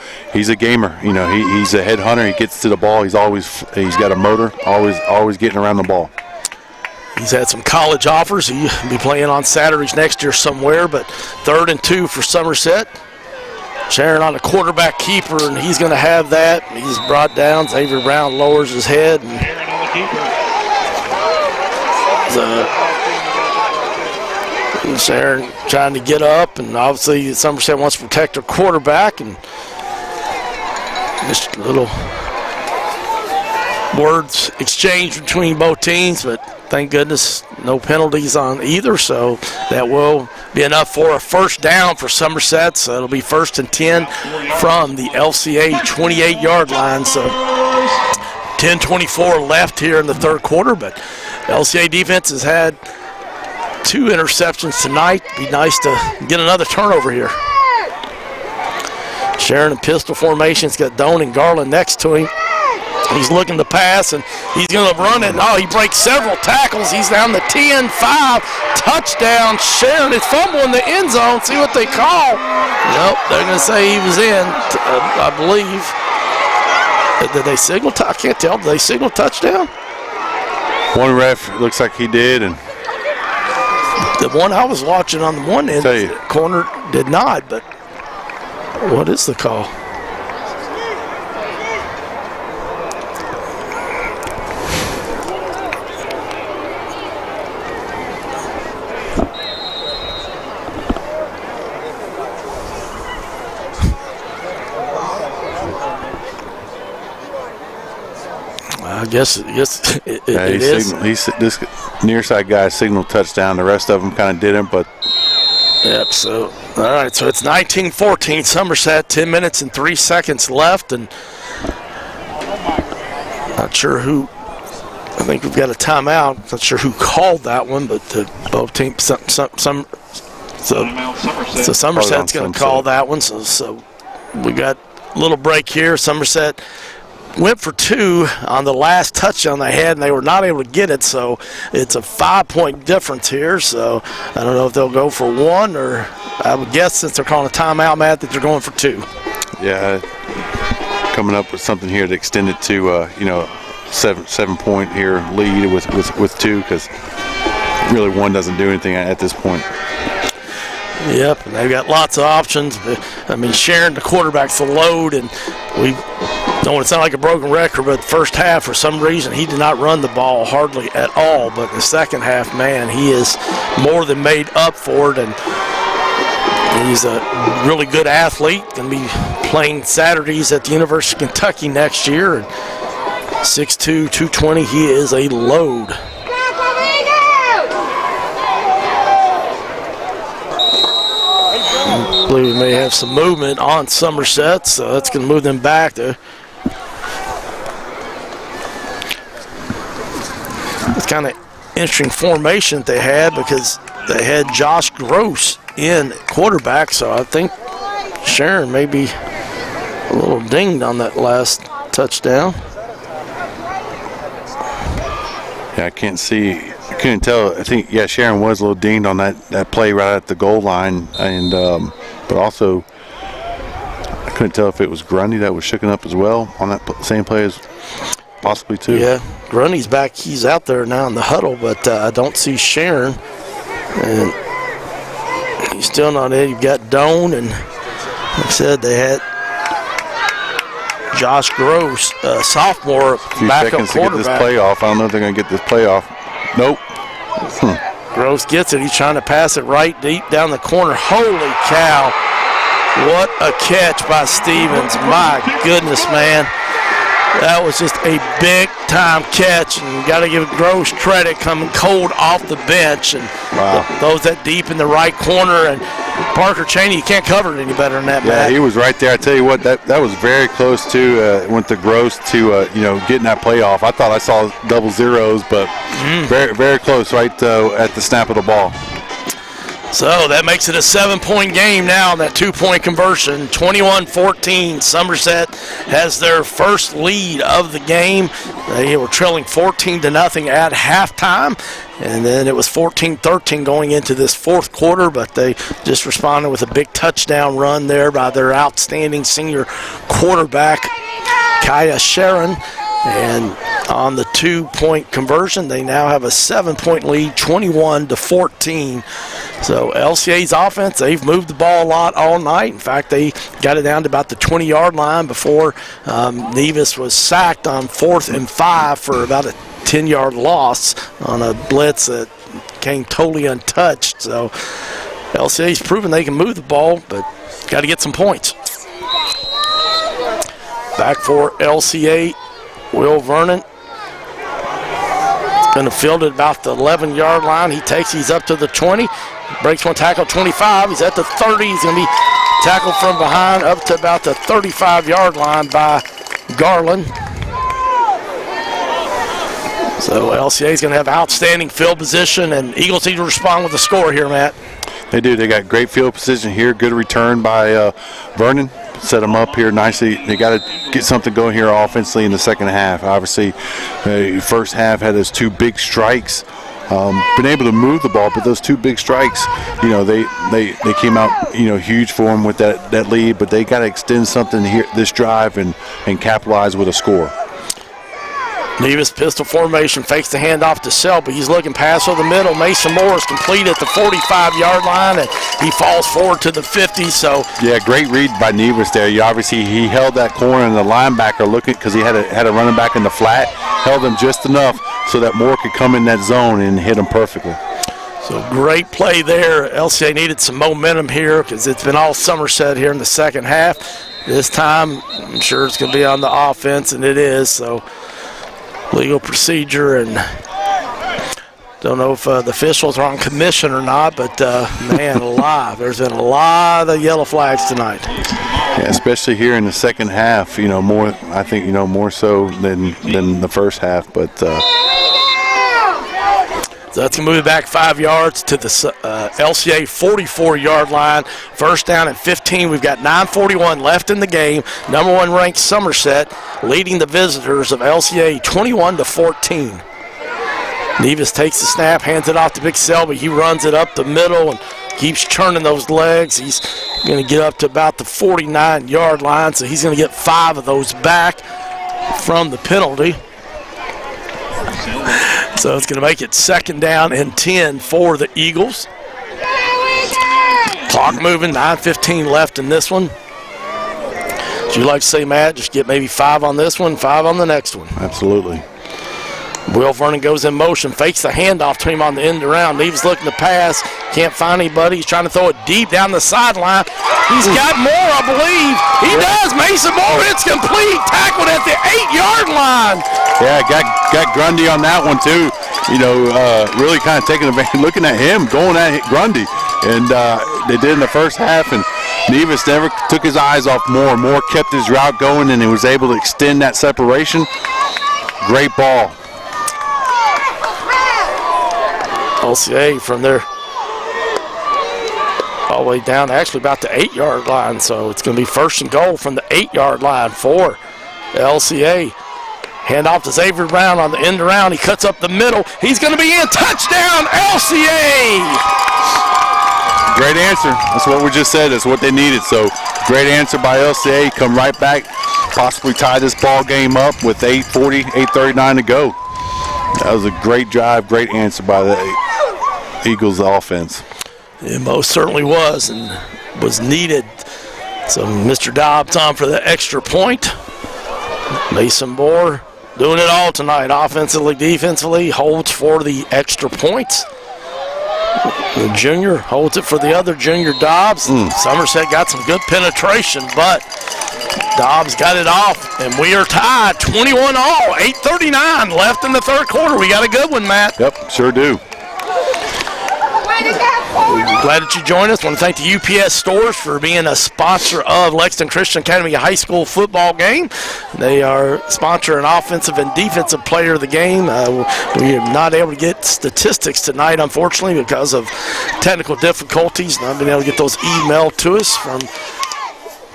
gamer. He's a headhunter. He gets to the ball. He's got a motor. Always getting around the ball. He's had some college offers. He'll be playing on Saturdays next year somewhere, but 3rd and 2 for Somerset. Sharon on a quarterback keeper, and he's going to have that. He's brought down. Xavier Brown lowers his head. And Sharon trying to get up, and obviously Somerset wants to protect their quarterback. And just a little words exchanged between both teams, but thank goodness no penalties on either, so that will be enough for a first down for Somerset. So it'll be 1st and 10 from the LCA 28-yard line. So 10:24 left here in the 3rd quarter, but LCA defense has had 2 interceptions tonight. Be nice to get another turnover here. Sharon in pistol formation. He's got Doan and Garland next to him. He's looking to pass, and he's going to run it. Oh, he breaks several tackles. He's down the 10-5. Touchdown. Sharon is fumbling the end zone. See what they call. Nope, they're going to say he was in, I believe. Did they signal? I can't tell. Did they signal touchdown? One ref looks like he did, and the one I was watching on the one end corner did not, but what is the call? I guess it is. This near side guy signaled touchdown. The rest of them kind of didn't, but. Yep, so, all right, so it's 19-14, Somerset, 10 minutes and 3 seconds left, and not sure who, I think we've got a timeout. Not sure who called that one, but both teams, so Somerset's going to call that one, so we got a little break here. Somerset went for 2 on the last touchdown they had, and they were not able to get it, so it's a 5-point difference here. So I don't know if they'll go for 1, or I would guess since they're calling a timeout, Matt, that they're going for 2. Yeah, coming up with something here to extend it to 7-point here lead with 2, because really one doesn't do anything at this point. Yep, and they've got lots of options. But, I mean, Sharon, the quarterback's the load, and we don't want to sound like a broken record, but the first half, for some reason, he did not run the ball hardly at all. But in the second half, man, he is more than made up for it, and he's a really good athlete. Going to be playing Saturdays at the University of Kentucky next year. And 6'2", 220, he is a load. I believe we may have some movement on Somerset, so that's going to move them back there. It's kind of interesting formation that they had because they had Josh Gross in quarterback, so I think Sharon may be a little dinged on that last touchdown. Yeah, I can't see. I couldn't tell. I think, yeah, Sharon was a little dinged on that play right at the goal line, and but also I couldn't tell if it was Grundy that was shooken up as well on that same play as possibly too. Yeah, Grundy's back. He's out there now in the huddle, but I don't see Sharon, and he's still not in. You've got Doan, and like I said, they had Josh Gross, sophomore, backup quarterback. To get this play off. I don't know if they're going to get this play off. Nope. Gross gets it. He's trying to pass it right deep down the corner. Holy cow. What a catch by Stevens. My goodness, man. That was just a big-time catch, and you got to give Gross credit coming cold off the bench. And those that deep in the right corner, and Parker Cheney, you can't cover it any better than that, Yeah, Matt. he was right there. I tell you what, that was very close to went to Gross to getting that play off. I thought I saw double zeros, but very, very close right at the snap of the ball. So that makes it a 7-point game now, that 2-point conversion. 21-14. Somerset has their first lead of the game. They were trailing 14-0 at halftime, and then it was 14-13 going into this fourth quarter, but they just responded with a big touchdown run there by their outstanding senior quarterback, Kaya Sharon. And on the 2-point conversion, they now have a 7-point lead, 21-14. So LCA's offense, they've moved the ball a lot all night. In fact, they got it down to about the 20-yard line before Nevis was sacked on 4th and 5 for about a 10-yard loss on a blitz that came totally untouched. So LCA's proven they can move the ball, but got to get some points. Back for LCA. Will Vernon going to field it about the 11-yard line. He's up to the 20. Breaks one tackle, 25. He's at the 30. He's going to be tackled from behind up to about the 35-yard line by Garland. So LCA is going to have outstanding field position, and Eagles need to respond with a score here, Matt. They do. They got great field position here. Good return by Vernon. Set them up here nicely. They got to get something going here offensively in the second half. Obviously, first half had those 2 big strikes. Been able to move the ball, but those 2 big strikes, they came out, huge for them with that lead. But they got to extend something here this drive and capitalize with a score. Nevis pistol formation, fakes the handoff to Selby. He's looking pass over the middle. Mason Moore is complete at the 45-yard line, and he falls forward to the 50. So yeah, great read by Nevis there. Obviously, he held that corner, and the linebacker looking because he had a running back in the flat, held him just enough so that Moore could come in that zone and hit him perfectly. So great play there. LCA needed some momentum here because it's been all Somerset here in the second half. This time, I'm sure it's going to be on the offense, and it is. So legal procedure, and don't know if the officials are on commission or not, but man alive, there's been a lot of yellow flags tonight. Yeah, especially here in the second half, more, I think, more so than the first half, but so that's going to move it back 5 yards to the LCA 44-yard line. First down at 15. We've got 9:41 left in the game. Number 1 ranked Somerset leading the visitors of LCA 21-14. Nevis takes the snap, hands it off to Big Selby. He runs it up the middle and keeps churning those legs. He's going to get up to about the 49-yard line, so he's going to get 5 of those back from the penalty. So it's going to make it 2nd down and 10 for the Eagles. Clock moving, 9:15 left in this one. As you like to say, Matt, just get maybe 5 on this one, 5 on the next one. Absolutely. Will Vernon goes in motion, fakes the handoff to him on the end around. Neves looking to pass, can't find anybody. He's trying to throw it deep down the sideline. He's got more, I believe. He does. Mason Moore, it's complete. Tackled at the 8-yard line. Yeah, got Grundy on that one too. You know, really kind of taking advantage, looking at him, going at Grundy. And they did in the first half, and Nevis never took his eyes off Moore. Moore kept his route going, and he was able to extend that separation. Great ball. LCA from there all the way down, actually about the 8-yard line. So it's going to be 1st and goal from the 8-yard line for the LCA. Hand off to Xavier Brown on the end around. He cuts up the middle. He's going to be in. Touchdown, LCA! Great answer. That's what we just said. That's what they needed. So great answer by LCA. Come right back, possibly tie this ball game up with 8:39 to go. That was a great drive, great answer by the Eagles offense. It most certainly was, and was needed. So Mr. Dobbs on for the extra point. Mason Moore doing it all tonight, offensively, defensively, holds for the extra points. The junior holds it for the other junior, Dobbs. Somerset got some good penetration, but Dobbs got it off, and we are tied 21 all, 8:39 left in the 3rd quarter. We got a good one, Matt. Yep, sure do. Glad that you joined us. Want to thank the UPS stores for being a sponsor of Lexington Christian Academy High School football game. They are sponsor an offensive and defensive player of the game. We are not able to get statistics tonight, unfortunately, because of technical difficulties. Not being able to get those emailed to us from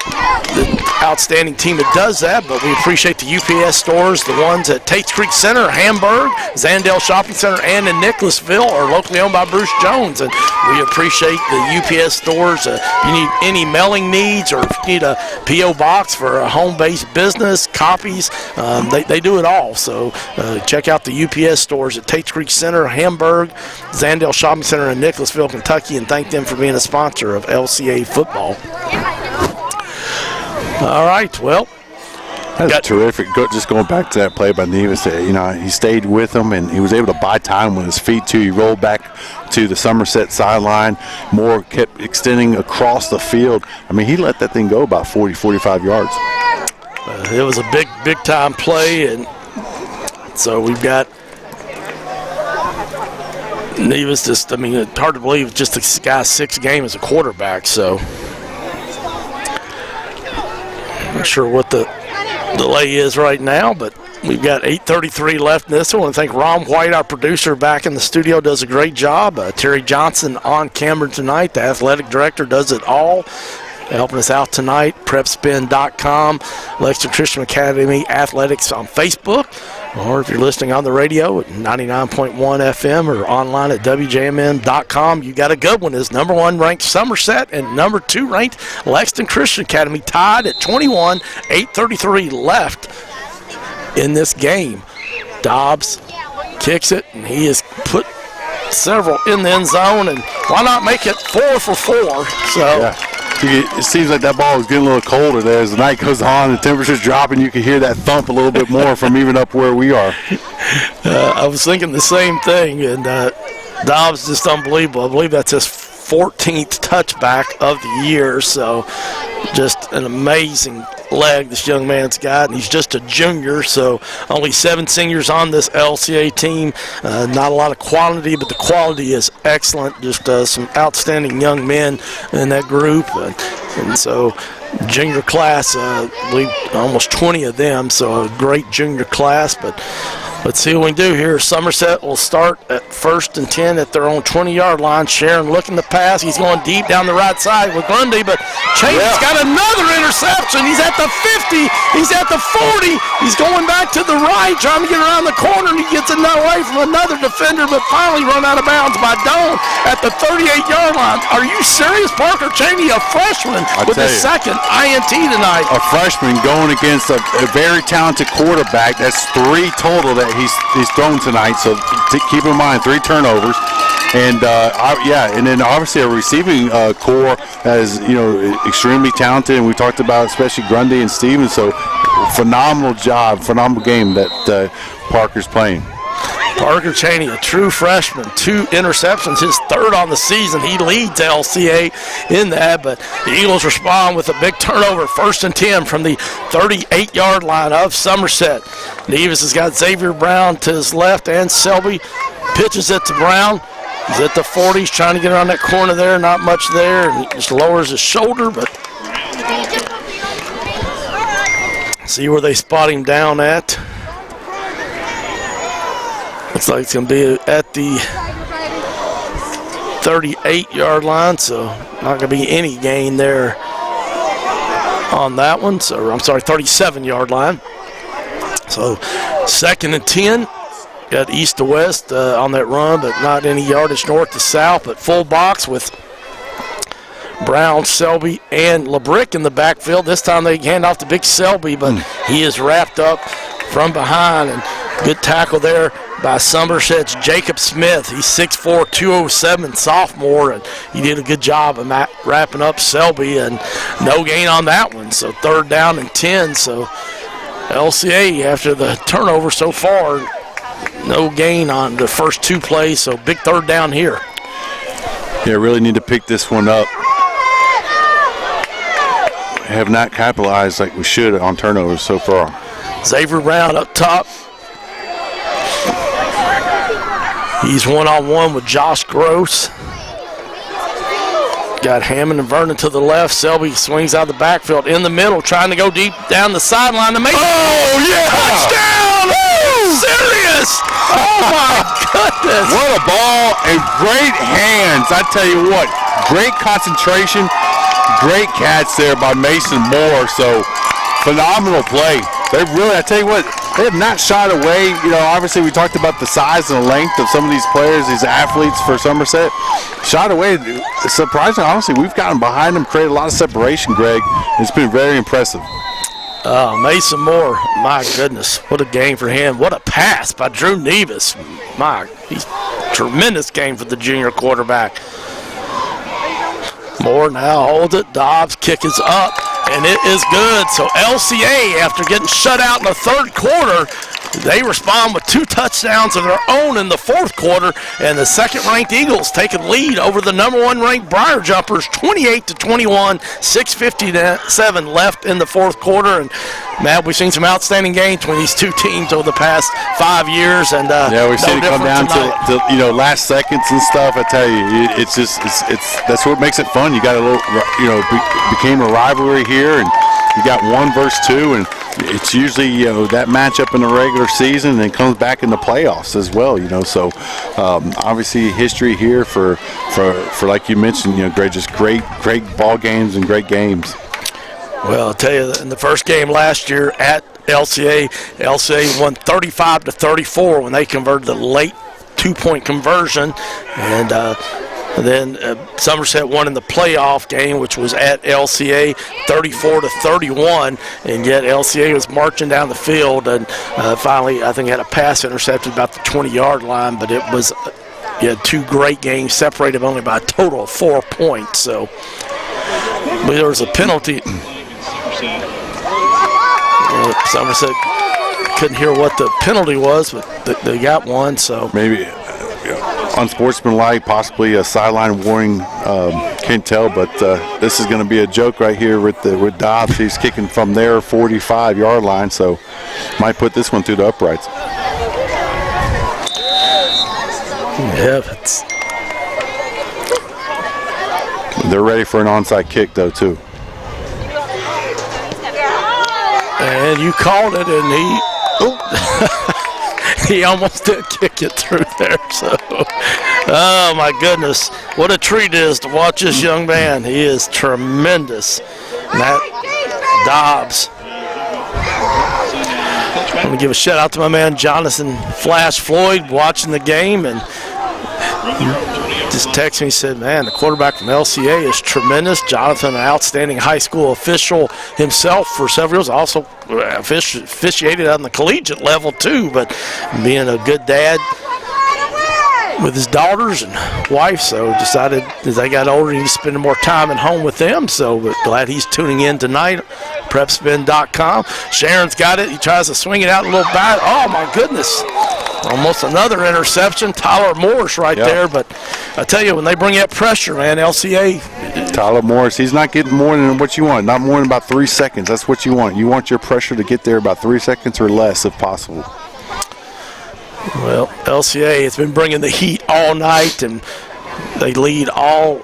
the outstanding team that does that, but we appreciate the UPS stores, the ones at Tates Creek Center, Hamburg, Zandale Shopping Center, and in Nicholasville are locally owned by Bruce Jones, and we appreciate the UPS stores. If you need any mailing needs, or if you need a P.O. box for a home-based business, copies, they do it all. So check out the UPS stores at Tates Creek Center, Hamburg, Zandale Shopping Center, in Nicholasville, Kentucky, and thank them for being a sponsor of LCA football. All right, well. That's terrific. Just going back to that play by Nevis, you know, he stayed with him, and he was able to buy time with his feet, too. He rolled back to the Somerset sideline. Moore kept extending across the field. I mean, he let that thing go about 40, 45 yards. It was a big-time play, and so we've got Nevis just, I mean, it's hard to believe just this guy's 6th game as a quarterback, so not sure what the delay is right now, but we've got 8:33 left in this one. I think Ron White, our producer back in the studio, does a great job. Terry Johnson on camera tonight. The athletic director does it all, helping us out tonight. Prepspin.com, Lexington Christian Academy Athletics on Facebook, or if you're listening on the radio at 99.1 FM or online at WJMN.com, you got a good one. Is number 1 ranked Somerset and number 2 ranked Lexington Christian Academy tied at 21, 8:33 left in this game. Dobbs kicks it, and he has put several in the end zone, and why not make it 4 for 4? So. Yeah. It seems like that ball is getting a little colder there as the night goes on, the temperature's dropping. You can hear that thump a little bit more from even up where we are. I was thinking the same thing, and Dobbs just unbelievable. I believe that's his 14th touchback of the year, so just an amazing leg this young man's got, and he's just a junior, so only 7 seniors on this LCA team. Not a lot of quantity, but the quality is excellent. Just some outstanding young men in that group, and so junior class, I believe almost 20 of them, so a great junior class. But let's see what we can do here. Somerset will start at 1st and 10 at their own 20-yard line. Sharon looking to pass. He's going deep down the right side with Grundy, but Cheney's got another interception. He's at the 50. He's at the 40. He's going back to the right, trying to get around the corner, and he gets away from another defender, but finally run out of bounds by Doan at the 38-yard line. Are you serious? Parker Cheney, a freshman, with his 2nd INT tonight. A freshman going against a very talented quarterback. That's 3 total that he's thrown tonight, so keep in mind 3 turnovers. And and then obviously a receiving core that is extremely talented, and we talked about especially Grundy and Stevens. So phenomenal job, phenomenal game that Parker's playing. Parker Cheney, a true freshman, 2 interceptions, his 3rd on the season. He leads LCA in that, but the Eagles respond with a big turnover, 1st and 10 from the 38-yard line of Somerset. Nevis has got Xavier Brown to his left and Selby pitches it to Brown. He's at the 40s, trying to get around that corner there, not much there, and he just lowers his shoulder, but see where they spot him down at. Looks like it's going to be at the 38-yard line, so not going to be any gain there on that one. So I'm sorry, 37-yard line. So 2nd and 10. Got east to west on that run, but not any yardage north to south, but full box with Brown, Selby, and LeBrick in the backfield. This time they hand off to Big Selby, but he is wrapped up from behind, and good tackle there by Somerset's Jacob Smith. He's 6'4", 207, sophomore, and he did a good job of wrapping up Selby, and no gain on that one. So 3rd down and 10. So LCA, after the turnover so far, no gain on the first 2 plays, so big 3rd down here. Yeah, really need to pick this one up. Have not capitalized like we should on turnovers so far. Xavier Brown up top. He's one-on-one with Josh Gross. Got Hammond and Vernon to the left. Selby swings out the backfield in the middle, trying to go deep down the sideline to make touchdown! Woo! Serious! Oh my goodness! What a ball and great hands! I tell you what, great concentration, great catch there by Mason Moore. So phenomenal play. They really, I tell you what, they have not shied away. Obviously we talked about the size and the length of some of these players, these athletes for Somerset. Shied away. Surprisingly, honestly, we've gotten behind them, created a lot of separation, Greg. It's been very impressive. Mason Moore, my goodness, what a game for him. What a pass by Drew Nevis. He's tremendous game for the junior quarterback. Moore now holds it. Dobbs' kick is up, and it is good. So LCA, after getting shut out in the 3rd quarter, they respond with 2 touchdowns of their own in the 4th quarter, and the 2nd-ranked Eagles take a lead over the number 1-ranked Briar Jumpers, 28-21, 6:57 left in the 4th quarter. And Matt, we've seen some outstanding games between these 2 teams over the past 5 years, and we've seen it come down to last seconds and stuff. I tell you, it's that's what makes it fun. You got a little, became a rivalry here, and you got 1 versus 2, and it's usually that matchup in the regular season, and it comes back in the playoffs as well. So obviously history here for like you mentioned, Greg, just great ball games and great games. Well, I'll tell you, in the first game last year at LCA won 35-34 when they converted the late 2-point conversion, and then Somerset won in the playoff game, which was at LCA, 34-31, and yet LCA was marching down the field, and finally I think had a pass intercepted about the 20-yard line, but it was 2 great games separated only by a total of 4 points. So there was a penalty. Somerset couldn't hear what the penalty was, but they got one. So maybe unsportsmanlike, possibly a sideline warning. Can't tell, but this is going to be a joke right here with Dobbs. He's kicking from their 45-yard line, so might put this one through the uprights. Yeah, they're ready for an onside kick though too. And you called it, and he almost did kick it through there. So, oh my goodness, what a treat it is to watch this young man. He is tremendous. And that Dobbs. I'm going to give a shout out to my man Jonathan Flash Floyd watching the game, and just texted me and said, man, the quarterback from LCA is tremendous. Jonathan, an outstanding high school official himself for several years, also officiated on the collegiate level too, but being a good dad with his daughters and wife, so decided as they got older he's spending more time at home with them, so but glad he's tuning in tonight. PrepSpin.com. Sharon's got it. He tries to swing it out a little bad. Oh, my goodness. Almost another interception. Tyler Morris right there, but I tell you, when they bring that pressure, man, LCA. Tyler Morris, he's not getting more than what you want, not more than about 3 seconds. That's what you want. You want your pressure to get there about 3 seconds or less if possible. Well, LCA has been bringing the heat all night, and they lead all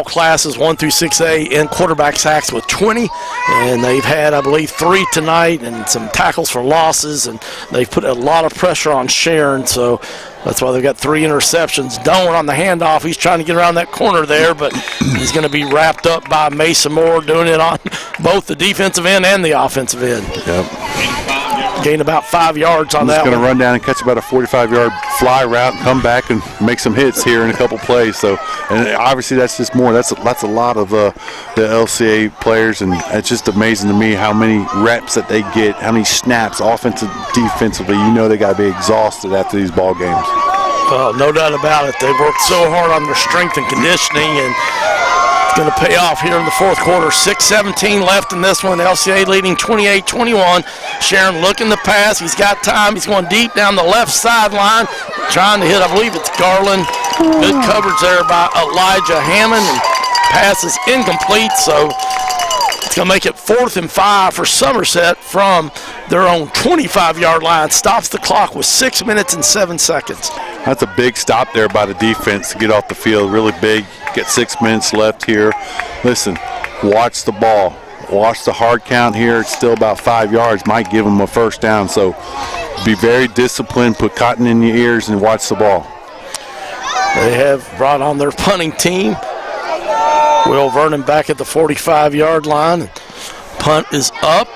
classes 1 through 6A in quarterback sacks with 20, and they've had, I believe, 3 tonight and some tackles for losses, and they've put a lot of pressure on Sharon, so that's why they've got 3 interceptions. Doan on the handoff, he's trying to get around that corner there, but he's going to be wrapped up by Mason Moore, doing it on both the defensive end and the offensive end. Gain about 5 yards on that one. He's going to run down and catch about a 45-yard fly route and come back and make some hits here in a couple plays. So, and obviously that's just more. That's a lot of the LCA players, and it's just amazing to me how many reps that they get, how many snaps, offensive, defensively. You know they got to be exhausted after these ball games. Well, no doubt about it. They've worked so hard on their strength and conditioning, and going to pay off here in the fourth quarter. 6:17 left in this one. LCA leading 28-21. Sharon looking to pass. He's got time. He's going deep down the left sideline, trying to hit, I believe it's Garland. Good coverage there by Elijah Hammond, and pass is incomplete, so it's going to make it 4th and 5 for Somerset from their own 25-yard line. Stops the clock with 6 minutes and 7 seconds. That's a big stop there by the defense to get off the field. Really big. Get 6 minutes left here. Listen, watch the ball. Watch the hard count here. It's still about 5 yards. Might give them a first down. So be very disciplined. Put cotton in your ears and watch the ball. They have brought on their punting team. Will Vernon back at the 45-yard line. Punt is up.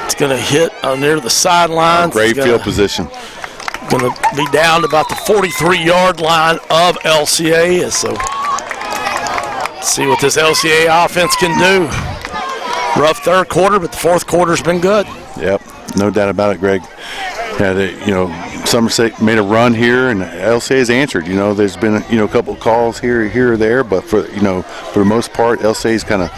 It's going to hit near the sideline. Great field position. Going to be down to about the 43-yard line of LCA. So see what this LCA offense can do. Rough third quarter, but the fourth quarter's been good. Yep, no doubt about it, Greg. Yeah, Somerset made a run here, and LCA has answered. There's been a couple of calls here or there, but for the most part, LCA's kind of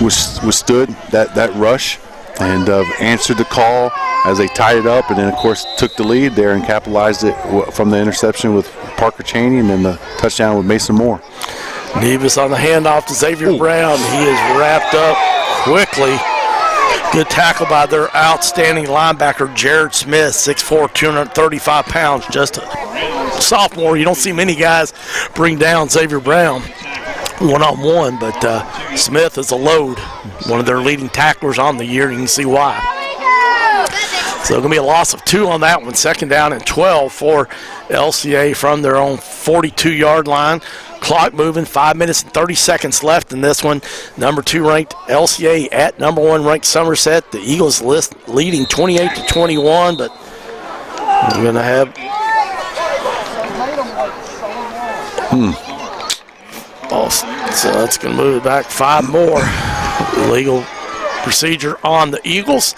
withstood that rush and answered the call as they tied it up, and then of course took the lead there and capitalized it from the interception with Parker Cheney, and then the touchdown with Mason Moore. Nevis on the handoff to Xavier Brown. He is wrapped up quickly. Good tackle by their outstanding linebacker, Jared Smith, 6'4", 235 pounds. Just a sophomore. You don't see many guys bring down Xavier Brown one-on-one, but Smith is a load. One of their leading tacklers on the year. You can see why. So going to be a loss of 2 on that one. 2nd down and 12 for LCA from their own 42-yard line. Clock moving, 5 minutes and 30 seconds left in this one. Number 2 ranked LCA at number 1 ranked Somerset. The Eagles leading 28-21, but we're going to have so that's going to move it back 5 more. Legal procedure on the Eagles.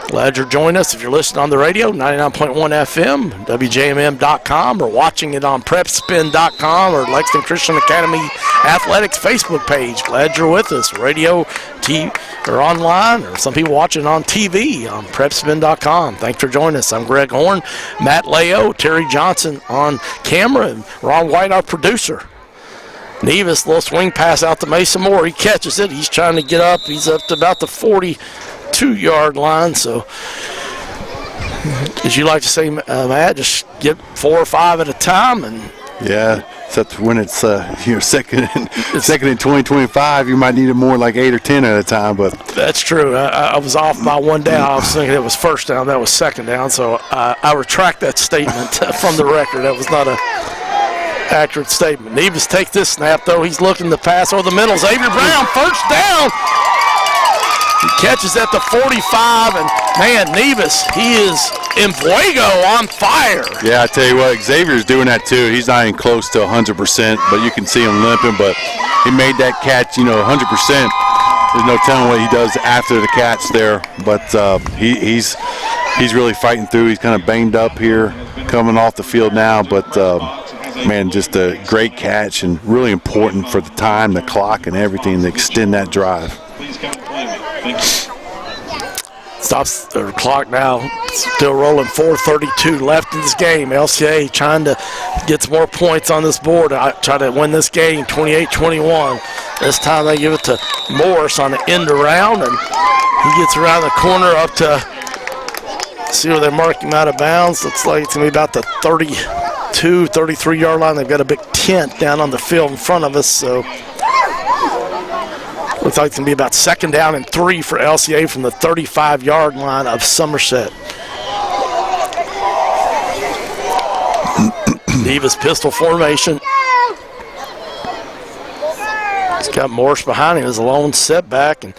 Glad you're joining us. If you're listening on the radio, 99.1 FM, WJMM.com, or watching it on PrepSpin.com or Lexington Christian Academy Athletics Facebook page. Glad you're with us. Radio, TV, or online, or some people watching on TV on PrepSpin.com. Thanks for joining us. I'm Greg Horn, Matt Leo, Terry Johnson on camera, and Ron White, our producer. Nevis, little swing pass out to Mason Moore. He catches it. He's trying to get up. He's up to about the 42-yard line. So, as you like to say, Matt, just get 4 or 5 at a time. And yeah, except when it's second and 20-25, you might need it more like 8 or 10 at a time. But that's true. I was off by 1 down. I was thinking it was first down. That was second down. So I retract that statement from the record. That was not a accurate statement. Nevis takes this snap, though. He's looking to pass over the middle. Xavier Brown, first down. He catches at the 45, and man, Nevis, he is And Fuego on fire. Yeah, I tell you what, Xavier's doing that too. He's not even close to 100%, but you can see him limping. But he made that catch, 100%. There's no telling what he does after the catch there. But he's really fighting through. He's kind of banged up here, coming off the field now. But man, just a great catch and really important for the time, the clock, and everything to extend that drive. Stops the clock now. Still rolling. 4:32 left in this game. LCA trying to get some more points on this board. Try to win this game 28-21. This time they give it to Morris on the end around, and he gets around the corner up to, see where they mark him out of bounds. Looks like it's going to be about the 32, 33-yard line. They've got a big tent down on the field in front of us, so looks like it's going to be about 2nd down and 3 for LCA from the 35-yard line of Somerset. Neva's pistol formation. He's got Morris behind him as a lone setback and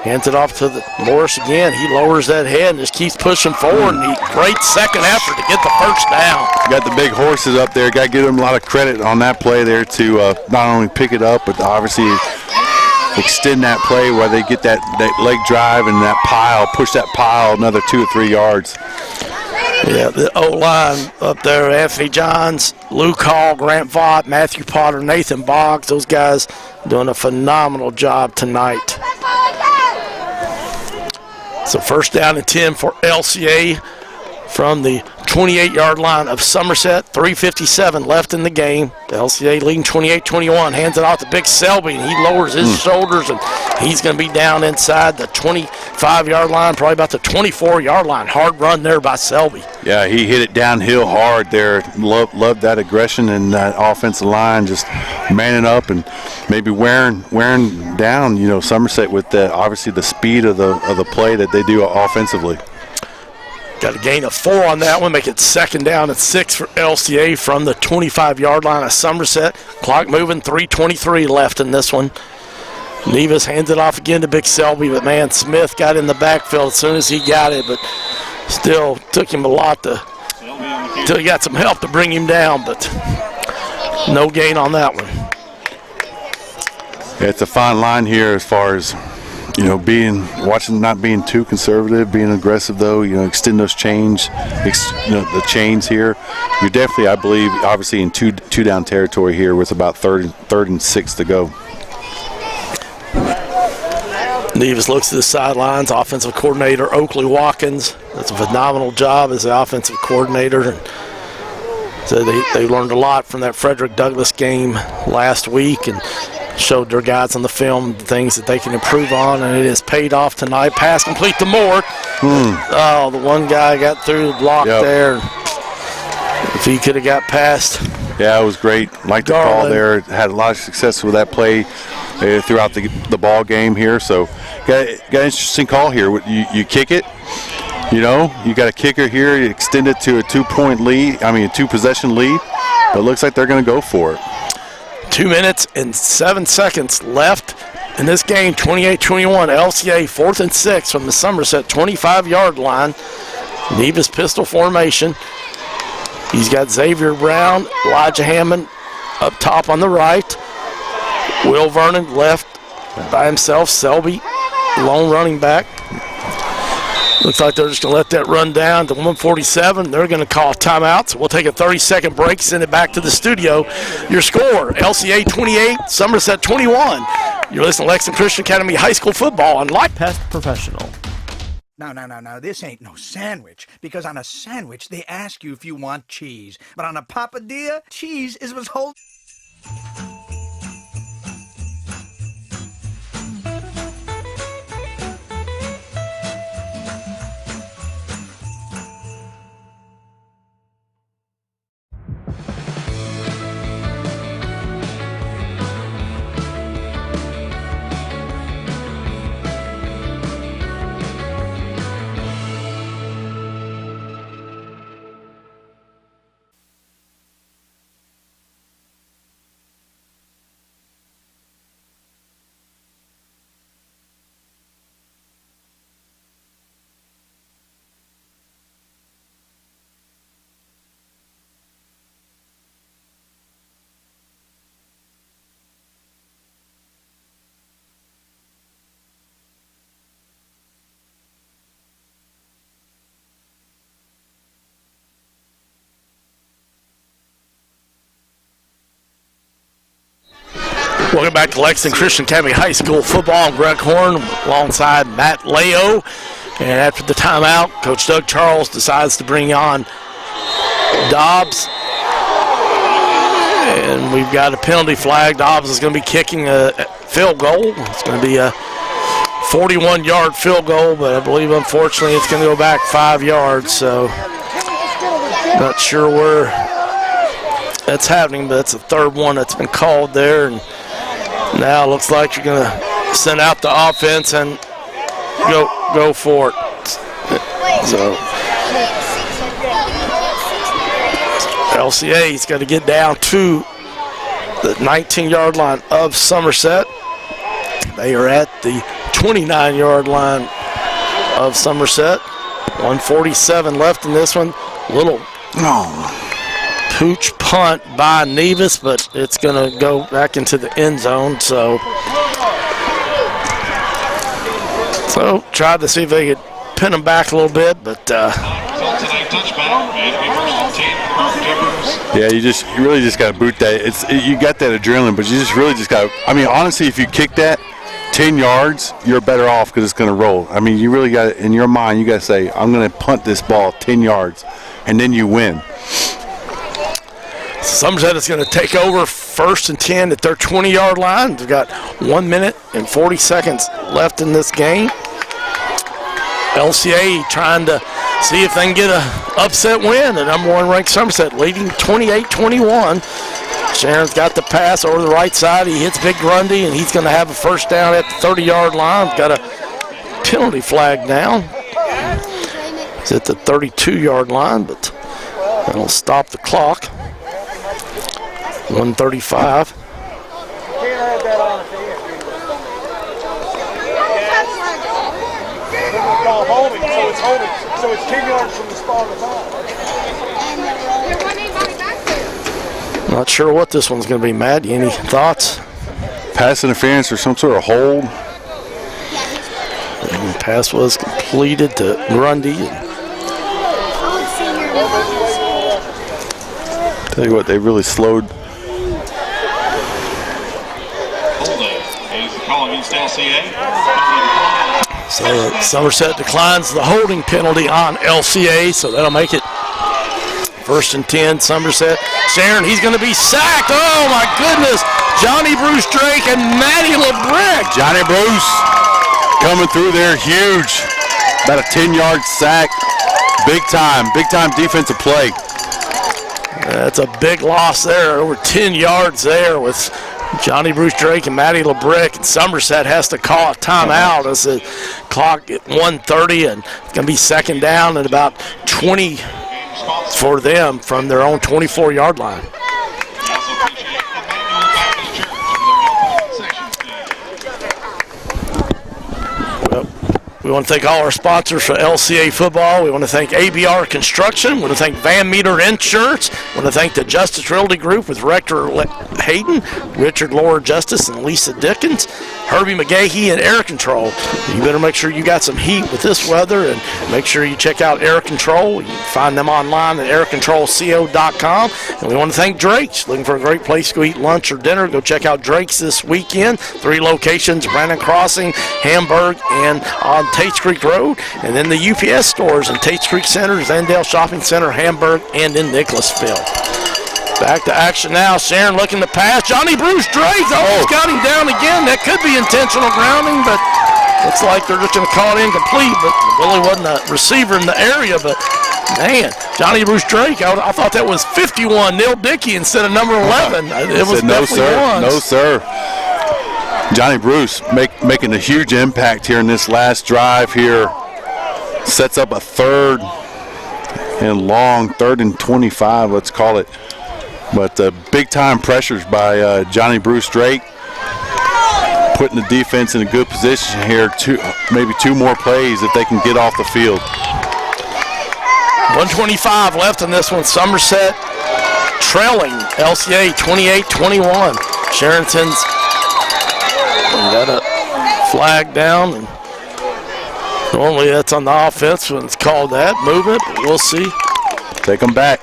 hands it off to Morris again. He lowers that head and just keeps pushing forward. And great second effort to get the first down. Got the big horses up there. Got to give them a lot of credit on that play there to not only pick it up, but obviously extend that play where they get that leg drive and that pile, push that pile another 2 or 3 yards. Yeah, the O-line up there, Anthony Johns, Luke Hall, Grant Vaught, Matthew Potter, Nathan Boggs, those guys doing a phenomenal job tonight. So 1st down and 10 for LCA from the 28-yard line of Somerset. 3:57 left in the game. The LCA leading 28-21. Hands it off to Big Selby, and he lowers his shoulders, and he's going to be down inside the 25-yard line, probably about the 24-yard line. Hard run there by Selby. Yeah, he hit it downhill hard there. Loved that aggression and that offensive line just manning up and maybe wearing down, Somerset with obviously the speed of the play that they do offensively. Got a gain of 4 on that one, make it 2nd down and 6 for LCA from the 25-yard line of Somerset. Clock moving, 3:23 left in this one. Nevis hands it off again to Big Selby, but man, Smith got in the backfield as soon as he got it, but still took him a lot until he got some help to bring him down, but no gain on that one. Yeah, it's a fine line here as far as not being too conservative, being aggressive though, extend those chains, the chains here. You're definitely, I believe, obviously in two down territory here with about third and 6 to go. Nevis looks to the sidelines. Offensive coordinator Oakley Watkins does a phenomenal job as the offensive coordinator. And so they learned a lot from that Frederick Douglass game last week and showed their guys on the film the things that they can improve on, and it has paid off tonight. Pass complete to Moore. Oh, the one guy got through the block there. If he could have got past. Yeah, it was great. Liked the call there. Had a lot of success with that play throughout the ball game here. So got an interesting call here. You kick it. You got a kicker here. You extend it to a 2-point lead. a 2-possession lead. But it looks like they're going to go for it. 2 minutes and 7 seconds left in this game. 28-21. LCA 4th and 6 from the Somerset 25-yard line. Nevis pistol formation. He's got Xavier Brown, Elijah Hammond up top on the right. Will Vernon left by himself. Selby, lone running back. Looks like they're just going to let that run down to 1:47. They're going to call timeout, so we'll take a 30-second break, send it back to the studio. Your score, LCA 28, Somerset 21. You're listening to Lexington Christian Academy High School Football on Live Pest Professional. No, this ain't no sandwich. Because on a sandwich, they ask you if you want cheese. But on a papadilla, cheese is what's holding... Welcome back to Lexington Christian Academy High School football. I'm Greg Horn alongside Matt Leo. And after the timeout, Coach Doug Charles decides to bring on Dobbs. And we've got a penalty flag. Dobbs is going to be kicking a field goal. It's going to be a 41-yard field goal, but I believe, unfortunately, it's going to go back 5 yards. So not sure where that's happening, but it's the third one that's been called there. And now it looks like you're going to send out the offense and go for it. So LCA's got to get down to the 19-yard line of Somerset. They are at the 29-yard line of Somerset. 1:47 left in this one. Little pooch punt by Nevis, but it's going to go back into the end zone. So tried to see if they could pin them back a little bit, but yeah, you really just got to boot that. You got that adrenaline, but you just really just got. I mean, honestly, if you kick that 10 yards, you're better off because it's going to roll. I mean, you really got it in your mind. You got to say, I'm going to punt this ball 10 yards, and then you win. Somerset is going to take over 1st and 10 at their 20-yard line. They've got 1 minute and 40 seconds left in this game. LCA trying to see if they can get an upset win. The number 1 ranked Somerset leading 28-21. Sharon's got the pass over the right side. He hits Big Grundy, and he's going to have a first down at the 30-yard line. Got a penalty flag now. He's at the 32-yard line, but that'll stop the clock. 1:35. So it's 10 yards from the spot of the ball. Not sure what this one's going to be, Matt. Any thoughts? Pass interference or some sort of hold. And the pass was completed to Grundy. Tell you what, they really slowed. So Somerset declines the holding penalty on LCA, so that'll make it 1st and 10, Somerset. Sharon, he's going to be sacked. Oh, my goodness. Johnny Bruce Drake and Matty LeBrick. Johnny Bruce coming through there, huge. About a 10-yard sack. Big time defensive play. That's a big loss there, over 10 yards there with Johnny Bruce Drake and Matty LeBrick, and Somerset has to call a timeout as the clock at 1:30, and it's going to be 2nd down and about 20 for them from their own 24-yard line. We want to thank all our sponsors for LCA football. We want to thank ABR Construction. We want to thank Van Meter Insurance. We want to thank the Justice Realty Group with Rector Hayden, Richard Laura Justice, and Lisa Dickens, Herbie McGahee, and Air Control. You better make sure you got some heat with this weather, and make sure you check out Air Control. You can find them online at aircontrolco.com. And we want to thank Drake's. Looking for a great place to go eat lunch or dinner, go check out Drake's this weekend. 3 locations, Brandon Crossing, Hamburg, and on Tates Creek Road, and then the UPS stores in Tates Creek Center, Zandale Shopping Center, Hamburg, and in Nicholasville. Back to action now. Sharon looking to pass. Johnny Bruce Drake almost got him down again. That could be intentional grounding, but looks like they're just going to call it incomplete, but really wasn't a receiver in the area, but man, Johnny Bruce Drake, I thought that was 51, Neil Dickey instead of number 11. It was definitely one. No, sir. Johnny Bruce making a huge impact here in this last drive here. Sets up a 3rd and long, 3rd and 25, let's call it. But big time pressures by Johnny Bruce Drake. Putting the defense in a good position here. Maybe 2 more plays if they can get off the field. 1:25 left in this one. Somerset trailing LCA 28-21. Sherrington's got a flag down, and normally that's on the offense when it's called that movement, but we'll see. Take them back.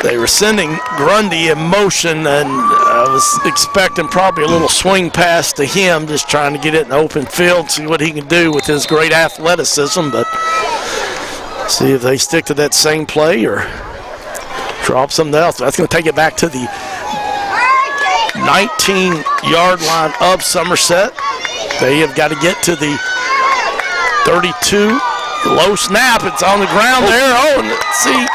They were sending Grundy in motion, and was expecting probably a little swing pass to him, just trying to get it in the open field, see what he can do with his great athleticism. But see if they stick to that same play or drop something else. That's going to take it back to the 19-yard line of Somerset. They have got to get to the 32. Low snap. It's on the ground there. Oh, and see,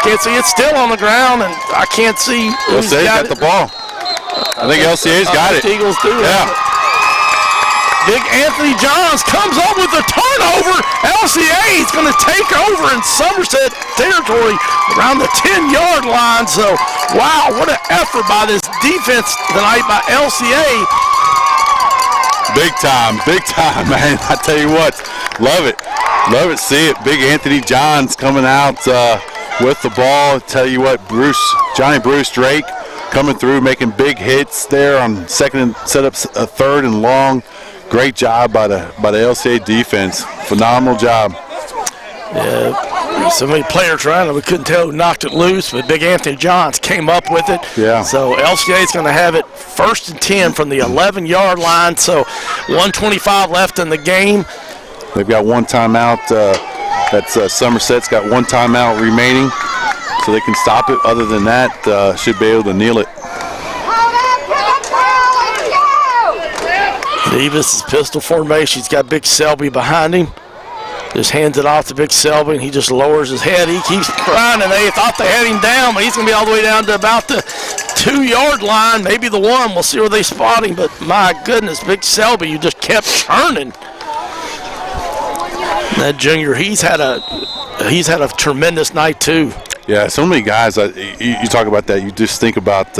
can't see it's still on the ground, and I can't see who's LCA's got the ball. I think LCA's got it. Eagles do. Yeah. Big Anthony Johns comes up with a turnover. LCA is going to take over in Somerset territory around the 10-yard line. So, wow, what an effort by this defense tonight by LCA. Big time, man. I tell you what, love it. Love it, see it. Big Anthony Johns coming out with the ball. I tell you what, Johnny Bruce Drake coming through, making big hits there on second and set up a third and long. Great job by the LCA defense. Phenomenal job. Yeah, so many players around, we couldn't tell who knocked it loose, but Big Anthony Johns came up with it. Yeah. So LCA is going to have it 1st and 10 from the 11-yard line. So 1:25 left in the game. They've got one timeout. Somerset's got one timeout remaining, so they can stop it. Other than that, should be able to kneel it. Davis is pistol formation. He's got Big Selby behind him. Just hands it off to Big Selby, and he just lowers his head. He keeps trying, and they thought they had him down, but he's going to be all the way down to about the 2-yard line, maybe the 1. We'll see where they spot him, but my goodness, Big Selby, you just kept churning. That junior, he's had a tremendous night too. Yeah, so many guys. You talk about that. You just think about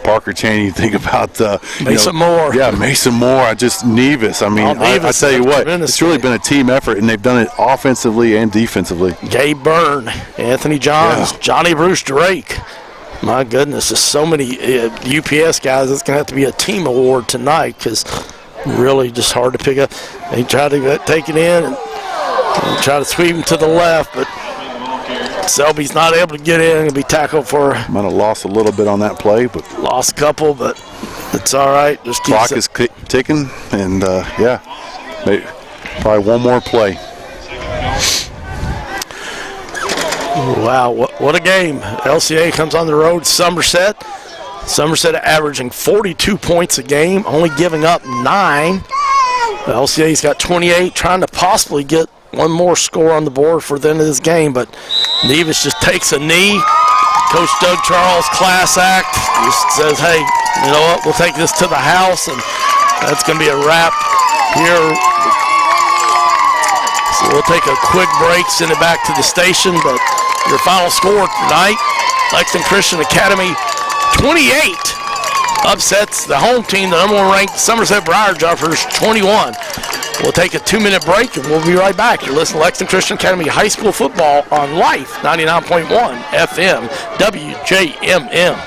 Parker Cheney. You think about Mason Moore. Yeah, Mason Moore. Nevis. I mean, I tell you what, it's really been a team effort, and they've done it offensively and defensively. Gabe Byrne, Anthony Johns, Johnny Bruce Drake. My goodness, there's so many UPS guys. It's going to have to be a team award tonight because really just hard to pick up. They try to take it in and try to sweep him to the left, but Selby's not able to get in and be tackled for. Might have lost a little bit on that play, but lost a couple, but it's all right. Just clock is ticking, and probably one more play. Wow, what a game. LCA comes on the road, Somerset averaging 42 points a game, only giving up 9. LCA's got 28, trying to possibly get one more score on the board for the end of this game, but Nevis just takes a knee. Coach Doug Charles, class act, just says, hey, you know what, we'll take this to the house, and that's going to be a wrap here. So we'll take a quick break, send it back to the station, but your final score tonight, Lexington Christian Academy 28 upsets the home team, the number 1 ranked Somerset Briarjumpers 21. We'll take a 2-minute break, and we'll be right back. You're listening to Lexington Christian Academy High School Football on Life 99.1 FM WJMM.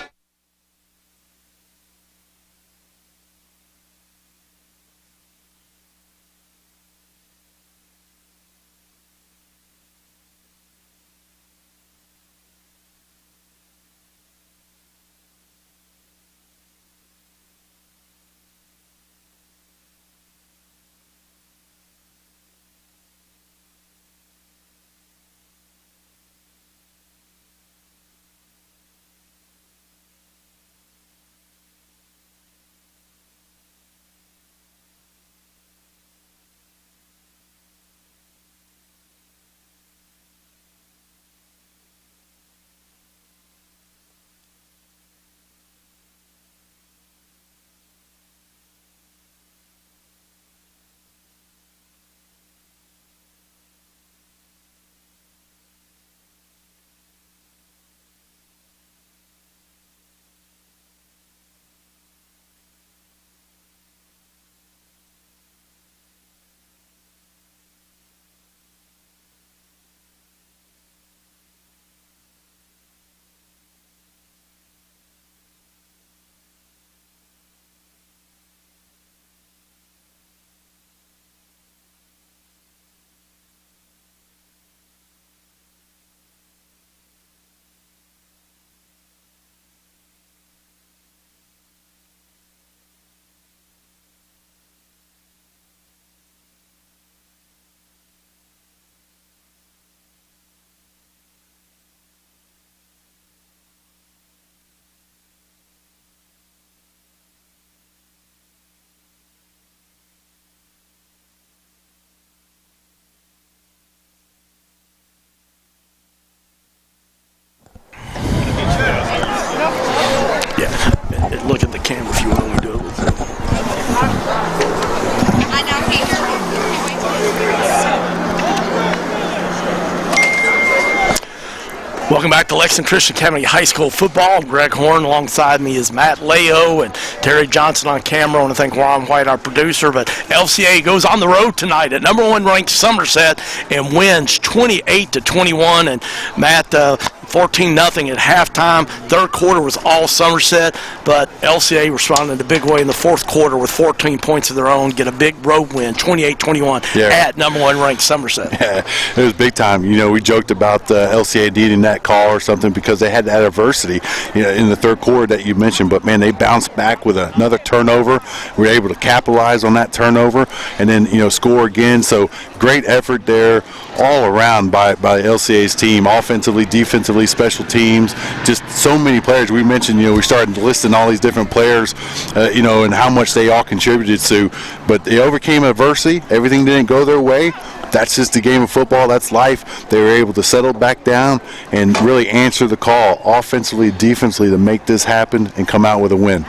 Welcome back to Lexington Christian Academy High School football. I'm Greg Horn. Alongside me is Matt Leo and Terry Johnson on camera. I want to thank Ron White, our producer. But LCA goes on the road tonight at number 1 ranked Somerset and wins 28-21. And Matt, 14-0 at halftime. Third quarter was all Somerset, but LCA responded in a big way in the fourth quarter with 14 points of their own, get a big road win, 28-21 at number 1 ranked Somerset. Yeah, it was big time. We joked about LCA needing that call or something because they had that adversity in the third quarter that you mentioned, but man, they bounced back with another turnover. We were able to capitalize on that turnover and then score again. So great effort there all around by LCA's team, offensively, defensively, special teams, just so many players. We mentioned, we started listing all these different players, and how much they all contributed to, but they overcame adversity. Everything didn't go their way. That's just the game of football. That's life. They were able to settle back down and really answer the call offensively, defensively to make this happen and come out with a win.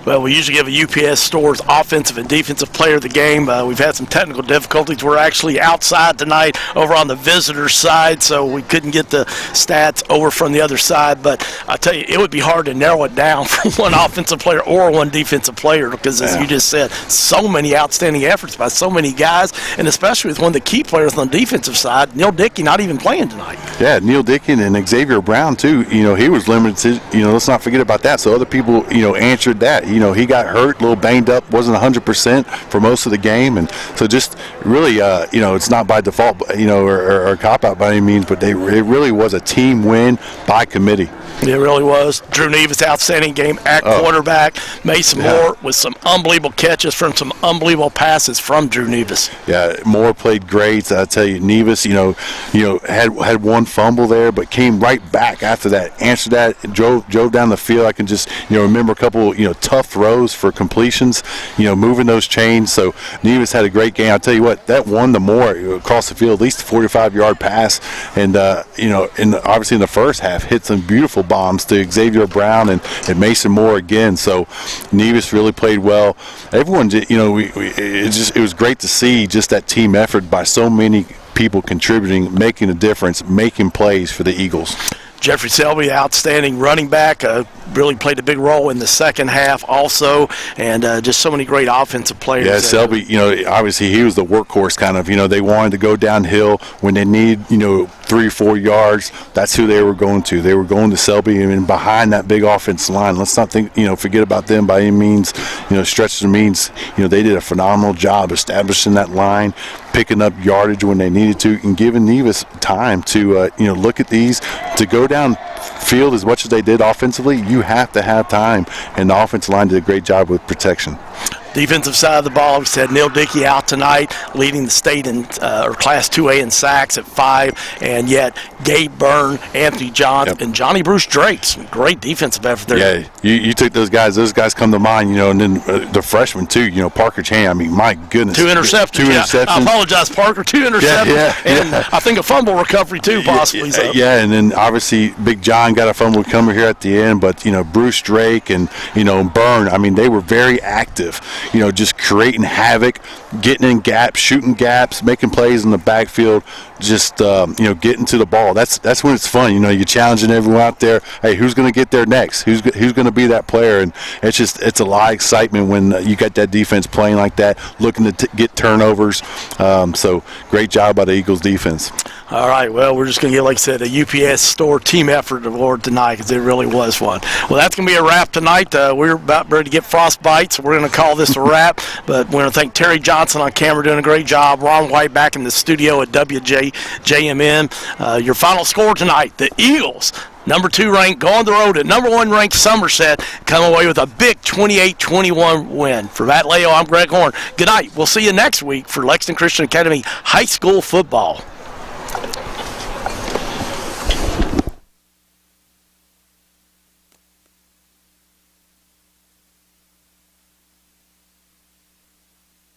Well, we usually give a UPS Stores offensive and defensive player of the game. We've had some technical difficulties. We're actually outside tonight over on the visitor side, so we couldn't get the stats over from the other side. But I tell you, it would be hard to narrow it down for one offensive player or one defensive player because, as you just said, so many outstanding efforts by so many guys, and especially with one of the key players on the defensive side, Neil Dickey, not even playing tonight. Yeah, Neil Dickey and Xavier Brown, too. He was limited to, let's not forget about that. So other people, answered that. He got hurt, a little banged up, wasn't 100% for most of the game, and so just really, it's not by default, or a cop-out by any means, but it really was a team win by committee. It really was. Drew Nevis, outstanding game at quarterback. Mason Moore with some unbelievable catches from some unbelievable passes from Drew Nevis. Yeah, Moore played great. I tell you, Nevis, had one fumble there, but came right back after that, answered that, and drove down the field. I can just, remember a couple, tough throws for completions, moving those chains. So Nevis had a great game. I'll tell you what, that won the Moore across the field, at least a 45-yard pass, and obviously in the first half hit some beautiful bombs to Xavier Brown and Mason Moore again. So Nevis really played well. Everyone, it was great to see just that team effort by so many people contributing, making a difference, making plays for the Eagles. Jeffrey Selby, outstanding running back, really played a big role in the second half also, and just so many great offensive players. Yeah, Selby, obviously he was the workhorse kind of. They wanted to go downhill when they need, 3 or 4 yards. That's who they were going to. They were going to Selby and behind that big offensive line. Let's not think, forget about them by any means, stretch of means. They did a phenomenal job establishing that line, picking up yardage when they needed to, and giving Nevis time to, look at these, to go down field as much as they did offensively. You have to have time, and the offensive line did a great job with protection. Defensive side of the ball, we said Neil Dickey out tonight, leading the state in Class 2A in sacks at 5, and yet Gabe Byrne, Anthony Johns, and Johnny Bruce Drake, some great defensive effort there. Yeah, you took those guys come to mind, and then the freshmen too, Parker Chan. I mean, my goodness. 2 interceptions. Two interceptions. I apologize, Parker, 2 interceptions, and I think a fumble recovery too, possibly. Yeah, and then obviously Big John got a fumble recovery here at the end, but Bruce Drake and Byrne, I mean, they were very active. Just creating havoc, getting in gaps, shooting gaps, making plays in the backfield, just getting to the ball. That's when it's fun. You're challenging everyone out there. Hey, who's going to get there next? Who's going to be that player? And it's a lot of excitement when you got that defense playing like that, looking to get turnovers. So great job by the Eagles defense. All right, well, we're just going to get, like I said, a UPS Store team effort award tonight because it really was one. Well, that's going to be a wrap tonight. We're about ready to get frostbite, so we're going to call this a wrap. But we want to thank Terry Johnson on camera doing a great job. Ron White back in the studio at WJMN. Your final score tonight, the Eagles, number 2 ranked, go on the road at number 1 ranked Somerset, come away with a big 28-21 win. For Matt Leo, I'm Greg Horn. Good night. We'll see you next week for Lexington Christian Academy High School football.